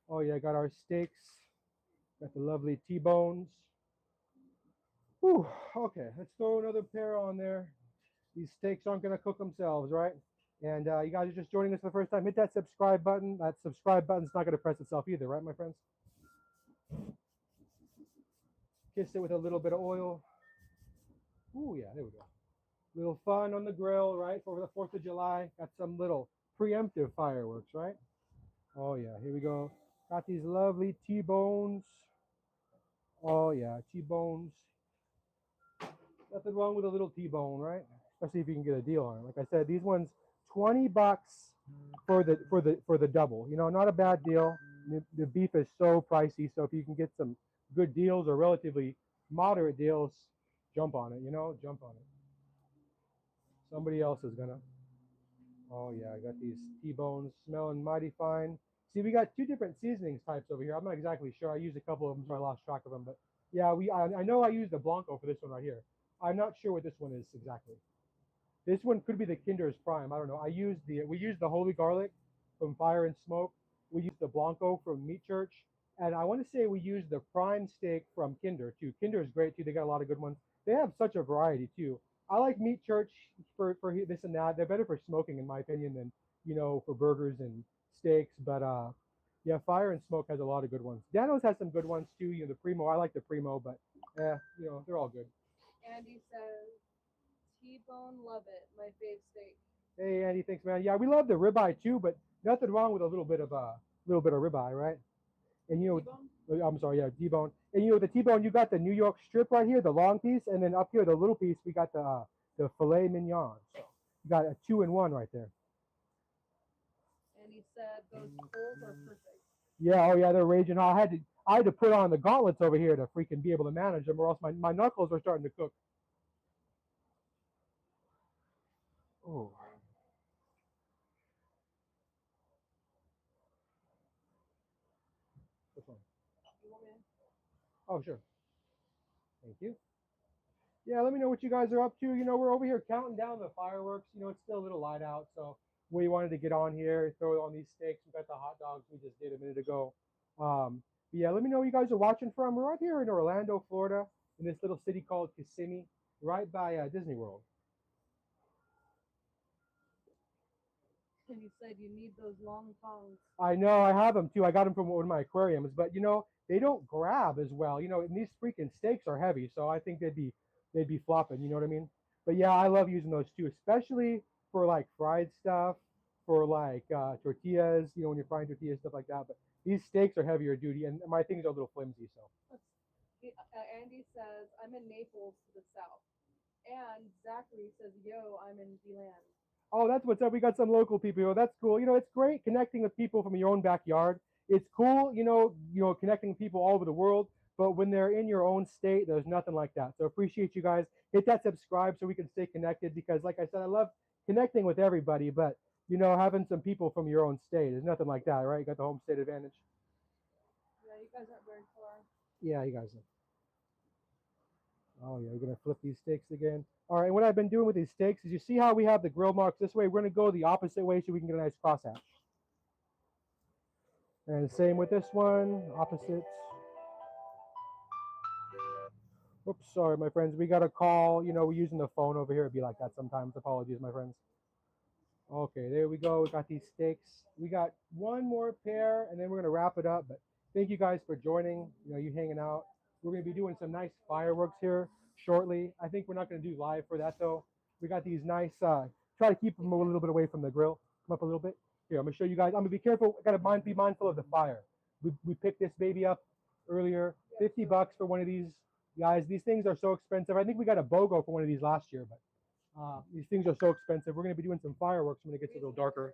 Oh yeah, got our steaks. Got the lovely T-bones. Whew, okay, let's throw another pair on there. These steaks aren't gonna cook themselves, right? And you guys are just joining us for the first time, hit that subscribe button. That subscribe button's not gonna press itself either, right, my friends? Kiss it with a little bit of oil. Ooh, yeah, there we go. Little fun on the grill, right? For the 4th of July. Got some little preemptive fireworks, right? Oh, yeah, here we go. Got these lovely T-bones. Oh, yeah, T-bones. Nothing wrong with a little T-bone, right? Especially if you can get a deal on it. Like I said, these ones, $20 for the double. You know, not a bad deal. The beef is so pricey, so if you can get some good deals or relatively moderate deals, jump on it, jump on it. Somebody else is gonna. Oh yeah, I got these T-bones smelling mighty fine. See, we got two different seasonings types over here. I'm not exactly sure. I used a couple of them, so I lost track of them. But yeah, I know I used the Blanco for this one right here. I'm not sure what this one is exactly. This one could be the Kinder's Prime. I don't know. We used the Holy Garlic from Fire and Smoke. We used the Blanco from Meat Church, and I want to say we used the Prime Steak from Kinder too. Kinder is great too. They got a lot of good ones. They have such a variety too. I like Meat Church for this and that. They're better for smoking, in my opinion, than for burgers and steaks. But yeah, Fire and Smoke has a lot of good ones. Dano's has some good ones too. The Primo. I like the Primo, but they're all good. Andy says, T-bone, love it. My fave steak. Hey Andy, thanks man. Yeah, we love the ribeye too, but nothing wrong with a little bit of ribeye, right? And T-bone? I'm sorry, yeah, T-bone. And the T-bone, you got the New York strip right here, the long piece, and then up here, the little piece, we got the filet mignon. So you got a 2-in-1 right there. And he said those coals are perfect. Yeah, oh yeah, they're raging hot. I had to put on the gauntlets over here to freaking be able to manage them, or else my knuckles are starting to cook. Oh. Which one? You want me to? Oh, sure. Thank you. Yeah, let me know what you guys are up to. We're over here counting down the fireworks. It's still a little light out, so we wanted to get on here, throw on these steaks. We got the hot dogs we just did a minute ago. But yeah, let me know where you guys are watching from. We're right here in Orlando, Florida, in this little city called Kissimmee, right by Disney World. And you said you need those long tongs. I know, I have them too. I got them from one of my aquariums, but they don't grab as well. And these freaking steaks are heavy, so I think they'd be flopping. You know what I mean? But yeah, I love using those too, especially for like fried stuff, for like tortillas. When you're frying tortillas, stuff like that. But these steaks are heavier duty, and my things are a little flimsy. So. Andy says I'm in Naples to the south, and Zachary says, "Yo, I'm in DeLand." Oh, that's what's up. We got some local people here. That's cool. It's great connecting with people from your own backyard. It's cool, connecting with people all over the world. But when they're in your own state, there's nothing like that. So appreciate you guys. Hit that subscribe so we can stay connected because, like I said, I love connecting with everybody. But, having some people from your own state is nothing like that, right? You got the home state advantage. Yeah, you guys aren't very far. Yeah, you guys Oh yeah, we're gonna flip these steaks again. All right, what I've been doing with these steaks is you see how we have the grill marks this way? We're gonna go the opposite way so we can get a nice crosshatch. And same with this one, opposites. Oops, sorry, my friends. We got a call. You know, we're using the phone over here. It'd be like that sometimes. Apologies, my friends. Okay, there we go. We got these steaks. We got one more pair, and then we're gonna wrap it up. But thank you guys for joining. You know, you hanging out. We're gonna be doing some nice fireworks here shortly. I think we're not gonna do live for that though. We got these nice. Try to keep them a little bit away from the grill. Come up a little bit. Here, I'm gonna show you guys. I'm gonna be careful. Gotta be mindful of the fire. We picked this baby up earlier. $50 for one of these guys. These things are so expensive. I think we got a BOGO for one of these last year, but these things are so expensive. We're going to be doing some fireworks when it gets a little darker.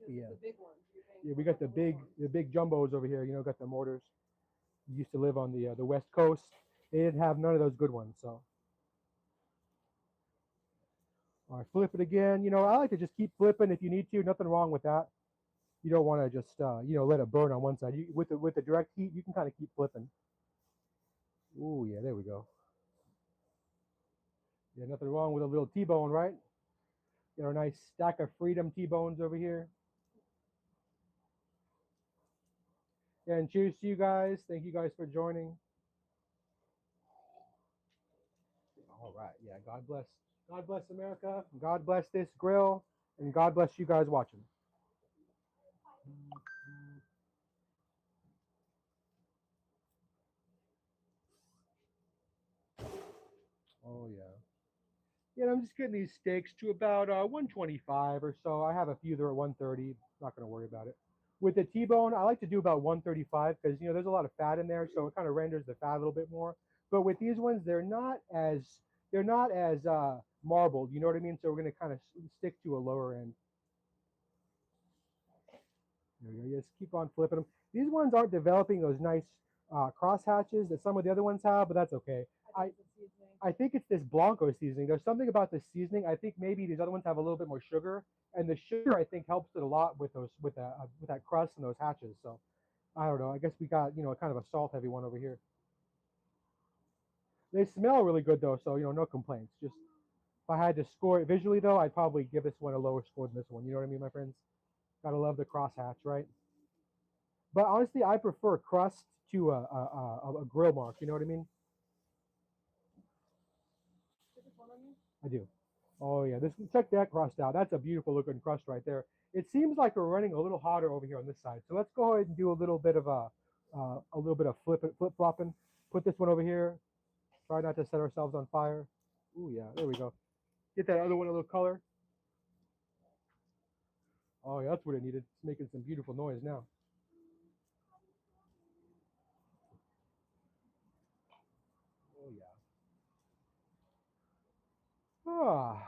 Yeah. The big ones. Yeah, we got the big jumbos over here. You know, got the mortars. We used to live on the West Coast. They didn't have none of those good ones. So, all right, flip it again. You know, I like to just keep flipping if you need to. Nothing wrong with that. You don't want to just you know, let it burn on one side. With the direct heat, you can kind of keep flipping. Ooh, yeah, there we go. Yeah, nothing wrong with a little T-bone, right? Got our nice stack of Freedom T-bones over here. Yeah, and cheers to you guys. Thank you guys for joining. All right. Yeah, God bless. God bless America. God bless this grill. And God bless you guys watching. Oh, yeah. Yeah, I'm just getting these steaks to about 125 or so. I have a few that are at 130. Not going to worry about it. With the T-bone, I like to do about 135 because, you know, there's a lot of fat in there, so it kind of renders the fat a little bit more. But with these ones, they're not as marbled. You know what I mean? So we're going to kind of stick to a lower end. There we go. Just keep on flipping them. These ones aren't developing those nice cross hatches that some of the other ones have, but that's okay. I think it's this Blanco seasoning. There's something about this seasoning. I think maybe these other ones have a little bit more sugar, and the sugar I think helps it a lot with that crust and those hatches. So I don't know. I guess we got, you know, kind of a salt heavy one over here. They smell really good though, so you know, no complaints. Just if I had to score it visually though, I'd probably give this one a lower score than this one. You know what I mean, my friends? Gotta love the crosshatch, right? But honestly, I prefer crust to a grill mark. You know what I mean? I do. Oh yeah, check that crust out. That's a beautiful looking crust right there. It seems like we're running a little hotter over here on this side. So let's go ahead and do a little bit of flip flopping. Put this one over here. Try not to set ourselves on fire. Ooh yeah, there we go. Get that other one a little color. Oh yeah, that's what it needed. It's making some beautiful noise now. Oh yeah. Ah.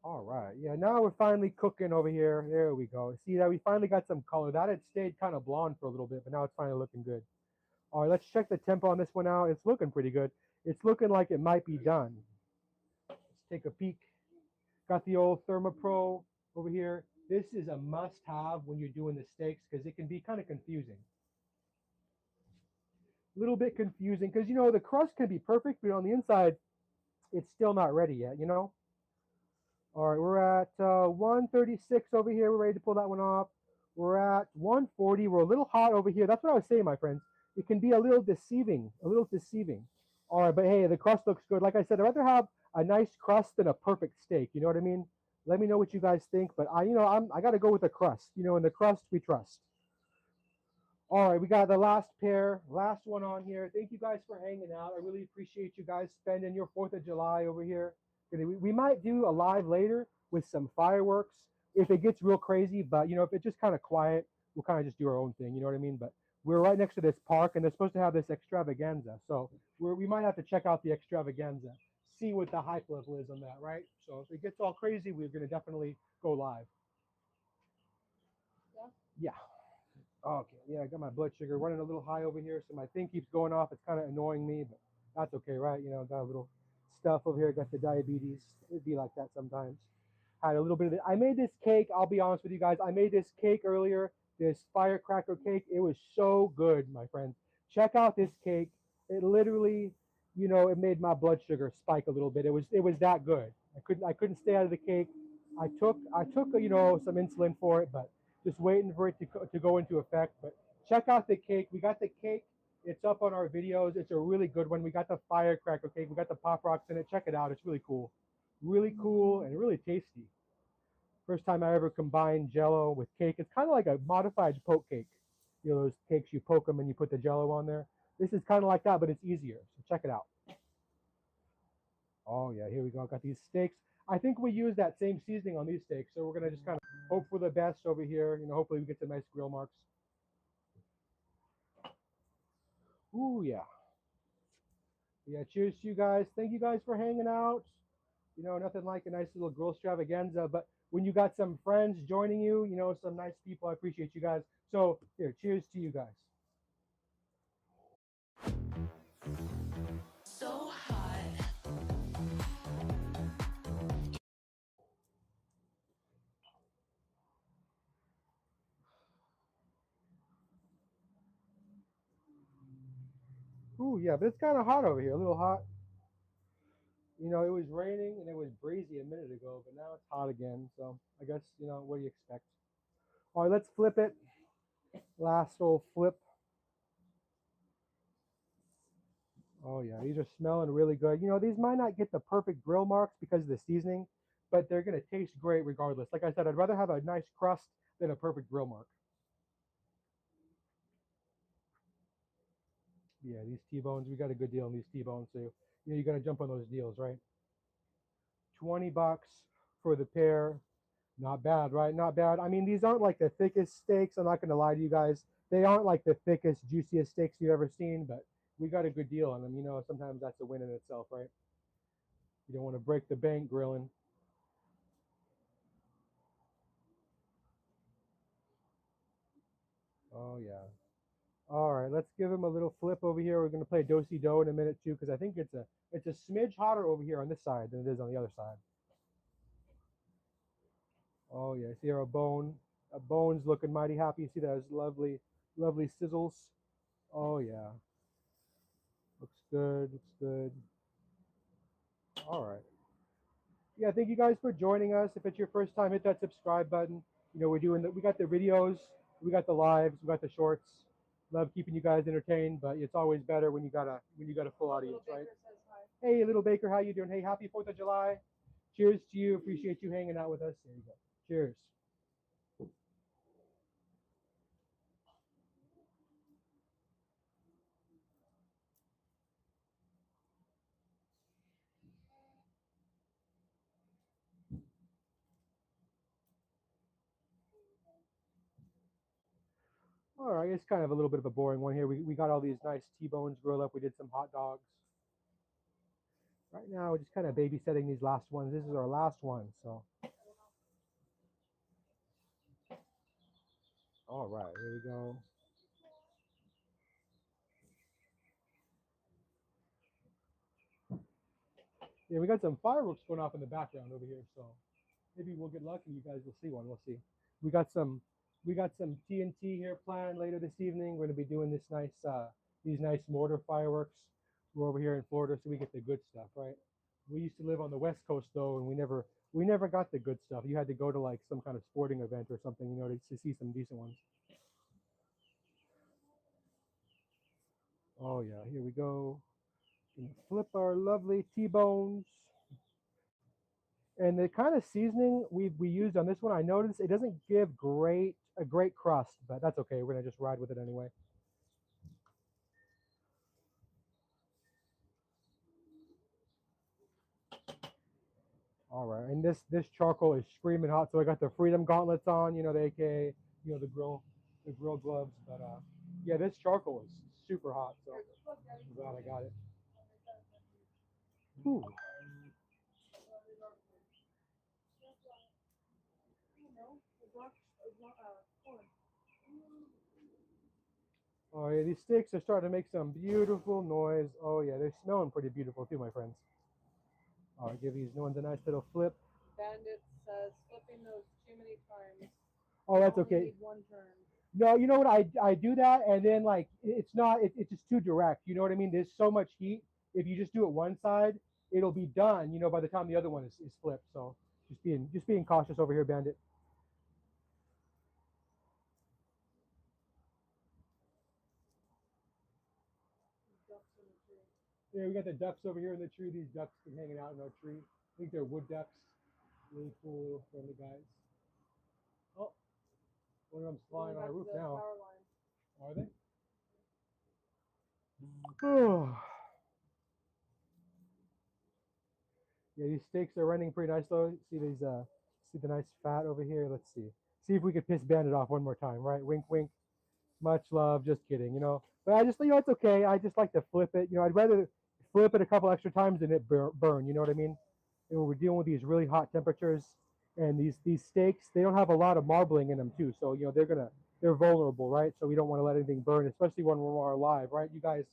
All right. Yeah, now we're finally cooking over here. There we go. See that we finally got some color. That had stayed kind of blonde for a little bit, but now it's finally looking good. All right, let's check the tempo on this one out. It's looking pretty good. It's looking like it might be done. Let's take a peek. Got the old ThermoPro over here. This is a must-have when you're doing the steaks because it can be kind of confusing. A little bit confusing because, you know, the crust can be perfect, but on the inside, it's still not ready yet, you know? All right, we're at 136 over here. We're ready to pull that one off. We're at 140. We're a little hot over here. That's what I was saying, my friends. It can be a little deceiving, All right, but hey, the crust looks good. Like I said, I'd rather have a nice crust than a perfect steak. You know what I mean? Let me know what you guys think. But I got to go with the crust. You know, in the crust we trust. All right, we got the last pair, last one on here. Thank you guys for hanging out. I really appreciate you guys spending your 4th of July over here. We might do a live later with some fireworks if it gets real crazy, but you know, if it's just kind of quiet, we'll kind of just do our own thing. You know what I mean? But we're right next to this park, and they're supposed to have this extravaganza, so we might have to check out the extravaganza, see what the hype level is on that, right? So if it gets all crazy, we're gonna definitely go live. Yeah. Okay. Yeah, I got my blood sugar running a little high over here, so my thing keeps going off. It's kind of annoying me, but That's okay, right? You know, got a little stuff over here. Got the diabetes. It'd be like that sometimes. Had a little bit of it. I made this cake. I'll be honest with you guys. I made this cake earlier. This firecracker cake. It was so good, my friends. Check out this cake. It literally, you know, it made my blood sugar spike a little bit. It was that good. I couldn't stay out of the cake. I took you know some insulin for it, but just waiting for it to go into effect. But check out the cake. We got the cake. It's up on our videos. It's a really good one. We got the firecracker cake. We got the pop rocks in it. Check it out. It's really cool and really tasty. First time I ever combined Jello with cake. It's kind of like a modified poke cake. You know those cakes you poke them and you put the Jello on there. This is kind of like that, but it's easier. So check it out. Oh yeah, here we go. Got these steaks. I think we use that same seasoning on these steaks, so we're gonna just kind of hope for the best over here. You know, hopefully we get some nice grill marks. Ooh yeah, yeah. Cheers to you guys. Thank you guys for hanging out. You know, nothing like a nice little grill extravaganza. But when you got some friends joining you, you know, some nice people, I appreciate you guys. So here, cheers to you guys. So hot. Ooh yeah, but it's kind of hot over here. A little hot. You know, it was raining and it was breezy a minute ago, but now it's hot again. So I guess, you know, what do you expect? All right, let's flip it. Last old flip. Oh yeah, these are smelling really good. You know, these might not get the perfect grill marks because of the seasoning, but they're gonna taste great regardless. Like I said, I'd rather have a nice crust than a perfect grill mark. Yeah, these T-bones, we got a good deal on these T-bones, so you know you gotta jump on those deals, right? 20 bucks for the pair. Not bad, right? Not bad. I mean, these aren't like the thickest steaks. I'm not gonna lie to you guys. They aren't like the thickest, juiciest steaks you've ever seen, but we got a good deal on them. You know, sometimes that's a win in itself, right? You don't want to break the bank grilling. Oh yeah. All right, let's give him a little flip over here. We're gonna play do-si do in a minute too, because I think it's a smidge hotter over here on this side than it is on the other side. Oh yeah, see our bone. A bone's looking mighty happy. You see those lovely, lovely sizzles. Oh yeah, looks good. Looks good. All right. Yeah, thank you guys for joining us. If it's your first time, hit that subscribe button. You know, we got the videos, we got the lives, we got the shorts. Love keeping you guys entertained, but it's always better when you got a full audience, right? Hey, little Baker, how you doing? Hey, happy 4th of July. Cheers to you. Appreciate you hanging out with us. There you go. Cheers. All right, it's kind of a little bit of a boring one here. We got all these nice T-bones grilled up. We did some hot dogs. Right now, we're just kind of babysitting these last ones. This is our last one, so. All right, here we go. Yeah, we got some fireworks going off in the background over here, so maybe we'll get lucky. You guys will see one. We'll see. We got some, we got some TNT here planned later this evening. We're gonna be doing these nice mortar fireworks. We're over here in Florida, so we get the good stuff, right? We used to live on the West Coast though, and we never got the good stuff. You had to go to like some kind of sporting event or something, you know, to see some decent ones. Oh yeah, here we go. Gonna flip our lovely T-bones. And the kind of seasoning we used on this one, I noticed it doesn't give a great crust, but that's okay. We're gonna just ride with it anyway. All right, and this charcoal is screaming hot, so I got the Freedom Gauntlets on, you know, the AKA, you know, the grill gloves. But yeah, this charcoal is super hot, so I'm glad I got it. Whew. Oh yeah, these steaks are starting to make some beautiful noise. Oh yeah, they're smelling pretty beautiful too, my friends. All right, give these ones a nice little flip. Bandit says flipping those too many times. Oh, that's You only okay. need one turn. No, you know what? I do that, and then like it's not. It's just too direct. You know what I mean? There's so much heat. If you just do it one side, it'll be done. You know, by the time the other one is flipped. So just being cautious over here, Bandit. Ducks in the tree. Yeah, we got the ducks over here in the tree. These ducks been hanging out in our tree. I think they're wood ducks. Really cool little friendly guys. Oh, one of them's flying on our roof The now. power line. Are they? Oh. Yeah, these steaks are running pretty nice though. See these see the nice fat over here. Let's see. See if we could piss Bandit off one more time, right? Wink wink. Much love, just kidding, you know. But I just, you know, it's okay. I just like to flip it. You know, I'd rather flip it a couple extra times than it burn. You know what I mean? And when we're dealing with these really hot temperatures, and these steaks, they don't have a lot of marbling in them too. So you know they're vulnerable, right? So we don't want to let anything burn, especially when we're alive, right? You guys,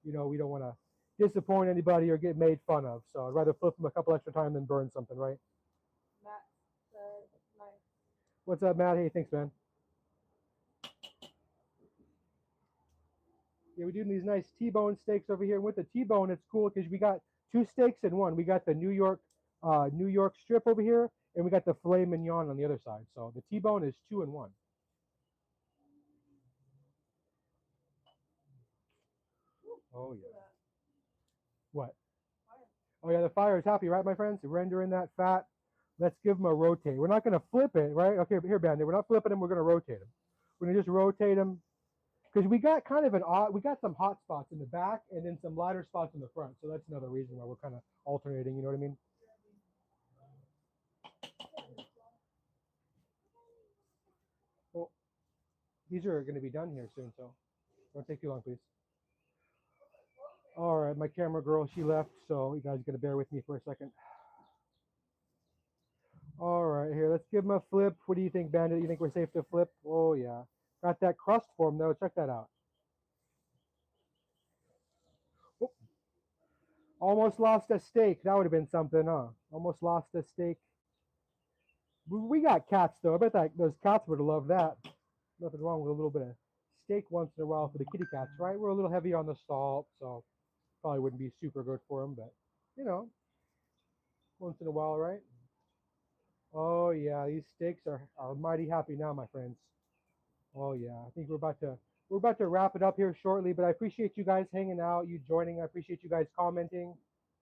you know, we don't want to disappoint anybody or get made fun of. So I'd rather flip them a couple extra times than burn something, right? Matt said nice. What's up, Matt? Hey, thanks, man. Yeah, we're doing these nice T-bone steaks over here. With the T-bone, it's cool because we got two steaks in one. We got the New York strip over here, and we got the filet mignon on the other side. So the T-bone is 2 in 1. Oh yeah. What? Oh yeah, the fire is happy, right, my friends? Rendering that fat. Let's give them a rotate. We're not going to flip it, right? Okay, here, Bandit. We're not flipping them. We're going to rotate them. We're going to just rotate them because we got kind of we got some hot spots in the back and then some lighter spots in the front. So that's another reason why we're kind of alternating. You know what I mean? Well, these are going to be done here soon, so don't take too long, please. All right, my camera girl, she left, so you guys got to bear with me for a second. All right, here, let's give them a flip. What do you think, Bandit? You think we're safe to flip? Oh, yeah. Got that crust for them, though. Check that out. Oh, almost lost a steak. That would have been something, huh? Almost lost a steak. We got cats, though. I bet those cats would have loved that. Nothing wrong with a little bit of steak once in a while for the kitty cats, right? We're a little heavy on the salt, so probably wouldn't be super good for them, but, you know, once in a while, right? Oh yeah, these steaks are mighty happy now, my friends. Oh yeah, I think we're about to wrap it up here shortly, but I appreciate you guys hanging out, you joining. I appreciate you guys commenting.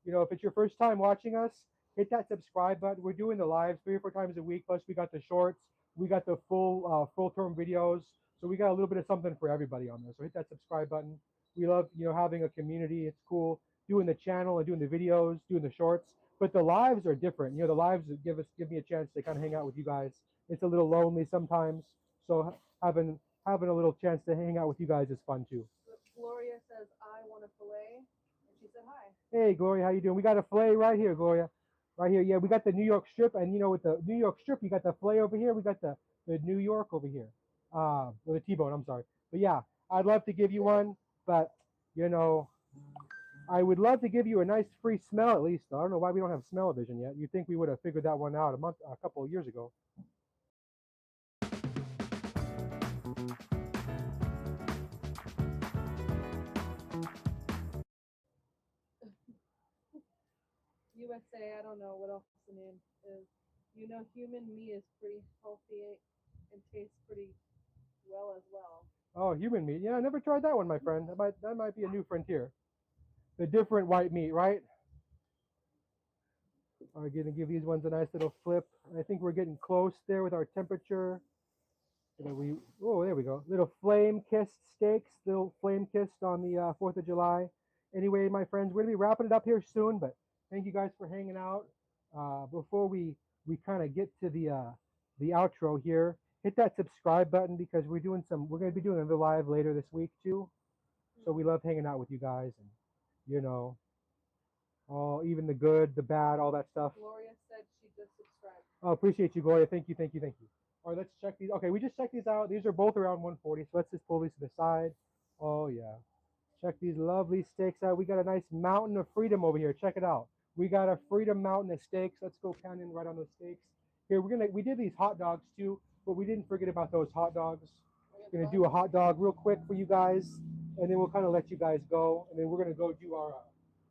You know, if it's your first time watching us, hit that subscribe button. We're doing the lives 3 or 4 times a week. Plus, we got the shorts, we got the full term videos. So we got a little bit of something for everybody on there. So hit that subscribe button. We love, you know, having a community. It's cool doing the channel and doing the videos, doing the shorts. But the lives are different. You know, the lives give me a chance to kind of hang out with you guys. It's a little lonely sometimes. So having a little chance to hang out with you guys is fun too. Gloria says I want a fillet, and she said hi. Hey Gloria, how you doing? We got a fillet right here, Gloria. Right here. Yeah, we got the New York strip, and you know, with the New York strip, you got the fillet over here. We got the New York over here. Or the T-bone, I'm sorry. But yeah, I'd love to give you one, but you know, I would love to give you a nice free smell at least. I don't know why we don't have smell-o-vision yet. You'd think we would have figured that one out a couple of years ago. USA, I don't know what else the name is. You know, human meat is pretty healthy and tastes pretty well as well. Oh, human meat. Yeah, I never tried that one, my friend. That might be a new frontier. The different white meat, right? Are gonna give these ones a nice little flip. I think we're getting close there with our temperature. Oh, there we go. Little flame kissed steaks, little flame kissed on the 4th of July. Anyway, my friends, we're gonna be wrapping it up here soon, but thank you guys for hanging out. Before we kind of get to the outro here, hit that subscribe button because we're gonna be doing another live later this week too. So we love hanging out with you guys, and you know, all even the good, the bad, all that stuff. Gloria said she just subscribed. Oh, appreciate you, Gloria. Thank you, thank you, thank you. All right, let's check these. Okay, we just checked these out. These are both around 140. So let's just pull these to the side. Oh yeah. Check these lovely steaks out. We got a nice mountain of freedom over here. Check it out. We got a freedom mountain of steaks. Let's go Cannon right on those steaks. Here we did these hot dogs too, but we didn't forget about those hot dogs. We're gonna do a hot dog real quick for you guys, and then we'll kind of let you guys go, and then we're gonna go do our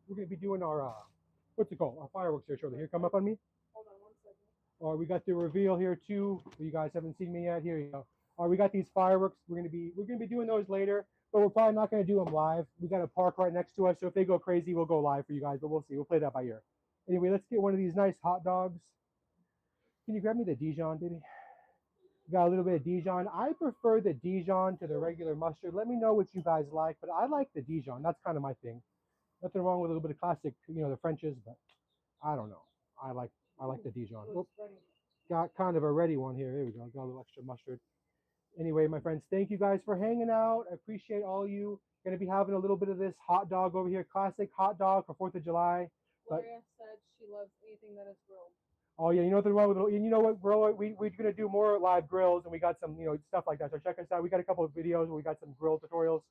we're gonna be doing our what's it called? Our fireworks here shortly. Here, come up on me. Hold on 1 second. All right, we got the reveal here too. You guys haven't seen me yet. Here you go. All right, we got these fireworks. We're gonna be doing those later, but we're probably not gonna do them live. We got a park right next to us, so if they go crazy, we'll go live for you guys. But we'll see. We'll play that by ear. Anyway, let's get one of these nice hot dogs. Can you grab me the Dijon, baby? Got a little bit of Dijon. I prefer the Dijon to the regular mustard. Let me know what you guys like, but I like the Dijon. That's kind of my thing. Nothing wrong with a little bit of classic, the Frenches, but I don't know. I like the Dijon. Whoop. Got kind of a ready one here. Here we go. Got a little extra mustard. Anyway, my friends, thank you guys for hanging out. I appreciate all you. Going to be having a little bit of this hot dog over here. Classic hot dog for 4th of July. Gloria said she loves anything that is grilled. Oh yeah, nothing wrong with it. And you know what, bro? We're gonna do more live grills, and we got some, stuff like that. So check us out. We got a couple of videos where we got some grill tutorials.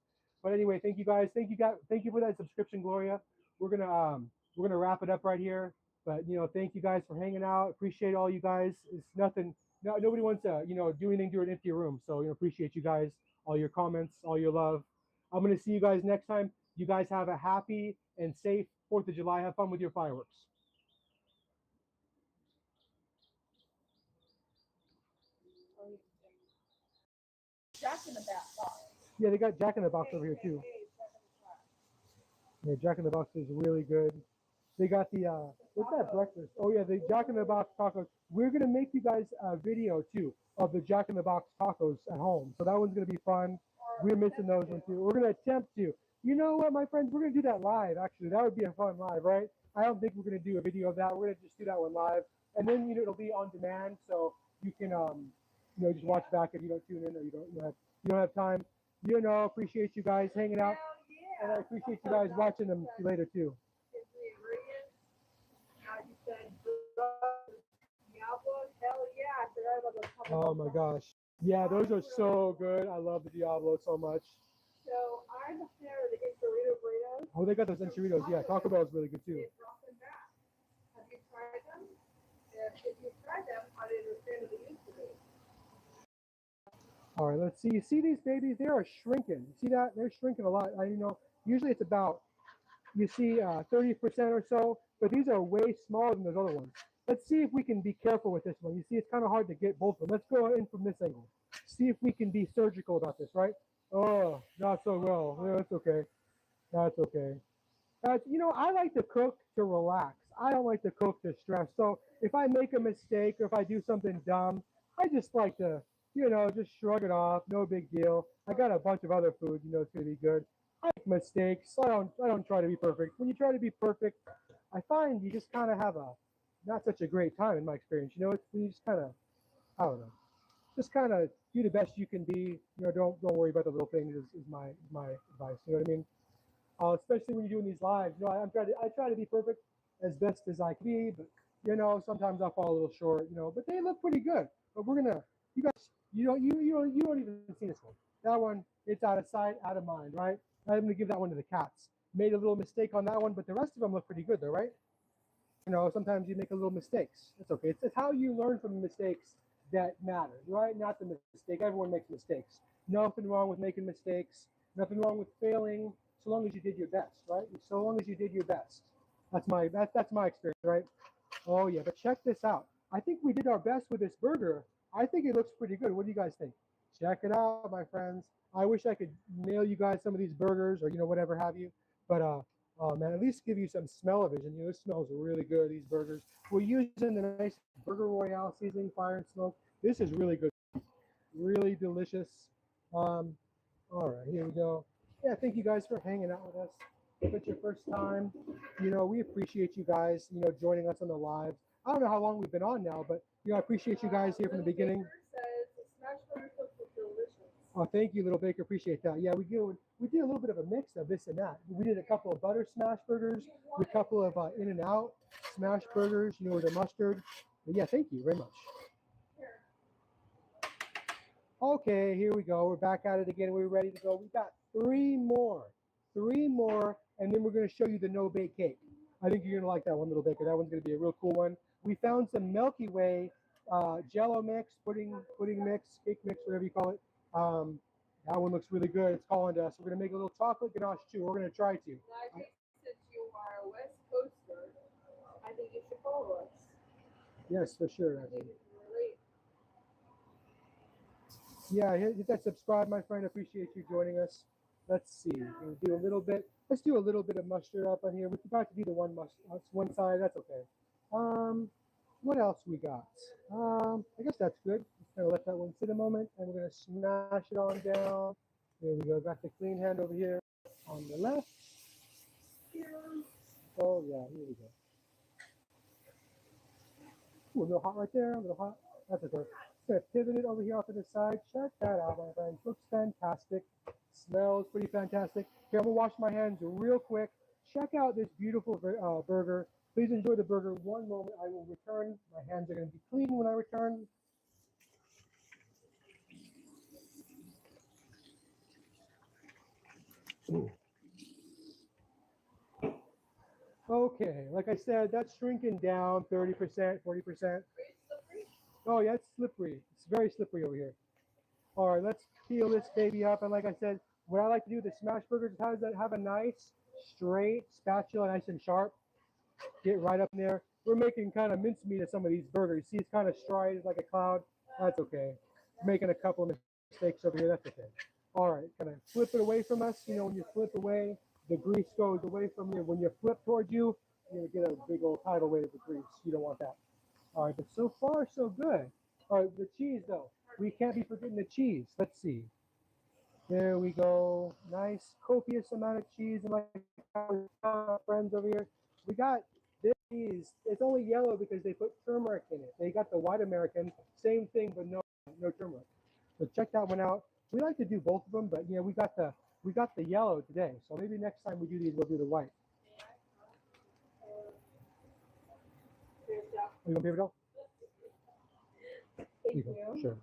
But anyway, thank you guys. Thank you for that subscription, Gloria. We're gonna wrap it up right here. But thank you guys for hanging out. Appreciate all you guys. It's nothing. No, nobody wants to do anything to an empty room. So appreciate you guys, all your comments, all your love. I'm gonna see you guys next time. You guys have a happy and safe 4th of July. Have fun with your fireworks. Jack in the Box. Yeah, they got Jack in the Box over here too. Yeah, Jack in the Box is really good. They got the what's that breakfast? Oh yeah, the Jack in the Box tacos. We're gonna make you guys a video too of the Jack in the Box tacos at home. So that one's gonna be fun. We're missing those ones too. We're gonna attempt to. You know what, my friends? We're gonna do that live. Actually, that would be a fun live, right? I don't think we're gonna do a video of that. We're gonna just do that one live, and then it'll be on demand, so you can just watch back if you don't tune in or you don't have time. Appreciate you guys hanging out, and I appreciate you guys watching them later too. Oh my gosh. Yeah, those are so good. I love the Diablo so much. So I'm a fan of the Enchilada burritos. Oh, they got those enchiladas. Yeah, Taco Bell is really good too. Have you tried them? If you've tried them, how do you understand the use of it? All right, let's see. You see these babies? They are shrinking. You see that? They're shrinking a lot. Usually it's about, 30% or so, but these are way smaller than those other ones. Let's see if we can be careful with this one. You see, it's kind of hard to get both of them. Let's go in from this angle. See if we can be surgical about this, right? Oh, not so well. Yeah, that's okay. That's okay. I like to cook to relax. I don't like to cook to stress. So if I make a mistake or if I do something dumb, I just like to, just shrug it off. No big deal. I got a bunch of other food, it's gonna be good. I make mistakes. I don't try to be perfect. When you try to be perfect, I find you just kind of have not such a great time in my experience. It's you just kind of, I don't know, just kind of do the best you can be. Don't worry about the little things. Is my advice. You know what I mean? Especially when you're doing these lives. I try to be perfect as best as I can be, but sometimes I fall a little short. But they look pretty good. But you guys, you don't even see this one. That one, it's out of sight, out of mind, right? I'm gonna give that one to the cats. Made a little mistake on that one, but the rest of them look pretty good, though, right? Sometimes you make a little mistakes. It's okay. It's how you learn from the mistakes that matters, right? Not the mistake. Everyone makes mistakes. Nothing wrong with making mistakes. Nothing wrong with failing, so long as you did your best, right? So long as you did your best. That's my experience, right? Oh yeah, but check this out. I think we did our best with this burger. I think it looks pretty good. What do you guys think? Check it out, my friends. I wish I could mail you guys some of these burgers or whatever have you. But oh man, at least give you some smell-o-vision. This smells really good, these burgers. We're using the nice Burger Royale seasoning, fire and smoke. This is really good. Really delicious. All right, here we go. Yeah, thank you guys for hanging out with us. If it's your first time, we appreciate you guys, joining us on the live. I don't know how long we've been on now, but I appreciate you guys here from the beginning. Oh, thank you, Little Baker. Appreciate that. Yeah, we do a little bit of a mix of this and that. We did a couple of butter smash burgers, a couple of In-N-Out smash burgers, with the mustard. But yeah, thank you very much. Okay, here we go. We're back at it again. We're ready to go. We got three more, and then we're going to show you the no-bake cake. I think you're going to like that one, Little Baker. That one's going to be a real cool one. We found some Milky Way Jello mix, pudding mix, cake mix, whatever you call it. That one looks really good. It's calling to us. We're going to make a little chocolate ganache too. We're going to try to. I think since you are a West Coaster, I think you should follow us. Yes, for sure. I think you can relate. Yeah, hit that subscribe, my friend. Appreciate you joining us. Let's see. We'll do a little bit. Let's do a little bit of mustard up on here. We forgot to do the one side. That's okay. What else we got? I guess that's good. Just gonna let that one sit a moment, and we're gonna smash it on down. There we go. Got the clean hand over here on the left. Oh yeah, here we go. Ooh, a little hot right there. A little hot. That's okay. Just gonna pivot it over here off to the side. Check that out, my friends. Looks fantastic. Smells pretty fantastic. Okay, I'm gonna wash my hands real quick. Check out this beautiful burger. Please enjoy the burger. One moment, I will return. My hands are going to be clean when I return. Ooh. Okay, like I said, that's shrinking down 30%, 40%. Oh yeah, it's slippery. It's very slippery over here. All right, let's peel this baby up. And like I said, what I like to do with the smash burgers is have a nice straight spatula, nice and sharp. Get right up in there. We're making kind of mincemeat of some of these burgers. See, it's kind of striated like a cloud. That's okay. Making a couple of mistakes over here. That's okay. All right, kind of flip it away from us. You know, when you flip away, the grease goes away from you. When you flip towards you, you're going to get a big old tidal wave of grease. You don't want that. All right, but so far, so good. All right, the cheese, though. We can't be forgetting the cheese. Let's see. There we go. Nice, copious amount of cheese. And like our friends over here, we got this cheese. It's only yellow because they put turmeric in it. They got the white American, same thing, but no turmeric. So check that one out. We like to do both of them, but yeah, we got the yellow today. So maybe next time we do these, we'll do the white. You want paper towel? Thank you. Sure.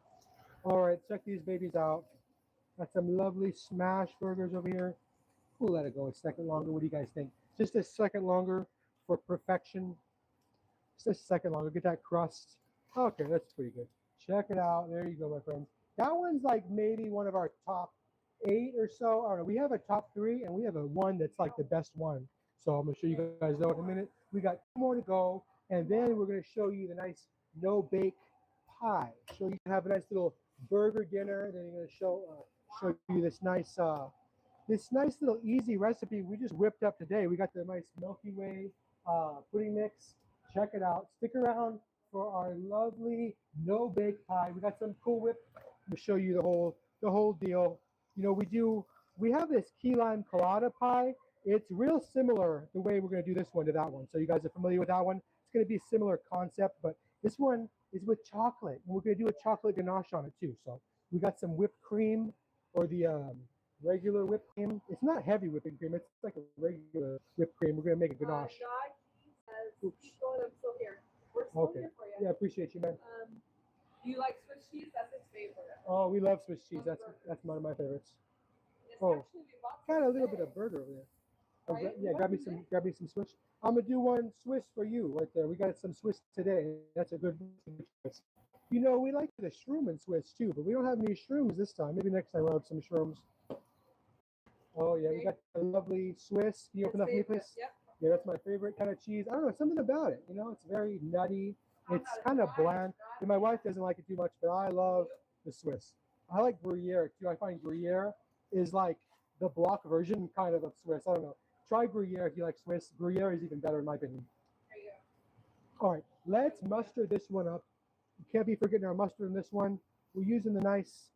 All right, check these babies out. Got some lovely smash burgers over here. We'll let it go a second longer. What do you guys think? Just a second longer for perfection. Just a second longer. Get that crust. Okay, that's pretty good. Check it out. There you go, my friends. That one's like maybe one of our top 8 or so. I don't know. We have a top 3, and we have a one that's like the best one. So I'm going to show you guys though in a minute. We got 2 more to go, and then we're going to show you the nice no-bake pie. So you can have a nice little burger dinner. Then you're going to show you this nice little easy recipe we just whipped up today. We got the nice Milky Way pudding mix. Check it out. Stick around for our lovely no-bake pie. We got some Cool Whip to show you the whole deal. You know, we have this key lime colada pie. It's real similar the way we're going to do this one to that one. So you guys are familiar with that one. It's going to be a similar concept, but this one is with chocolate, and we're going to do a chocolate ganache on it too. So we got some whipped cream, or the regular whipped cream. It's not heavy whipping cream. It's like a regular whipped cream. We're going to make a ganache. Oops. I'm still here. We're still here for you. Yeah, appreciate you, man. Do you like Swiss cheese? That's his favorite. Oh, we love Swiss cheese. That's one of my favorites. Got a little bit of burger over there. Oh, Right? yeah, grab me some Swiss. I'm gonna do one Swiss for you right there. We got some Swiss today. That's a good choice. You know, we like the shroom and Swiss too, but we don't have any shrooms this time. Maybe next time we'll have some shrooms. Oh yeah, we got the lovely Swiss. Can you open up for me, please? Yep. Yeah, that's my favorite kind of cheese. I don't know, something about it. You know, it's very nutty. It's kind of bland. And my wife doesn't like it too much, but I love the Swiss. I like Gruyere too. I find Gruyere is like the block version kind of Swiss. I don't know. Try Gruyere if you like Swiss. Gruyere is even better in my opinion. There you go. All right, let's mustard this one up. You can't be forgetting our mustard in this one. We're using the nice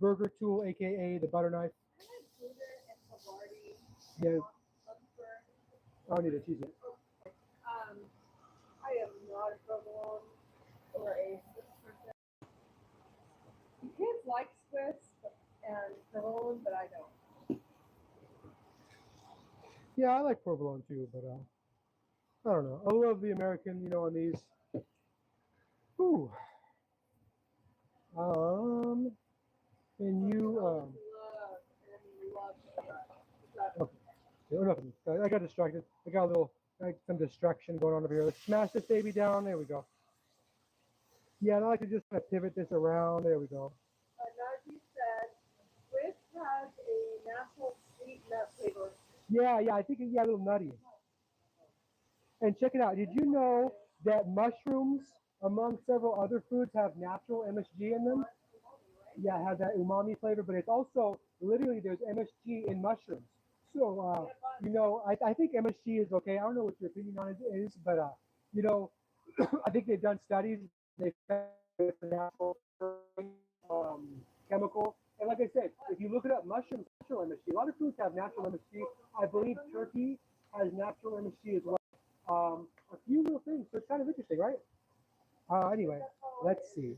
burger tool, aka the butter knife. Yeah. I don't need a cheese yet. I am not a provolone or a Swiss person. The kids like Swiss and provolone, but I don't. Yeah, I like provolone too, but I don't know. I love the American, you know, on these. Ooh. Can you Love or nothing. I got distracted. I got a little, some distraction going on over here. Let's smash this baby down. There we go. Yeah, and I like to just kind of pivot this around. There we go. Najee said, Swiss has a natural sweet nut flavor. Yeah, I think a little nutty. And check it out. Did you know that mushrooms, among several other foods, have natural MSG in them? Yeah, it has that umami flavor, but it's also literally there's MSG in mushrooms. So, I think MSG is okay. I don't know what your opinion on it is, but, I think they've done studies. They found it's a natural chemical. And like I said, if you look it up, mushrooms, natural MSG. A lot of foods have natural MSG. I believe turkey has natural MSG as well. A few little things. So it's kind of interesting, right? Anyway, let's see.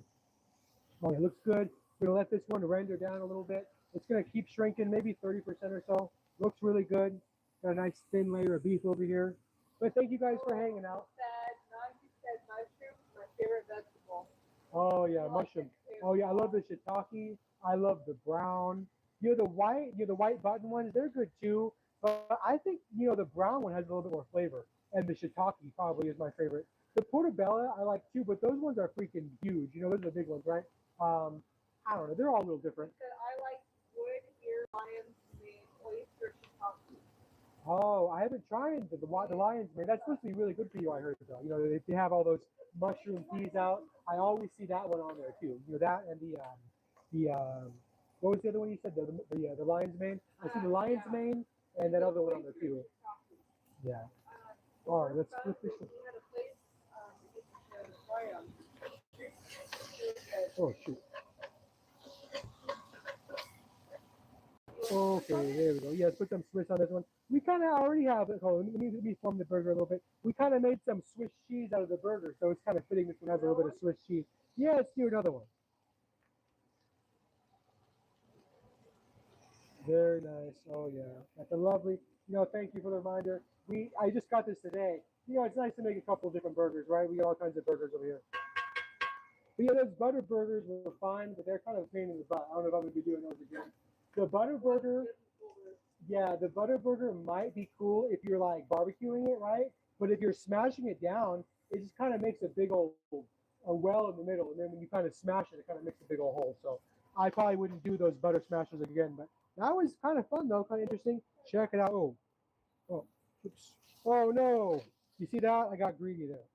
Oh, it looks good. We're gonna let this one render down a little bit. It's gonna keep shrinking, maybe 30% or so. Looks really good. Got a nice thin layer of beef over here. But thank you guys for hanging out. Najee said mushrooms, my favorite vegetable. Oh yeah, mushroom. Oh yeah, I love the shiitake. I love the brown. The white button ones, they're good too. But I think, the brown one has a little bit more flavor. And the shiitake probably is my favorite. The portobello I like too, but those ones are freaking huge. Those are the big ones, right? I don't know. They're all a little different. I like wood ear lion's mane oyster shiitake. Oh, I haven't tried the lion's mane. That's supposed to be really good for you, I heard though. They have all those mushroom peas out. I always see that one on there too. That and the what was the other one you said? The lion's mane. I see the lion's mane and that other one on there too. Yeah. All right, let's flip this. Oh shoot. Okay, there we go. Yeah, let's put some Swiss on this one. We kind of already have it. Hold on, let me form the burger a little bit. We kind of made some Swiss cheese out of the burger, so it's kind of fitting this one has a little bit of Swiss cheese. Yeah, let's do another one. Very nice. Oh yeah, that's a lovely. Thank you for the reminder. I just got this today. It's nice to make a couple of different burgers, right? We got all kinds of burgers over here. But yeah, those butter burgers were fine, but they're kind of a pain in the butt. I don't know if I'm gonna be doing those again. The butter burger, yeah, the butter burger might be cool if you're like barbecuing it, right? But if you're smashing it down, it just kind of makes a big old a well in the middle, and then when you kind of smash it, it kind of makes a big old hole. So I probably wouldn't do those butter smashers again, but that was kind of fun though, kind of interesting. Check it out. Oh, oops. Oh no, you see that? I got greedy there.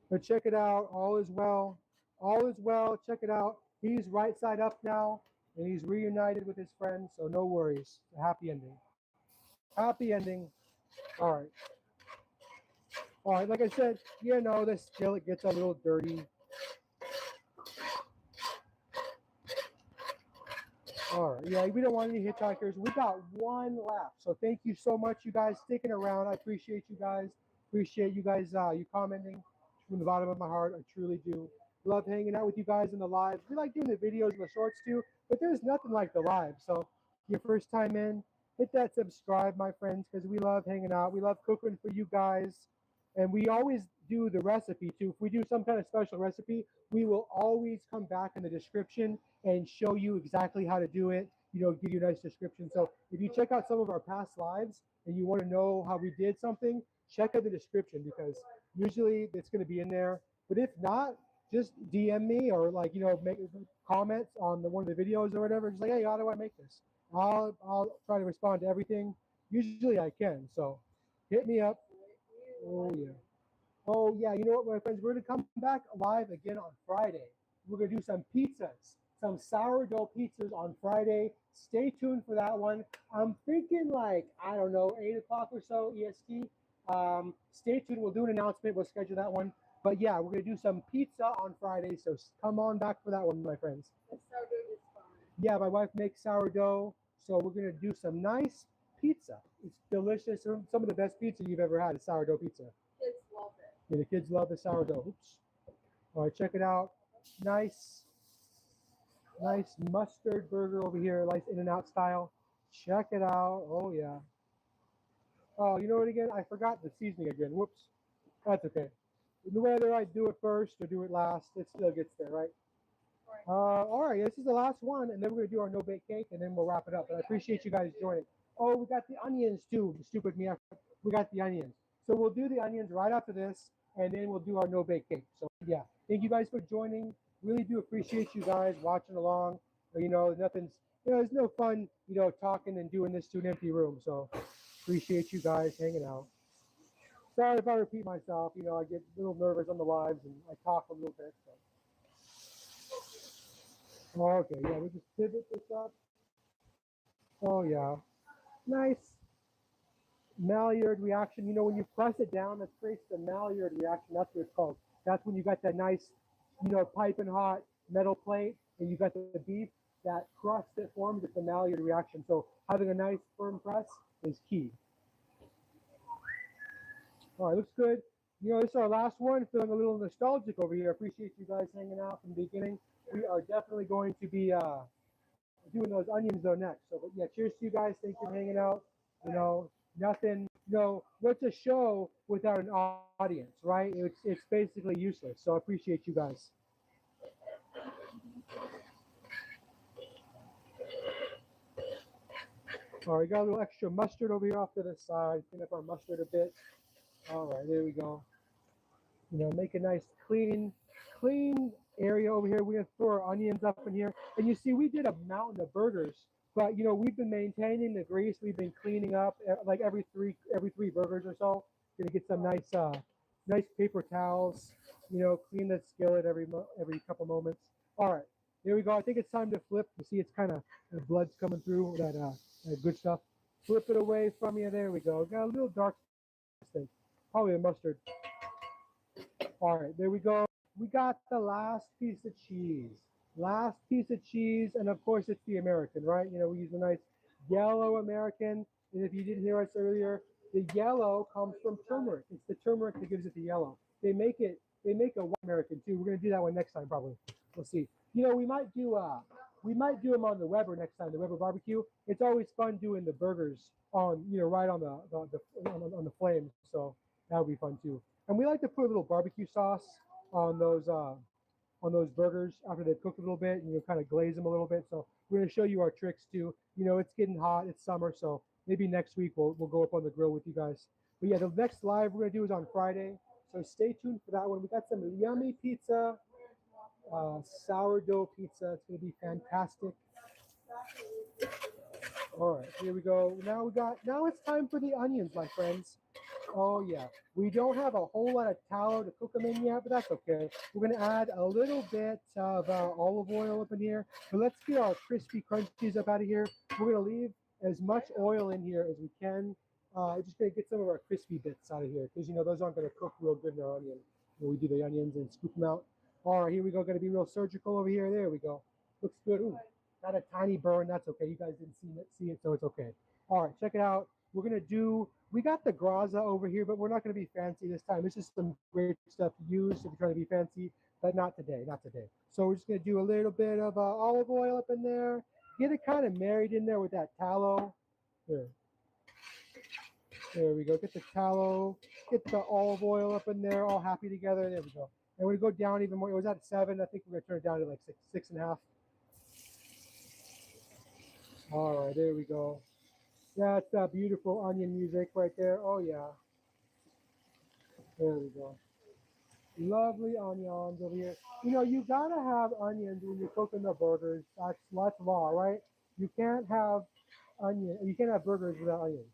But check it out. All is well. All is well. Check it out. He's right side up now, and he's reunited with his friends, so no worries. A happy ending. Happy ending. All right. All right, like I said, the skillet gets a little dirty. All right, yeah, we don't want any hitchhikers. We got one left, so thank you so much, you guys, sticking around. I appreciate you guys. Appreciate you guys, you commenting from the bottom of my heart. I truly do. Love hanging out with you guys in the lives. We like doing the videos and the shorts too, but there's nothing like the live. So your first time in, hit that subscribe, my friends, because we love hanging out. We love cooking for you guys. And we always do the recipe too. If we do some kind of special recipe, we will always come back in the description and show you exactly how to do it, give you a nice description. So if you check out some of our past lives and you want to know how we did something, check out the description because usually it's going to be in there. But if not, just DM me or make comments on one of the videos or whatever. Just like, hey, how do I make this? I'll try to respond to everything. Usually I can. So hit me up. Oh yeah. Oh yeah. You know what, my friends? We're gonna come back live again on Friday. We're gonna do some pizzas, some sourdough pizzas on Friday. Stay tuned for that one. I'm thinking I don't know, 8 o'clock or so EST. Stay tuned. We'll do an announcement. We'll schedule that one. But yeah, we're gonna do some pizza on Friday. So come on back for that one, my friends. Sourdough is fine. Yeah, my wife makes sourdough, so we're gonna do some nice pizza. It's delicious. Some of the best pizza you've ever had is sourdough pizza. Kids love it. Yeah, the kids love the sourdough. Oops. All right, check it out. Nice mustard burger over here, nice In-N-Out style. Check it out. Oh yeah. Oh, you know what again? I forgot the seasoning again. Whoops. That's okay. Whether I do it first or do it last, it still gets there, right? All right, this is the last one, and then we're gonna do our no-bake cake, and then we'll wrap it up. But I appreciate you guys joining. Oh, we got the onions too. Stupid me. We got the onions. So we'll do the onions right after this, and then we'll do our no bake cake. So yeah, thank you guys for joining. Really do appreciate you guys watching along. Nothing's there's no fun, talking and doing this to an empty room. So appreciate you guys hanging out. Sorry if I repeat myself. I get a little nervous on the lives and I talk a little bit. So. Okay, yeah, we just pivot this up. Oh yeah, nice. Maillard reaction. When you press it down, that creates the Maillard reaction. That's what it's called. That's when you got that nice, piping hot metal plate, and you got the beef, that crust that forms. It's the Maillard reaction. So having a nice firm press is key. All right, looks good. This is our last one. Feeling a little nostalgic over here. Appreciate you guys hanging out from the beginning. We are definitely going to be doing those onions though next. So, but yeah, cheers to you guys. Thank you for hanging out. Nothing. What's a show without an audience, right? It's basically useless. So I appreciate you guys. All right, got a little extra mustard over here off to the side. Clean up our mustard a bit. All right, there we go. Make a nice clean area over here. We're gonna throw our onions up in here, and you see we did a mountain of burgers, but we've been maintaining the grease. We've been cleaning up like every three burgers or so. Gonna get some nice paper towels. Clean the skillet every couple moments. All right, there we go. I think it's time to flip. You see, it's kind of the blood's coming through that good stuff. Flip it away from you. There we go. Got a little dark thing. Probably the mustard. All right, there we go. We got the last piece of cheese. Last piece of cheese, and of course it's the American, right? We use a nice yellow American. And if you didn't hear us earlier, the yellow comes from turmeric. It's the turmeric that gives it the yellow. They make a white American too. We're gonna do that one next time probably. We'll see. We might do them on the Weber next time, the Weber barbecue. It's always fun doing the burgers on right on the flames. So that would be fun too. And we like to put a little barbecue sauce on those burgers after they've cooked a little bit, and kind of glaze them a little bit. So we're going to show you our tricks too. It's getting hot, it's summer, so maybe next week we'll go up on the grill with you guys. But yeah, the next live we're going to do is on Friday, so stay tuned for that one. We got some yummy pizza, sourdough pizza. It's going to be fantastic. All right, here we go. Now it's time for the onions, my friends. Oh yeah, we don't have a whole lot of tallow to cook them in yet, but that's okay. We're gonna add a little bit of olive oil up in here, but let's get our crispy crunchies up out of here. We're gonna leave as much oil in here as we can. Just gonna get some of our crispy bits out of here, because those aren't gonna cook real good in our onion when we do the onions and scoop them out. All right, here we go. Gonna be real surgical over here. There we go. Looks good. Ooh, got a tiny burn. That's okay. You guys didn't see it, so it's okay. All right, check it out. We got the graza over here, but we're not going to be fancy this time. This is some great stuff to use if you're trying to be fancy, but not today. So we're just going to do a little bit of olive oil up in there. Get it kind of married in there with that tallow. There we go. Get the tallow, get the olive oil up in there, all happy together. There we go. And we're going to go down even more. It was at 7. I think we're going to turn it down to like 6.5. All right, there we go. That's beautiful onion music right there. Oh yeah. There we go. Lovely onions over here. You gotta have onions when you're cooking the burgers. That's law, right? You can't have burgers without onions.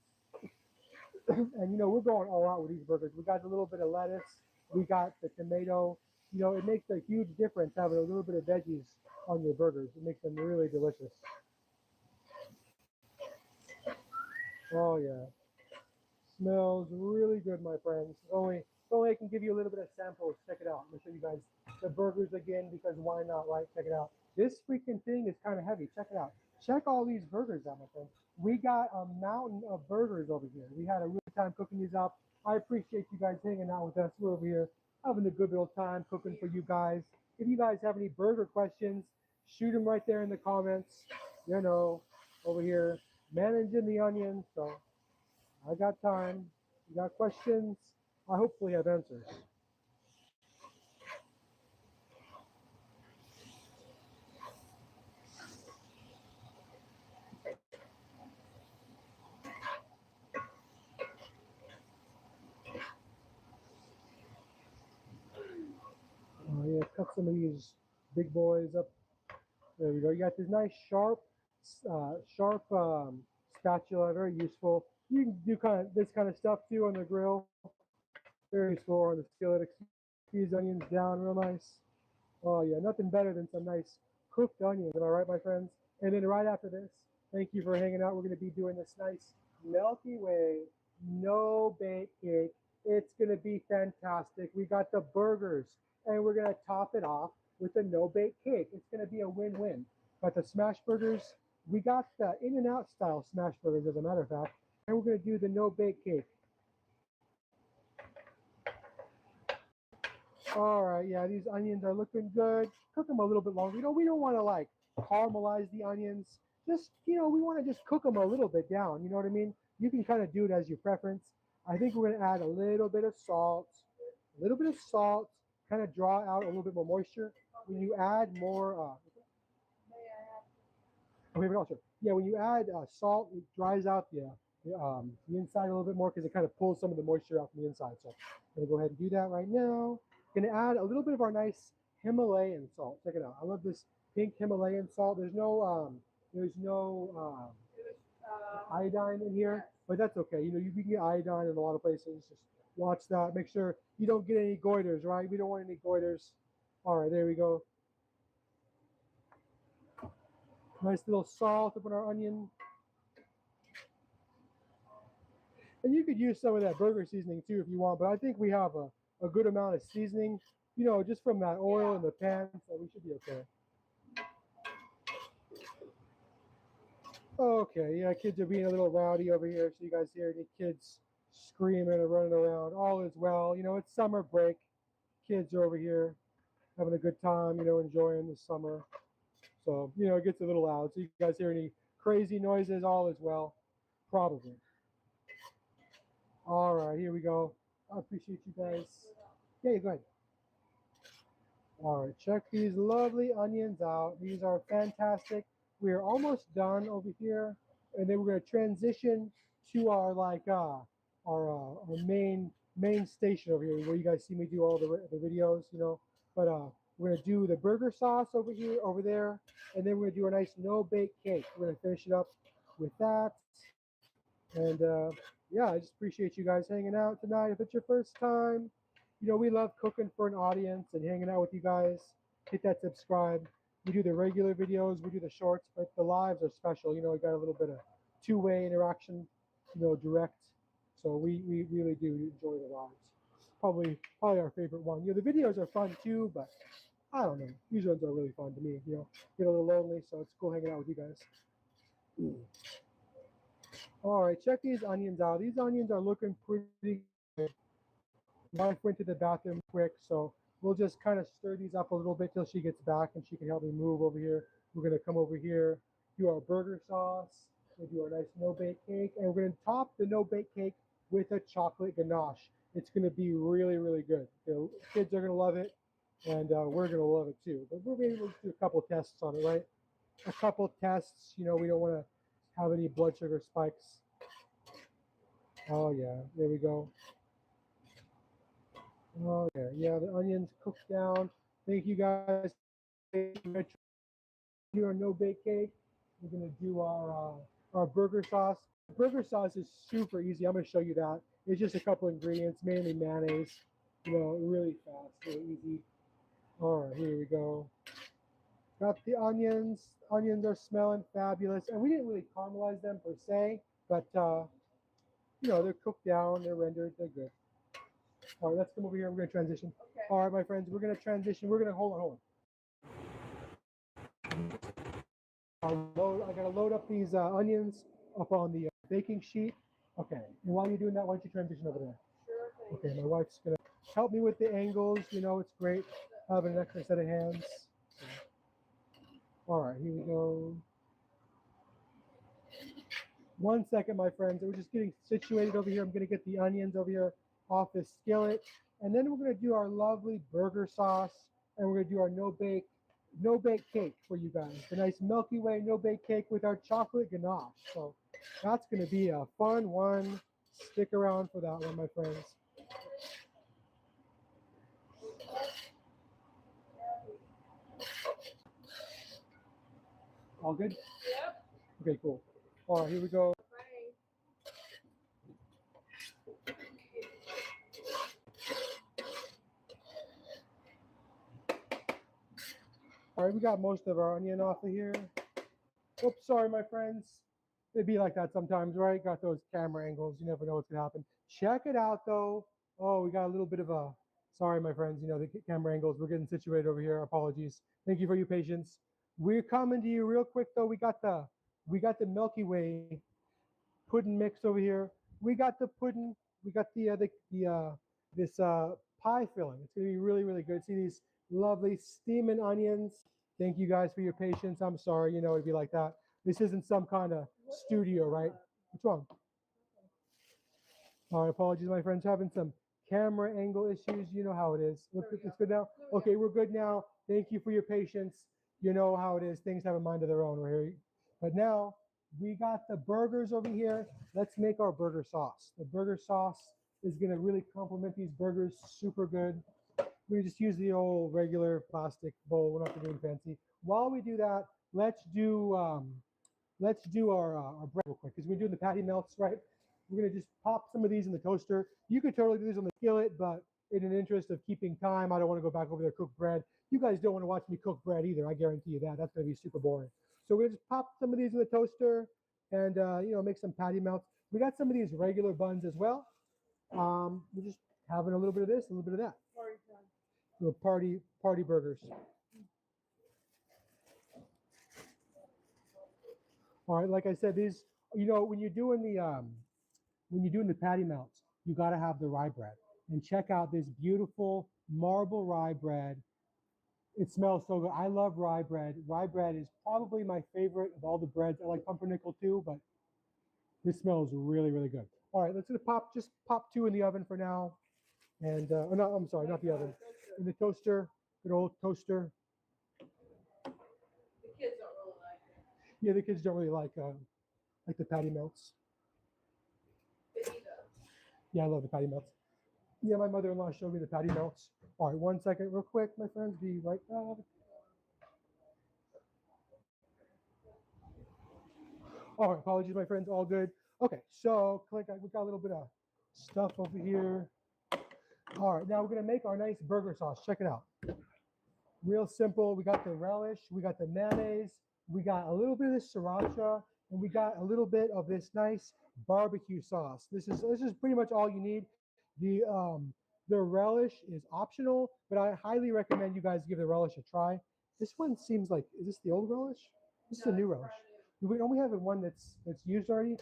And we're going all out with these burgers. We got a little bit of lettuce. We got the tomato. It makes a huge difference having a little bit of veggies on your burgers. It makes them really delicious. Oh yeah, smells really good, my friends. Only I can give you a little bit of samples. Check it out. Let me show you guys the burgers again, because why not, right? Check it out. This freaking thing is kind of heavy. Check it out. Check all these burgers out, my friends. We got a mountain of burgers over here. We had a real time cooking these up. I appreciate you guys hanging out with us. We're over here having a good old time cooking for you guys. If you guys have any burger questions, shoot them right there in the comments. Over here. Managing the onions, so I got time. You got questions? I hopefully have answers. some of these big boys up. There we go. You got this nice sharp spatula, very useful. You can do kind of this kind of stuff too on the grill. Very useful on the skillet. Squeeze onions down real nice. Oh yeah, nothing better than some nice cooked onions. Am I right, my friends? And then right after this, thank you for hanging out. We're going to be doing this nice Milky Way no bake cake. It's going to be fantastic. We got the burgers, and we're going to top it off with a no bake cake. It's going to be a win-win. Got the smash burgers. We got the In-N-Out style smash burgers, as a matter of fact, and we're going to do the no bake cake. All right, yeah, these onions are looking good. Cook them a little bit longer. We don't want to like caramelize the onions. Just, we want to just cook them a little bit down. You know what I mean? You can kind of do it as your preference. I think we're going to add a little bit of salt, kind of draw out a little bit more moisture. When you add more, yeah, when you add salt, it dries out the inside a little bit more because it kind of pulls some of the moisture out from the inside. So I'm going to go ahead and do that right now. Going to add a little bit of our nice Himalayan salt. Check it out. I love this pink Himalayan salt. There's no iodine in here, but that's okay. You can get iodine in a lot of places. Just watch that. Make sure you don't get any goiters, right? We don't want any goiters. All right, there we go. Nice little salt up on our onion. And you could use some of that burger seasoning too if you want, but I think we have a good amount of seasoning, just from that oil in the pan, so we should be okay. Okay, yeah, kids are being a little rowdy over here, so you guys hear any kids screaming or running around. All is well. It's summer break. Kids are over here having a good time, enjoying the summer. So, it gets a little loud. So you guys hear any crazy noises, all is well. Probably. All right, here we go. I appreciate you guys. Yeah, go ahead. All right, check these lovely onions out. These are fantastic. We are almost done over here, and then we're going to transition to our our main station over here, where you guys see me do all the videos, But we're going to do the burger sauce over there, and then we're going to do a nice no bake cake. We're going to finish it up with that, and yeah, I just appreciate you guys hanging out tonight. If it's your first time, we love cooking for an audience and hanging out with you guys. Hit that subscribe. We do the regular videos, we do the shorts, but the lives are special. We got a little bit of two-way interaction, direct. So we really do enjoy the lives. Probably our favorite one. The videos are fun too, but I don't know. These ones are really fun to me. Get a little lonely, so it's cool hanging out with you guys. All right, check these onions out. These onions are looking pretty good. Wife went to the bathroom quick, so we'll just kind of stir these up a little bit till she gets back and she can help me move over here. We're going to come over here, do our burger sauce, we'll do our nice no-bake cake, and we're going to top the no-bake cake with a chocolate ganache. It's going to be really, really good. The kids are going to love it, and we're going to love it too. But we're going to do a couple tests on it, right? A couple tests. We don't want to have any blood sugar spikes. Oh, yeah. There we go. Oh yeah, the onions cooked down. Thank you guys. Do our no bake cake. We're gonna do our burger sauce. Burger sauce is super easy. I'm gonna show you that. It's just a couple ingredients, mainly mayonnaise. Really fast, really easy. All right, here we go. Got the onions. Onions are smelling fabulous, and we didn't really caramelize them per se, but they're cooked down, they're rendered, they're good. All right, let's come over here. We're going to transition. Okay. All right, my friends, we're going to transition. We're going to hold on. I got to load up these onions up on the baking sheet. Okay. And while you're doing that, why don't you transition over there? Sure thing. Okay, my wife's going to help me with the angles. It's great having an extra set of hands. All right, here we go. 1 second, my friends. We're just getting situated over here. I'm going to get the onions over here off this skillet, and then we're going to do our lovely burger sauce, and we're going to do our no bake cake for you guys. The nice Milky Way no bake cake with our chocolate ganache. So that's going to be a fun one. Stick around for that one, my friends. All good? Yep. Okay, cool. All right, here we go. Fine. All right, we got most of our onion off of here. Oops, sorry, my friends. It'd be like that sometimes, right? Got those camera angles. You never know what's gonna happen. Check it out, though. Oh, we got a little bit of a. Sorry, my friends. You know the camera angles. We're getting situated over here. Apologies. Thank you for your patience. We're coming to you real quick, though. We got the Milky Way pudding mix over here. We got the pudding. We got this pie filling. It's gonna be really really good. See these lovely steaming onions. Thank you guys for your patience. I'm sorry, it'd be like that. This isn't some kind of studio, right? What's wrong? All right, apologies, my friends. Having some camera angle issues. You know how it is. Look, it's good now. Okay, we're good now. Thank you for your patience. You know how it is. Things have a mind of their own right here. But now we got the burgers over here. Let's make our burger sauce. The burger sauce is going to really complement these burgers super good. We just use the old regular plastic bowl. We're not going to do anything fancy. While we do that, let's do our bread real quick because we're doing the patty melts, right? We're gonna just pop some of these in the toaster. You could totally do this on the skillet, but in an interest of keeping time, I don't want to go back over there cook bread. You guys don't want to watch me cook bread either. I guarantee you that. That's gonna be super boring. So we're gonna just pop some of these in the toaster and make some patty melts. We got some of these regular buns as well. We're just having a little bit of this, a little bit of that. Little party burgers. All right, like I said, these when you're doing the patty melts, you got to have the rye bread. And check out this beautiful marble rye bread. It smells so good. I love rye bread. Rye bread is probably my favorite of all the breads. I like pumpernickel too, but this smells really, really good. All right, let's just pop two in the oven for now. And no, I'm sorry, not the oven. In the toaster, good old toaster. The kids don't really like it. Yeah, the kids don't really like the patty melts. Yeah, I love the patty melts. Yeah, my mother-in-law showed me the patty melts. All right, 1 second, real quick, my friends. Be right back. All right, apologies, my friends. All good. Okay, so we got a little bit of stuff over here. All right, now we're gonna make our nice burger sauce. Check it out. Real simple. We got the relish, we got the mayonnaise, we got a little bit of this sriracha, and we got a little bit of this nice barbecue sauce. This is pretty much all you need. The relish is optional, but I highly recommend you guys give the relish a try. This one seems like, is this the old relish? This is a new relish. Don't we have one that's used already?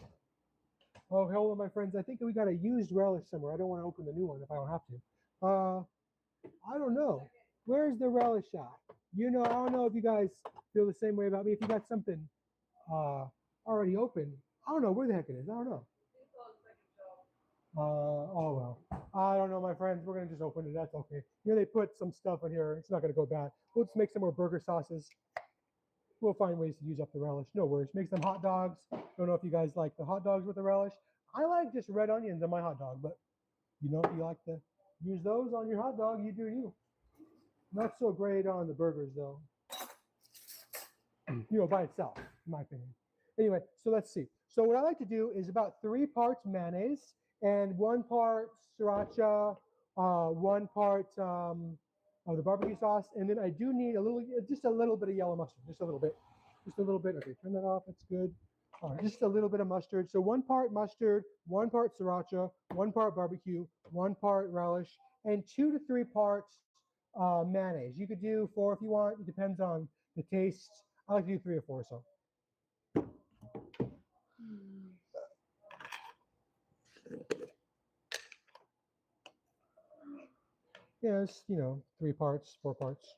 Oh, hold on, my friends. I think we got a used relish somewhere. I don't want to open the new one if I don't have to. I don't know. Where's the relish at? I don't know if you guys feel the same way about me. If you got something already open, I don't know where the heck it is. I don't know. Oh well. I don't know, my friends. We're gonna just open it. That's okay. They put some stuff in here. It's not gonna go bad. We'll just make some more burger sauces. We'll find ways to use up the relish. No worries. Make some hot dogs. Don't know if you guys like the hot dogs with the relish. I like just red onions on my hot dog, but if you like to use those on your hot dog, you do you. Not so great on the burgers though. By itself, in my opinion. Anyway, so let's see. So what I like to do is about 3 parts mayonnaise and 1 part sriracha, 1 part of the barbecue sauce, and then I do need just a little bit of yellow mustard, just a little bit. Okay, turn that off. That's good. All right, just a little bit of mustard. So 1 part mustard, 1 part sriracha, 1 part barbecue, 1 part relish, and 2 to 3 parts mayonnaise. You could do 4 if you want. It depends on the taste. I like to do 3 or 4. So. Yes, 3 parts, 4 parts.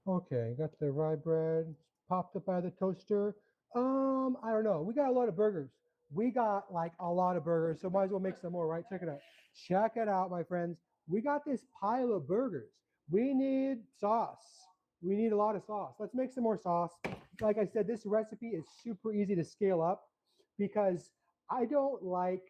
Okay, got the rye bread popped up by the toaster. I don't know. We got a lot of burgers. We got like a lot of burgers, so might as well make some more, right? Check it out. Check it out, my friends. We got this pile of burgers. We need sauce. We need a lot of sauce. Let's make some more sauce. Like I said, this recipe is super easy to scale up because I don't like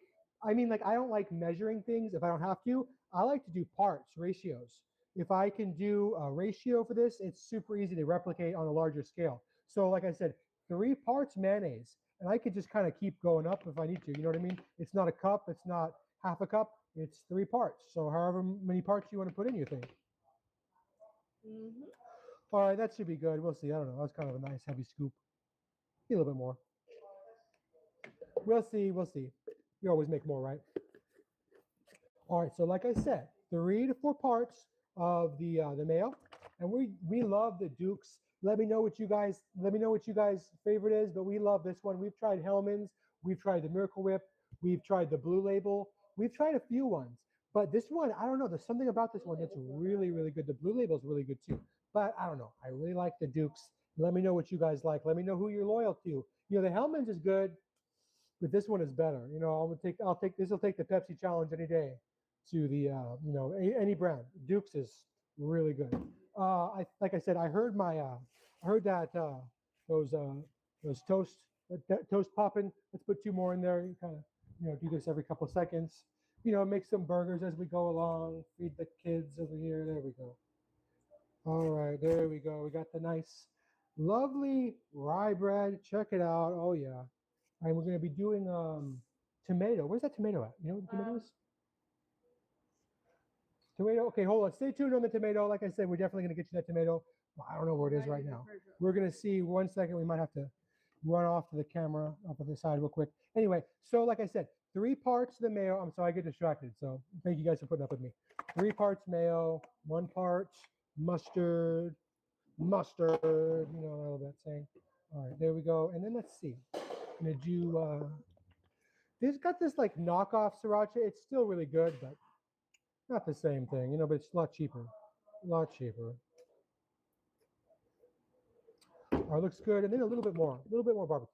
measuring things if I don't have to. I like to do parts, ratios. if I can do a ratio for this, it's super easy to replicate on a larger scale. So like I said, 3 parts mayonnaise, and I could just kind of keep going up if I need to. You know what I mean? It's not a cup, it's not half a cup, it's 3 parts. So however many parts you want to put in, you think. Mm-hmm. All right, that should be good. We'll see. I don't know. That's kind of a nice heavy scoop. Maybe a little bit more. We'll see. We'll see. We always make more, right? All right. So like I said, 3 to 4 parts of the mayo, and we love the Dukes. Let me know what you guys favorite is. But we love this one. We've tried Hellman's. We've tried the Miracle Whip. We've tried the Blue Label. We've tried a few ones. But this one, I don't know. There's something about this one that's really, really good. The Blue Label is really good too. But I don't know. I really like the Dukes. Let me know what you guys like. Let me know who you're loyal to. You know, the Hellman's is good, but this one is better. You know, I'll take this will take the Pepsi challenge any day to the any brand. Dukes is really good. Like I said, I heard that those toast popping. Let's put 2 more in there. You kind of do this every couple of seconds. Make some burgers as we go along. Feed the kids over here. There we go. All right, there we go. We got the nice, lovely rye bread. Check it out. Oh yeah. And we're gonna be doing tomato. Where's that tomato at? You know what the tomato is? Tomato. Okay, hold on. Stay tuned on the tomato. Like I said, we're definitely gonna get you that tomato. I don't know where it is right now. We're gonna see. 1 second. We might have to run off to the camera off of the side real quick. Anyway, so like I said, 3 parts of the mayo. I'm sorry, I get distracted. So thank you guys for putting up with me. 3 parts mayo, 1 part mustard. You know all that saying. All right, there we go. And then let's see. I'm gonna do. This got this like knockoff sriracha. It's still really good, but not the same thing, but it's a lot cheaper. A lot cheaper. All right, looks good. And then a little bit more barbecue.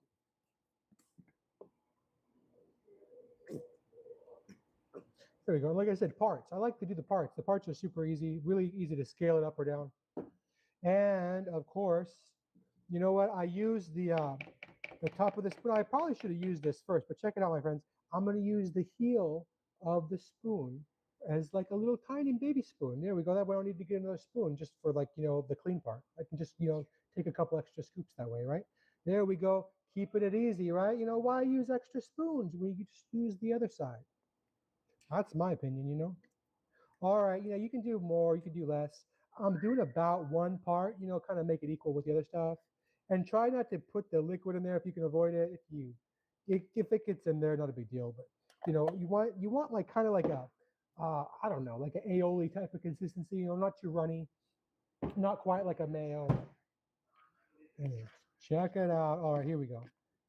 There we go. Like I said, parts. I like to do the parts. The parts are super easy, really easy to scale it up or down. And of course, you know what? I use the top of the spoon. I probably should have used this first, but check it out, my friends. I'm going to use the heel of the spoon as like a little tiny baby spoon. There we go. That way I don't need to get another spoon just for like, the clean part. I can just, take a couple extra scoops that way, right? There we go. Keeping it easy, right? Why use extra spoons when you just use the other side? That's my opinion. All right, you can do more, you can do less. I'm doing about 1 part, kind of make it equal with the other stuff. And try not to put the liquid in there if you can avoid it. If it gets in there, not a big deal. But you want like kind of like a I don't know, like an aioli type of consistency, not too runny, not quite like a mayo. Anyway, check it out. All right, here we go.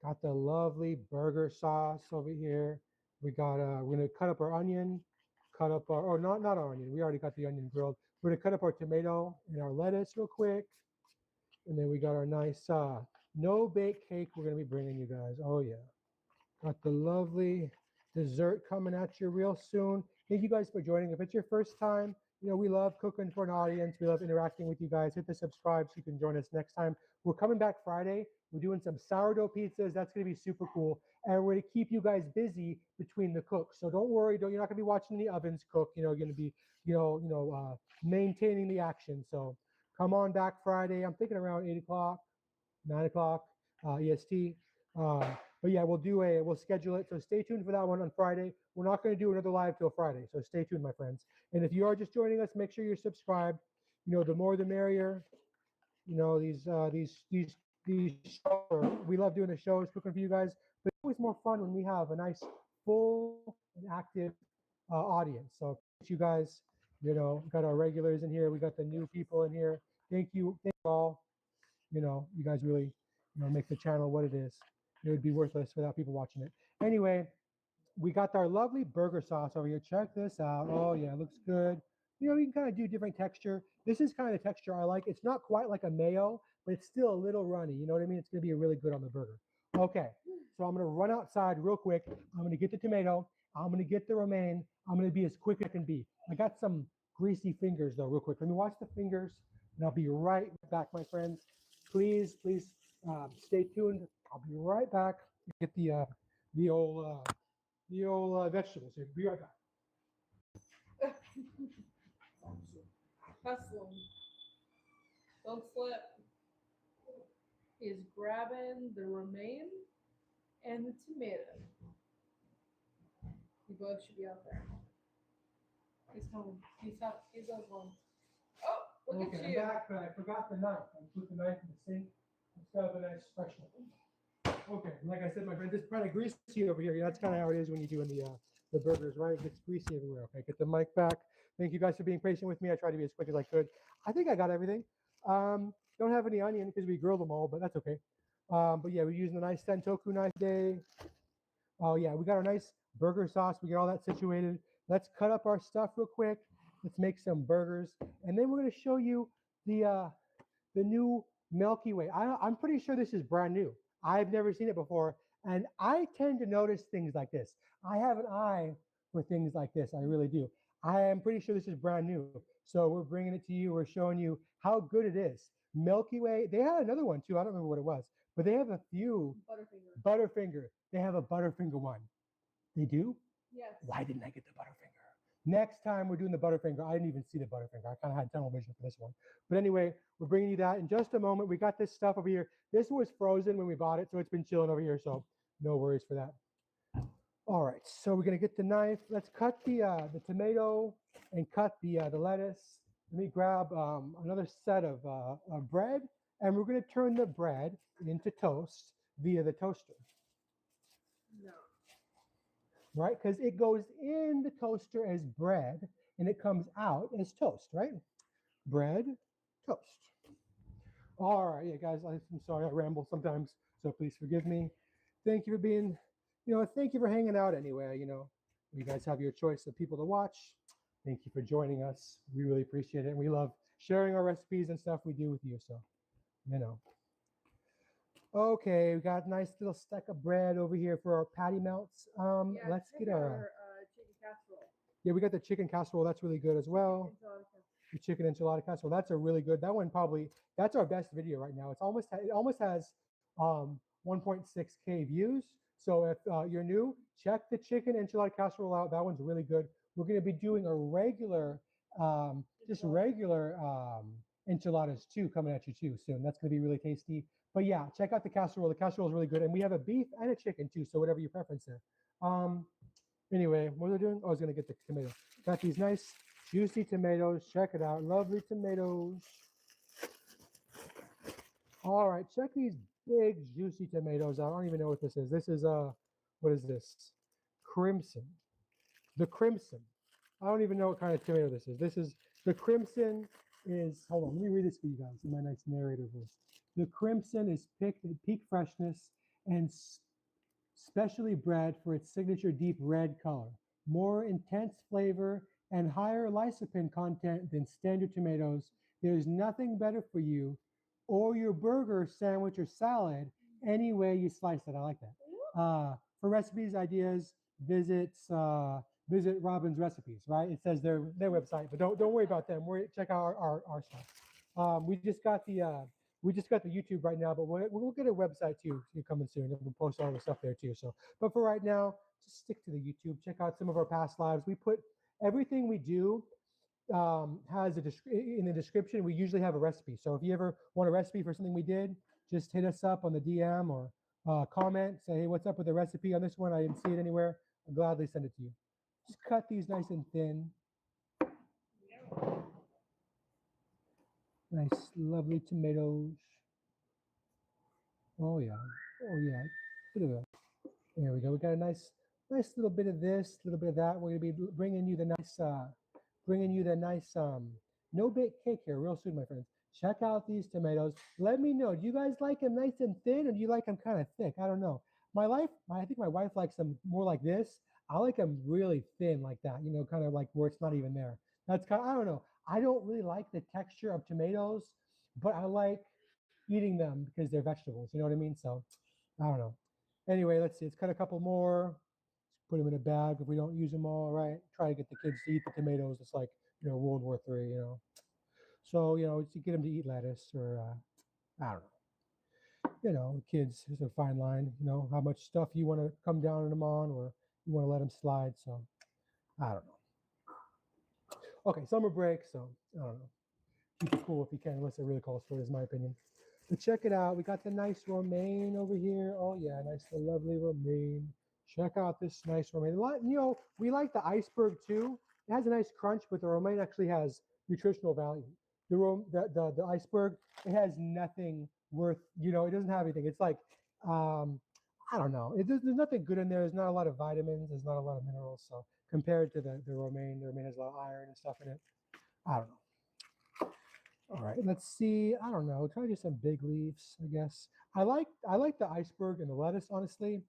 Got the lovely burger sauce over here. We're gonna cut up our onion, cut up our not our onion. We already got the onion grilled. We're gonna cut up our tomato and our lettuce real quick. And then we got our nice no bake cake we're gonna be bringing you guys. Oh yeah. Got the lovely dessert coming at you real soon. Thank you guys for joining. If it's your first time, we love cooking for an audience. We love interacting with you guys. Hit the subscribe so you can join us next time. We're coming back Friday. We're doing some sourdough pizzas. That's going to be super cool. And we're going to keep you guys busy between the cooks. So don't worry. You're not going to be watching the ovens cook. You're going to be, maintaining the action. So come on back Friday. I'm thinking around 8 o'clock, 9 o'clock EST. But yeah, we'll schedule it. So stay tuned for that one on Friday. We're not going to do another live till Friday. So stay tuned, my friends. And if you are just joining us, make sure you're subscribed. The more the merrier. These shows, we love doing the shows, cooking for you guys. But it's always more fun when we have a nice, full and active audience. So you guys, got our regulars in here. We got the new people in here. Thank you all. You guys really, make the channel what it is. It would be worthless without people watching it. Anyway, we got our lovely burger sauce over here. Check this out. Oh yeah, it looks good. You can kind of do different texture. This is kind of the texture I like. It's not quite like a mayo, but it's still a little runny. You know what I mean? It's going to be really good on the burger. Okay, so I'm going to run outside real quick. I'm going to get the tomato. I'm going to get the romaine. I'm going to be as quick as I can be. I got some greasy fingers though, real quick. Let me watch the fingers, and I'll be right back, my friends. Please stay tuned. I'll be right back. Get the old vegetables here. Be right back. hustling. Don't slip. He's grabbing the romaine and the tomato. You both should be out there. He's home. He's up. He's on home. Oh, look Okay, at I'm you. back, but I forgot the knife. I put the knife in the sink. It's got a nice fresh one. Okay, like I said, my friend, it's kind of greasy over here. Yeah, that's kind of how it is when you're doing the burgers, right? It gets greasy everywhere. Okay, get the mic back. Thank you guys for being patient with me. I tried to be as quick as I could. I think I got everything. Don't have any onion because we grilled them all, but that's okay. But yeah, we're using a nice Sentoku knife today. Oh yeah, we got our nice burger sauce. We get all that situated. Let's cut up our stuff real quick. Let's make some burgers, and then we're gonna show you the new Milky Way. I'm pretty sure this is brand new. I've never seen it before, and I tend to notice things like this. I have an eye for things like this. I really do. I am pretty sure this is brand new. So we're bringing it to you. We're showing you how good it is. Milky Way. They had another one too. I don't remember what it was, but they have a few. Butterfinger. Butterfinger. They have a Butterfinger one. They do? Yes. Why didn't I get the Butterfinger? Next time we're doing the Butterfinger. I didn't even see the Butterfinger. I kind of had tunnel vision for this one. But anyway, we're bringing you that in just a moment. We got this stuff over here. This was frozen when we bought it, so it's been chilling over here. So no worries for that. All right, so we're gonna get the knife. Let's cut the tomato and cut the lettuce. Let me grab another set of bread, and we're gonna turn the bread into toast via the toaster. No. Right? Because it goes in the toaster as bread and it comes out as toast, right? Bread, toast. All right, yeah, guys, I'm sorry I ramble sometimes, so please forgive me. Thank you for being, thank you for hanging out anyway. You guys have your choice of people to watch. Thank you for joining us. We really appreciate it. And we love sharing our recipes and stuff we do with you. So, Okay, we got a nice little stack of bread over here for our patty melts. Let's check get our chicken casserole. yeah, we got the chicken casserole. That's really good as well. The chicken enchilada casserole. That's a really good. That one that's our best video right now. It almost has 1.6K views. So if you're new, check the chicken enchilada casserole out. That one's really good. We're going to be doing a regular, just regular enchiladas too, coming at you too soon. That's going to be really tasty. But yeah, check out the casserole. The casserole is really good, and we have a beef and a chicken too. So whatever your preference there. Anyway, what are they doing? Oh, I was going to get the tomato. Got these nice juicy tomatoes. Check it out. Lovely tomatoes. All right, check these big juicy tomatoes out. I don't even know what this is. This is what is this? Crimson. The crimson. I don't even know what kind of tomato this is. This is the crimson is, hold on, let me read this for you guys in my nice narrator voice. The crimson is picked at peak freshness and specially bred for its signature deep red color, more intense flavor, and higher lycopene content than standard tomatoes. There's nothing better for you or your burger, sandwich, or salad any way you slice it. I like that. For recipes, ideas, visits, visit Robin's Recipes, right? It says their website, but don't worry about them. Check out our stuff. We just got the YouTube right now, but we'll get a website too coming soon. We'll post all the stuff there too. So, but for right now, just stick to the YouTube. Check out some of our past lives. We put everything we do has in the description. We usually have a recipe. So if you ever want a recipe for something we did, just hit us up on the DM or comment. Say, hey, what's up with the recipe on this one? I didn't see it anywhere. I'll gladly send it to you. Just cut these nice and thin. Nice, lovely tomatoes. Oh yeah. Oh yeah. Look at that. There we go. We got a nice little bit of this, a little bit of that. We're gonna be bringing you the nice, no-bake cake here real soon, my friends. Check out these tomatoes. Let me know. Do you guys like them nice and thin, or do you like them kind of thick? I don't know. I think my wife likes them more like this. I like them really thin like that, kind of like where it's not even there. That's I don't know. I don't really like the texture of tomatoes, but I like eating them because they're vegetables. You know what I mean? So I don't know. Anyway, let's see. Let's cut a couple more. Put them in a bag if we don't use them all, right? Try to get the kids to eat the tomatoes. It's like, World War III, So, to get them to eat lettuce or, I don't know. Kids, is a fine line, how much stuff you want to come down on them on or you want to let them slide. So, I don't know. Okay, summer break, so I don't know. keep it cool if you can, unless it really calls for it, is my opinion. But check it out. We got the nice romaine over here. Oh yeah, nice, the lovely romaine. Check out this nice romaine. You know, we like the iceberg too. It has a nice crunch, but the romaine actually has nutritional value. The iceberg, it has nothing worth. You know, it doesn't have anything. It's like, I don't know. There's nothing good in there. There's not a lot of vitamins. There's not a lot of minerals. So compared to the romaine has a lot of iron and stuff in it. I don't know. All right, let's see. I don't know. Try to do some big leaves, I guess. I like the iceberg and the lettuce, honestly,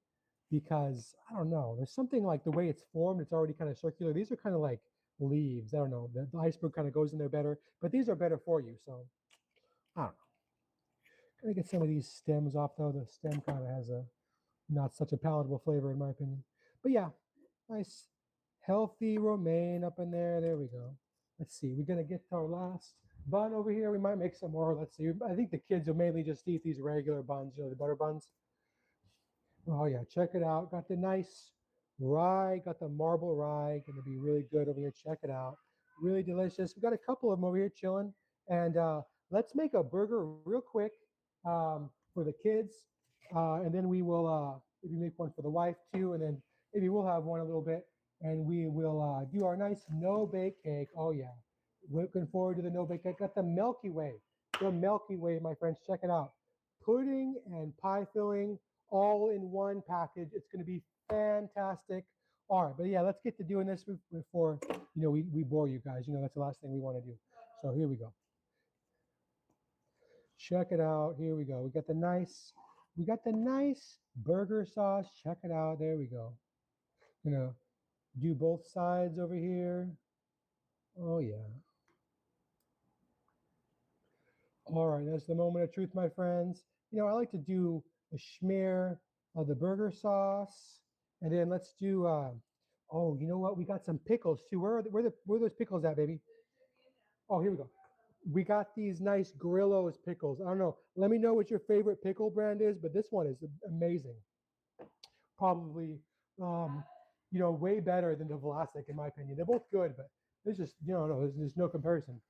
because I don't know. There's something like the way it's formed. It's already kind of circular. These are kind of like leaves. I don't know. The iceberg kind of goes in there better, but these are better for you. So I don't know. Gonna get some of these stems off though. The stem kind of has a not such a palatable flavor in my opinion. But yeah, nice healthy romaine up in there. There we go. Let's see. We're gonna get to our last bun over here. We might make some more. Let's see. I think the kids will mainly just eat these regular buns, you know, the butter buns. Oh yeah, check it out. Got the nice rye, got the marble rye. Gonna be really good over here. Check it out. Really delicious. We got a couple of them over here chilling. And let's make a burger real quick for the kids. And then we will maybe make one for the wife too. And then maybe we'll have one a little bit. And we will do our nice no-bake cake. Oh yeah. Looking forward to the no-bake cake. Got the Milky Way. The Milky Way, my friends. Check it out. Pudding and pie filling all in one package. It's going to be fantastic. All right, but yeah, let's get to doing this before we bore you guys. You know, that's the last thing we want to do. So here we go. Check it out. Here we go. We got the nice burger sauce. Check it out. There we go. Do both sides over here. Oh yeah. All right, that's the moment of truth, my friends. I like to do a smear of the burger sauce, and then let's do. Oh, you know what? We got some pickles too. Where are those pickles at, baby? Oh, here we go. We got these nice Grillo's pickles. I don't know. Let me know what your favorite pickle brand is, but this one is amazing. Probably, way better than the Vlasic in my opinion. They're both good, but it's just there's no comparison.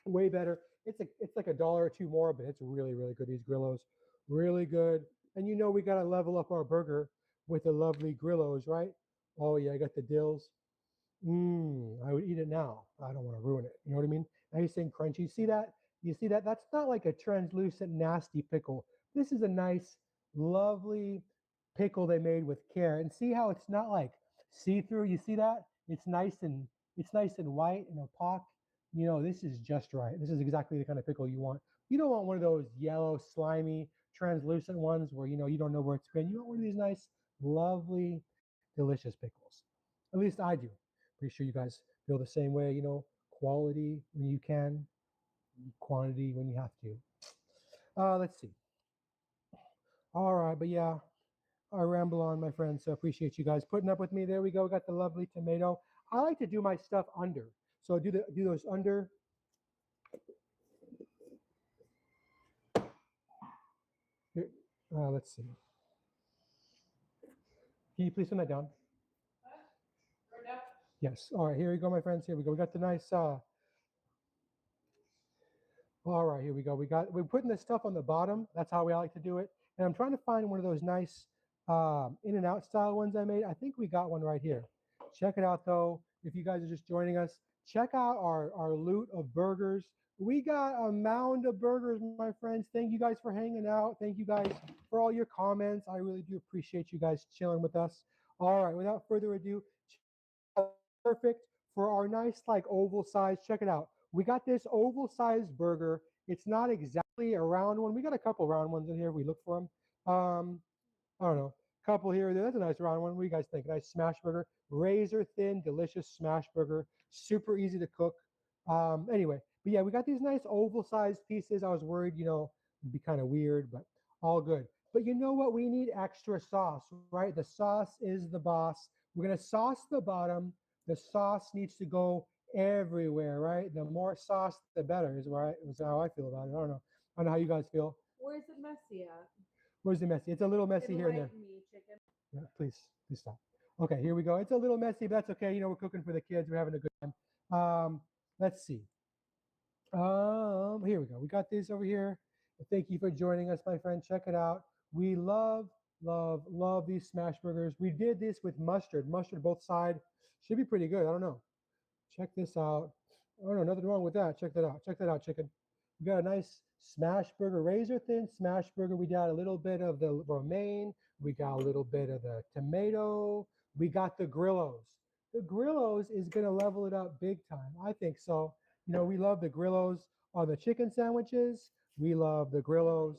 Way better. It's like $1 or $2 more, but it's really, really good. These Grillos, really good. And we got to level up our burger with the lovely Grillos, right? Oh yeah, I got the dills. I would eat it now. I don't want to ruin it. You know what I mean? Nice and crunchy. See that? You see that? That's not like a translucent, nasty pickle. This is a nice, lovely pickle they made with care. And see how it's not like see-through. You see that? It's nice and white and opaque. This is just right. This is exactly the kind of pickle you want. You don't want one of those yellow, slimy, translucent ones where you don't know where it's been. You want one of these nice, lovely, delicious pickles. At least I do. Pretty sure you guys feel the same way. Quality when you can, quantity when you have to. Let's see. All right, but yeah, I ramble on, my friends. So appreciate you guys putting up with me. There we go. Got the lovely tomato. I like to do my stuff under. So do those under. Here, let's see. Can you please turn that down? Yes. All right. Here we go, my friends. Here we go. We got the nice. All right. Here we go. We're putting this stuff on the bottom. That's how we like to do it. And I'm trying to find one of those nice In-N-Out style ones I made. I think we got one right here. Check it out, though. If you guys are just joining us, check out our loot of burgers. We got a mound of burgers, my friends. Thank you guys for hanging out. Thank you guys for all your comments. I really do appreciate you guys chilling with us. All right, without further ado, perfect for our nice like oval size. Check it out. We got this oval sized burger. It's not exactly a round one. We got a couple round ones in here. We look for them. I don't know. Couple here or there. That's a nice round one. What do you guys think? Nice smash burger. Razor thin, delicious smash burger. Super easy to cook. Anyway, but yeah, we got these nice oval sized pieces. I was worried, it'd be kind of weird, but all good. But you know what? We need extra sauce, right? The sauce is the boss. We're going to sauce the bottom. The sauce needs to go everywhere, right? The more sauce, the better is how I feel about it. I don't know how you guys feel. Where's it messy at? Where's the messy? It's a little messy here and there. Me, chicken. Yeah, please stop. Okay, here we go. It's a little messy, but that's okay. We're cooking for the kids. We're having a good time. Let's see. Here we go. We got these over here. Thank you for joining us, my friend. Check it out. We love these smash burgers. We did this with mustard. Mustard both side. Should be pretty good. I don't know. Check this out. Oh no, nothing wrong with that. Check that out. Check that out, chicken. We got a nice smash burger, razor thin smash burger. We got a little bit of the romaine. We got a little bit of the tomato. We got the Grillos. The Grillos is gonna level it up big time. I think so. You know, we love the Grillos on the chicken sandwiches. We love the Grillos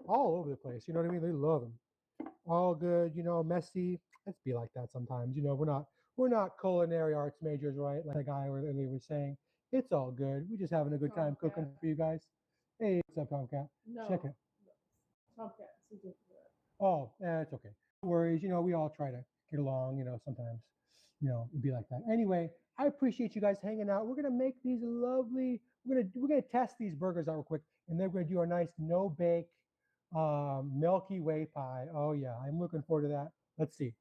all over the place. You know what I mean? They love them. All good, you know, messy. Let's be like that sometimes. You know, we're not culinary arts majors, right? Like the guy earlier was saying. It's all good. We're just having a good time cooking for you guys. Hey, what's up, Tomcat? No. Check it. Tomcat. It's different. Oh, yeah, it's okay. No worries. You know, we all try to get along, you know, sometimes, you know, it'd be like that. Anyway, I appreciate you guys hanging out. We're gonna make these lovely, we're gonna test these burgers out real quick, and then we're gonna do our nice no bake Milky Way pie. Oh yeah, I'm looking forward to that. Let's see.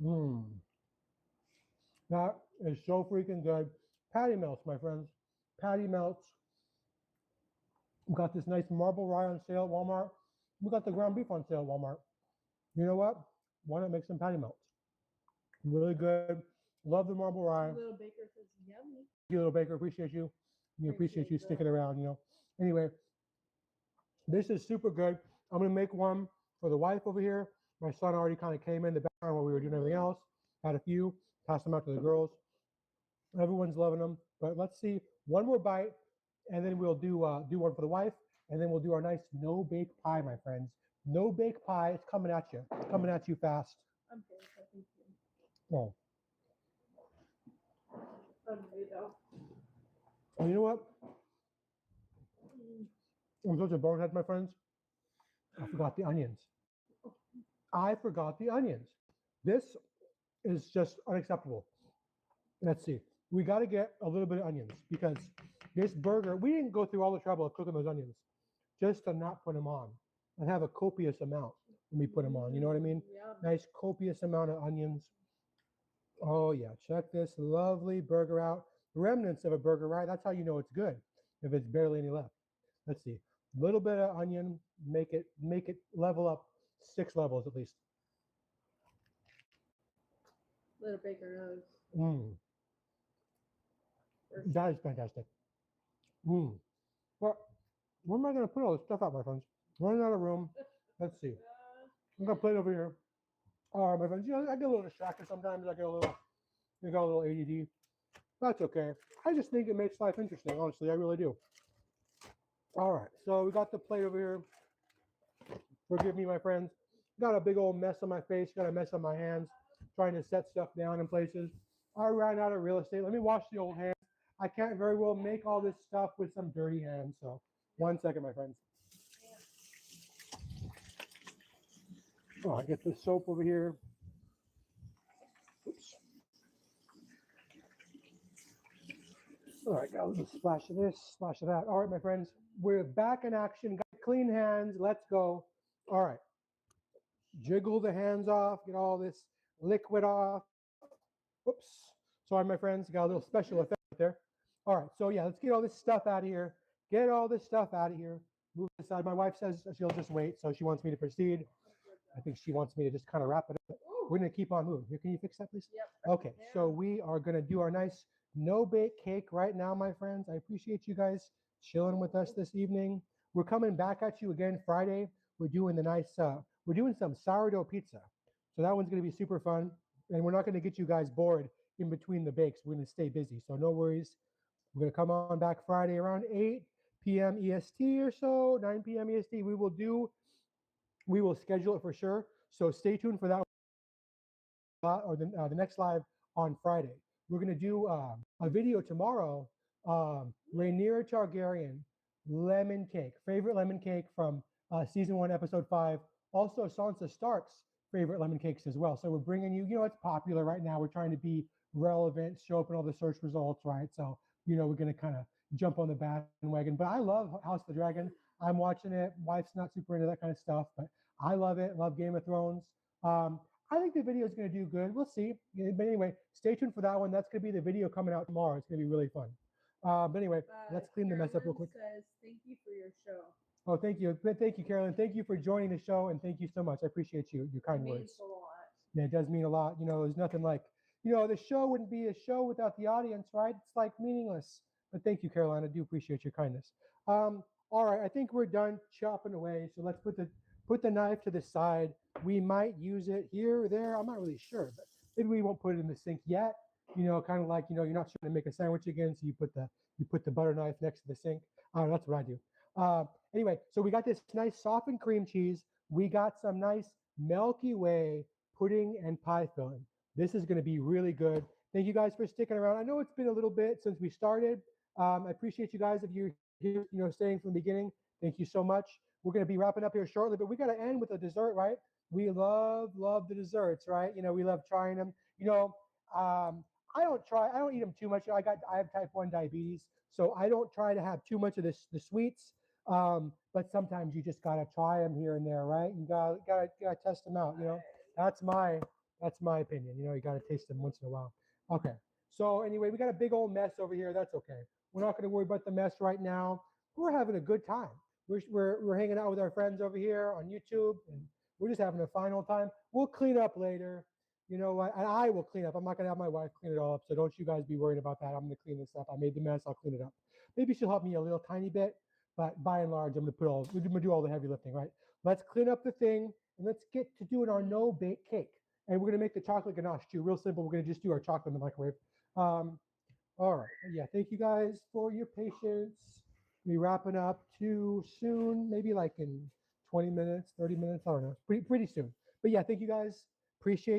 Mmm. That is so freaking good. Patty melts, my friends. Patty melts. We got this nice marble rye on sale at Walmart. We got the ground beef on sale at Walmart. You know what? Why not make some patty melts? Really good. Love the marble rye. Little Baker says yummy. Thank you, Little Baker. Appreciate you. We appreciate you sticking around, you know. Anyway, this is super good. I'm going to make one for the wife over here. My son already kind of came in the background while we were doing everything else. Had a few. Passed them out to the girls. Everyone's loving them. But let's see. One more bite, and then we'll do one for the wife, and then we'll do our nice no bake pie, my friends. No bake pie. It's coming at you. It's coming at you fast. I'm good. Thank you. Oh. I'm good though. And you know what? I'm such a bonehead, my friends. I forgot the onions. I forgot the onions. This is just unacceptable. Let's see. We got to get a little bit of onions because this burger, we didn't go through all the trouble of cooking those onions just to not put them on and have a copious amount when we put them on. You know what I mean? Yeah. Nice copious amount of onions. Oh yeah, check this lovely burger out. Remnants of a burger, right? That's how you know it's good if it's barely any left. Let's see. A little bit of onion, make it level up 6 levels at least. Little Baker knows. Mm. That is fantastic. Mm. Well, where am I going to put all this stuff out, my friends? Running out of room. Let's see. I'm going to put it over here. All right, my friends. You know, I get a little distracted sometimes. I got a little ADD. That's okay. I just think it makes life interesting, honestly. I really do. All right. So we got the plate over here. Forgive me, my friends. Got a big old mess on my face. Got a mess on my hands. Trying to set stuff down in places. I ran out of real estate. Let me wash the old hands. I can't very well make all this stuff with some dirty hands. So 1 second, my friends. Oh, I get the soap over here. Oops. All right, got a little splash of this, splash of that. All right, my friends, we're back in action. Got clean hands. Let's go. All right. Jiggle the hands off. Get all this liquid off. Whoops. Sorry, my friends. Got a little special effect there. All right. So, yeah, let's get all this stuff out of here. Get all this stuff out of here. Move this aside. My wife says she'll just wait, so she wants me to proceed. I think she wants me to just kind of wrap it up. We're going to keep on moving. Here, can you fix that, please? Yep. Okay. So, we are going to do our nice no-bake cake right now, my friends. I appreciate you guys chilling with us this evening. We're coming back at you again Friday. We're doing we're doing some sourdough pizza. So that one's going to be super fun. And we're not going to get you guys bored in between the bakes. We're going to stay busy. So no worries. We're going to come on back Friday around 8 p.m. EST or so, 9 p.m. EST. We will schedule it for sure. So stay tuned for that or the next live on Friday. We're going to do a video tomorrow. Rhaenyra Targaryen lemon cake, favorite lemon cake from season 1, episode 5. Also Sansa Stark's favorite lemon cakes as well. So we're bringing you, it's popular right now. We're trying to be relevant, show up in all the search results, right? So, we're going to kind of jump on the bandwagon. But I love House of the Dragon. I'm watching it. Wife's not super into that kind of stuff, but I love it. Love Game of Thrones. I think the video is going to do good. We'll see. Yeah, but anyway, stay tuned for that one. That's going to be the video coming out tomorrow. It's going to be really fun. But anyway, let's clean the mess up real Carolyn quick. says, thank you for your show. Oh, thank you. Thank you, Carolyn. Thank you for joining the show, and thank you so much. I appreciate you, your kind It words. means a lot. Yeah, it does mean a lot. You know, there's nothing like, you know, the show wouldn't be a show without the audience, right? It's like meaningless. But thank you, Caroline. I do appreciate your kindness. All right, I think we're done chopping away. So let's put the knife to the side. We might use it here or there. I'm not really sure, but maybe we won't put it in the sink yet. You know, kind of like, you know, you're not trying to make a sandwich again, so you put the butter knife next to the sink. That's what I do. Anyway, so we got this nice softened cream cheese. We got some nice Milky Way pudding and pie filling. This is going to be really good. Thank you guys for sticking around. I know it's been a little bit since we started. I appreciate you guys if you're here, you know, staying from the beginning. Thank you so much. We're going to be wrapping up here shortly, but we got to end with a dessert, right? We love the desserts, right? You know, we love trying them. You know, I don't eat them too much. I have type 1 diabetes, so I don't try to have too much of the sweets. But sometimes you just gotta try them here and there, right? You gotta test them out. You know, that's my opinion. You know, you gotta taste them once in a while. Okay. So anyway, we got a big old mess over here. That's okay. We're not gonna worry about the mess right now. We're having a good time. We're hanging out with our friends over here on YouTube, and we're just having a fine old time. We'll clean up later. You know what? And I will clean up. I'm not gonna have my wife clean it all up. So don't you guys be worried about that. I'm gonna clean this up. I made the mess. I'll clean it up. Maybe she'll help me a little tiny bit, but by and large, we're gonna do all the heavy lifting, right? Let's clean up the thing and let's get to doing our no bake cake. And we're gonna make the chocolate ganache too. Real simple. We're gonna just do our chocolate in the microwave. All right. Yeah. Thank you guys for your patience. Be wrapping up too soon, maybe like in 20 minutes, 30 minutes. I don't know. Pretty soon. But yeah, thank you guys. Appreciate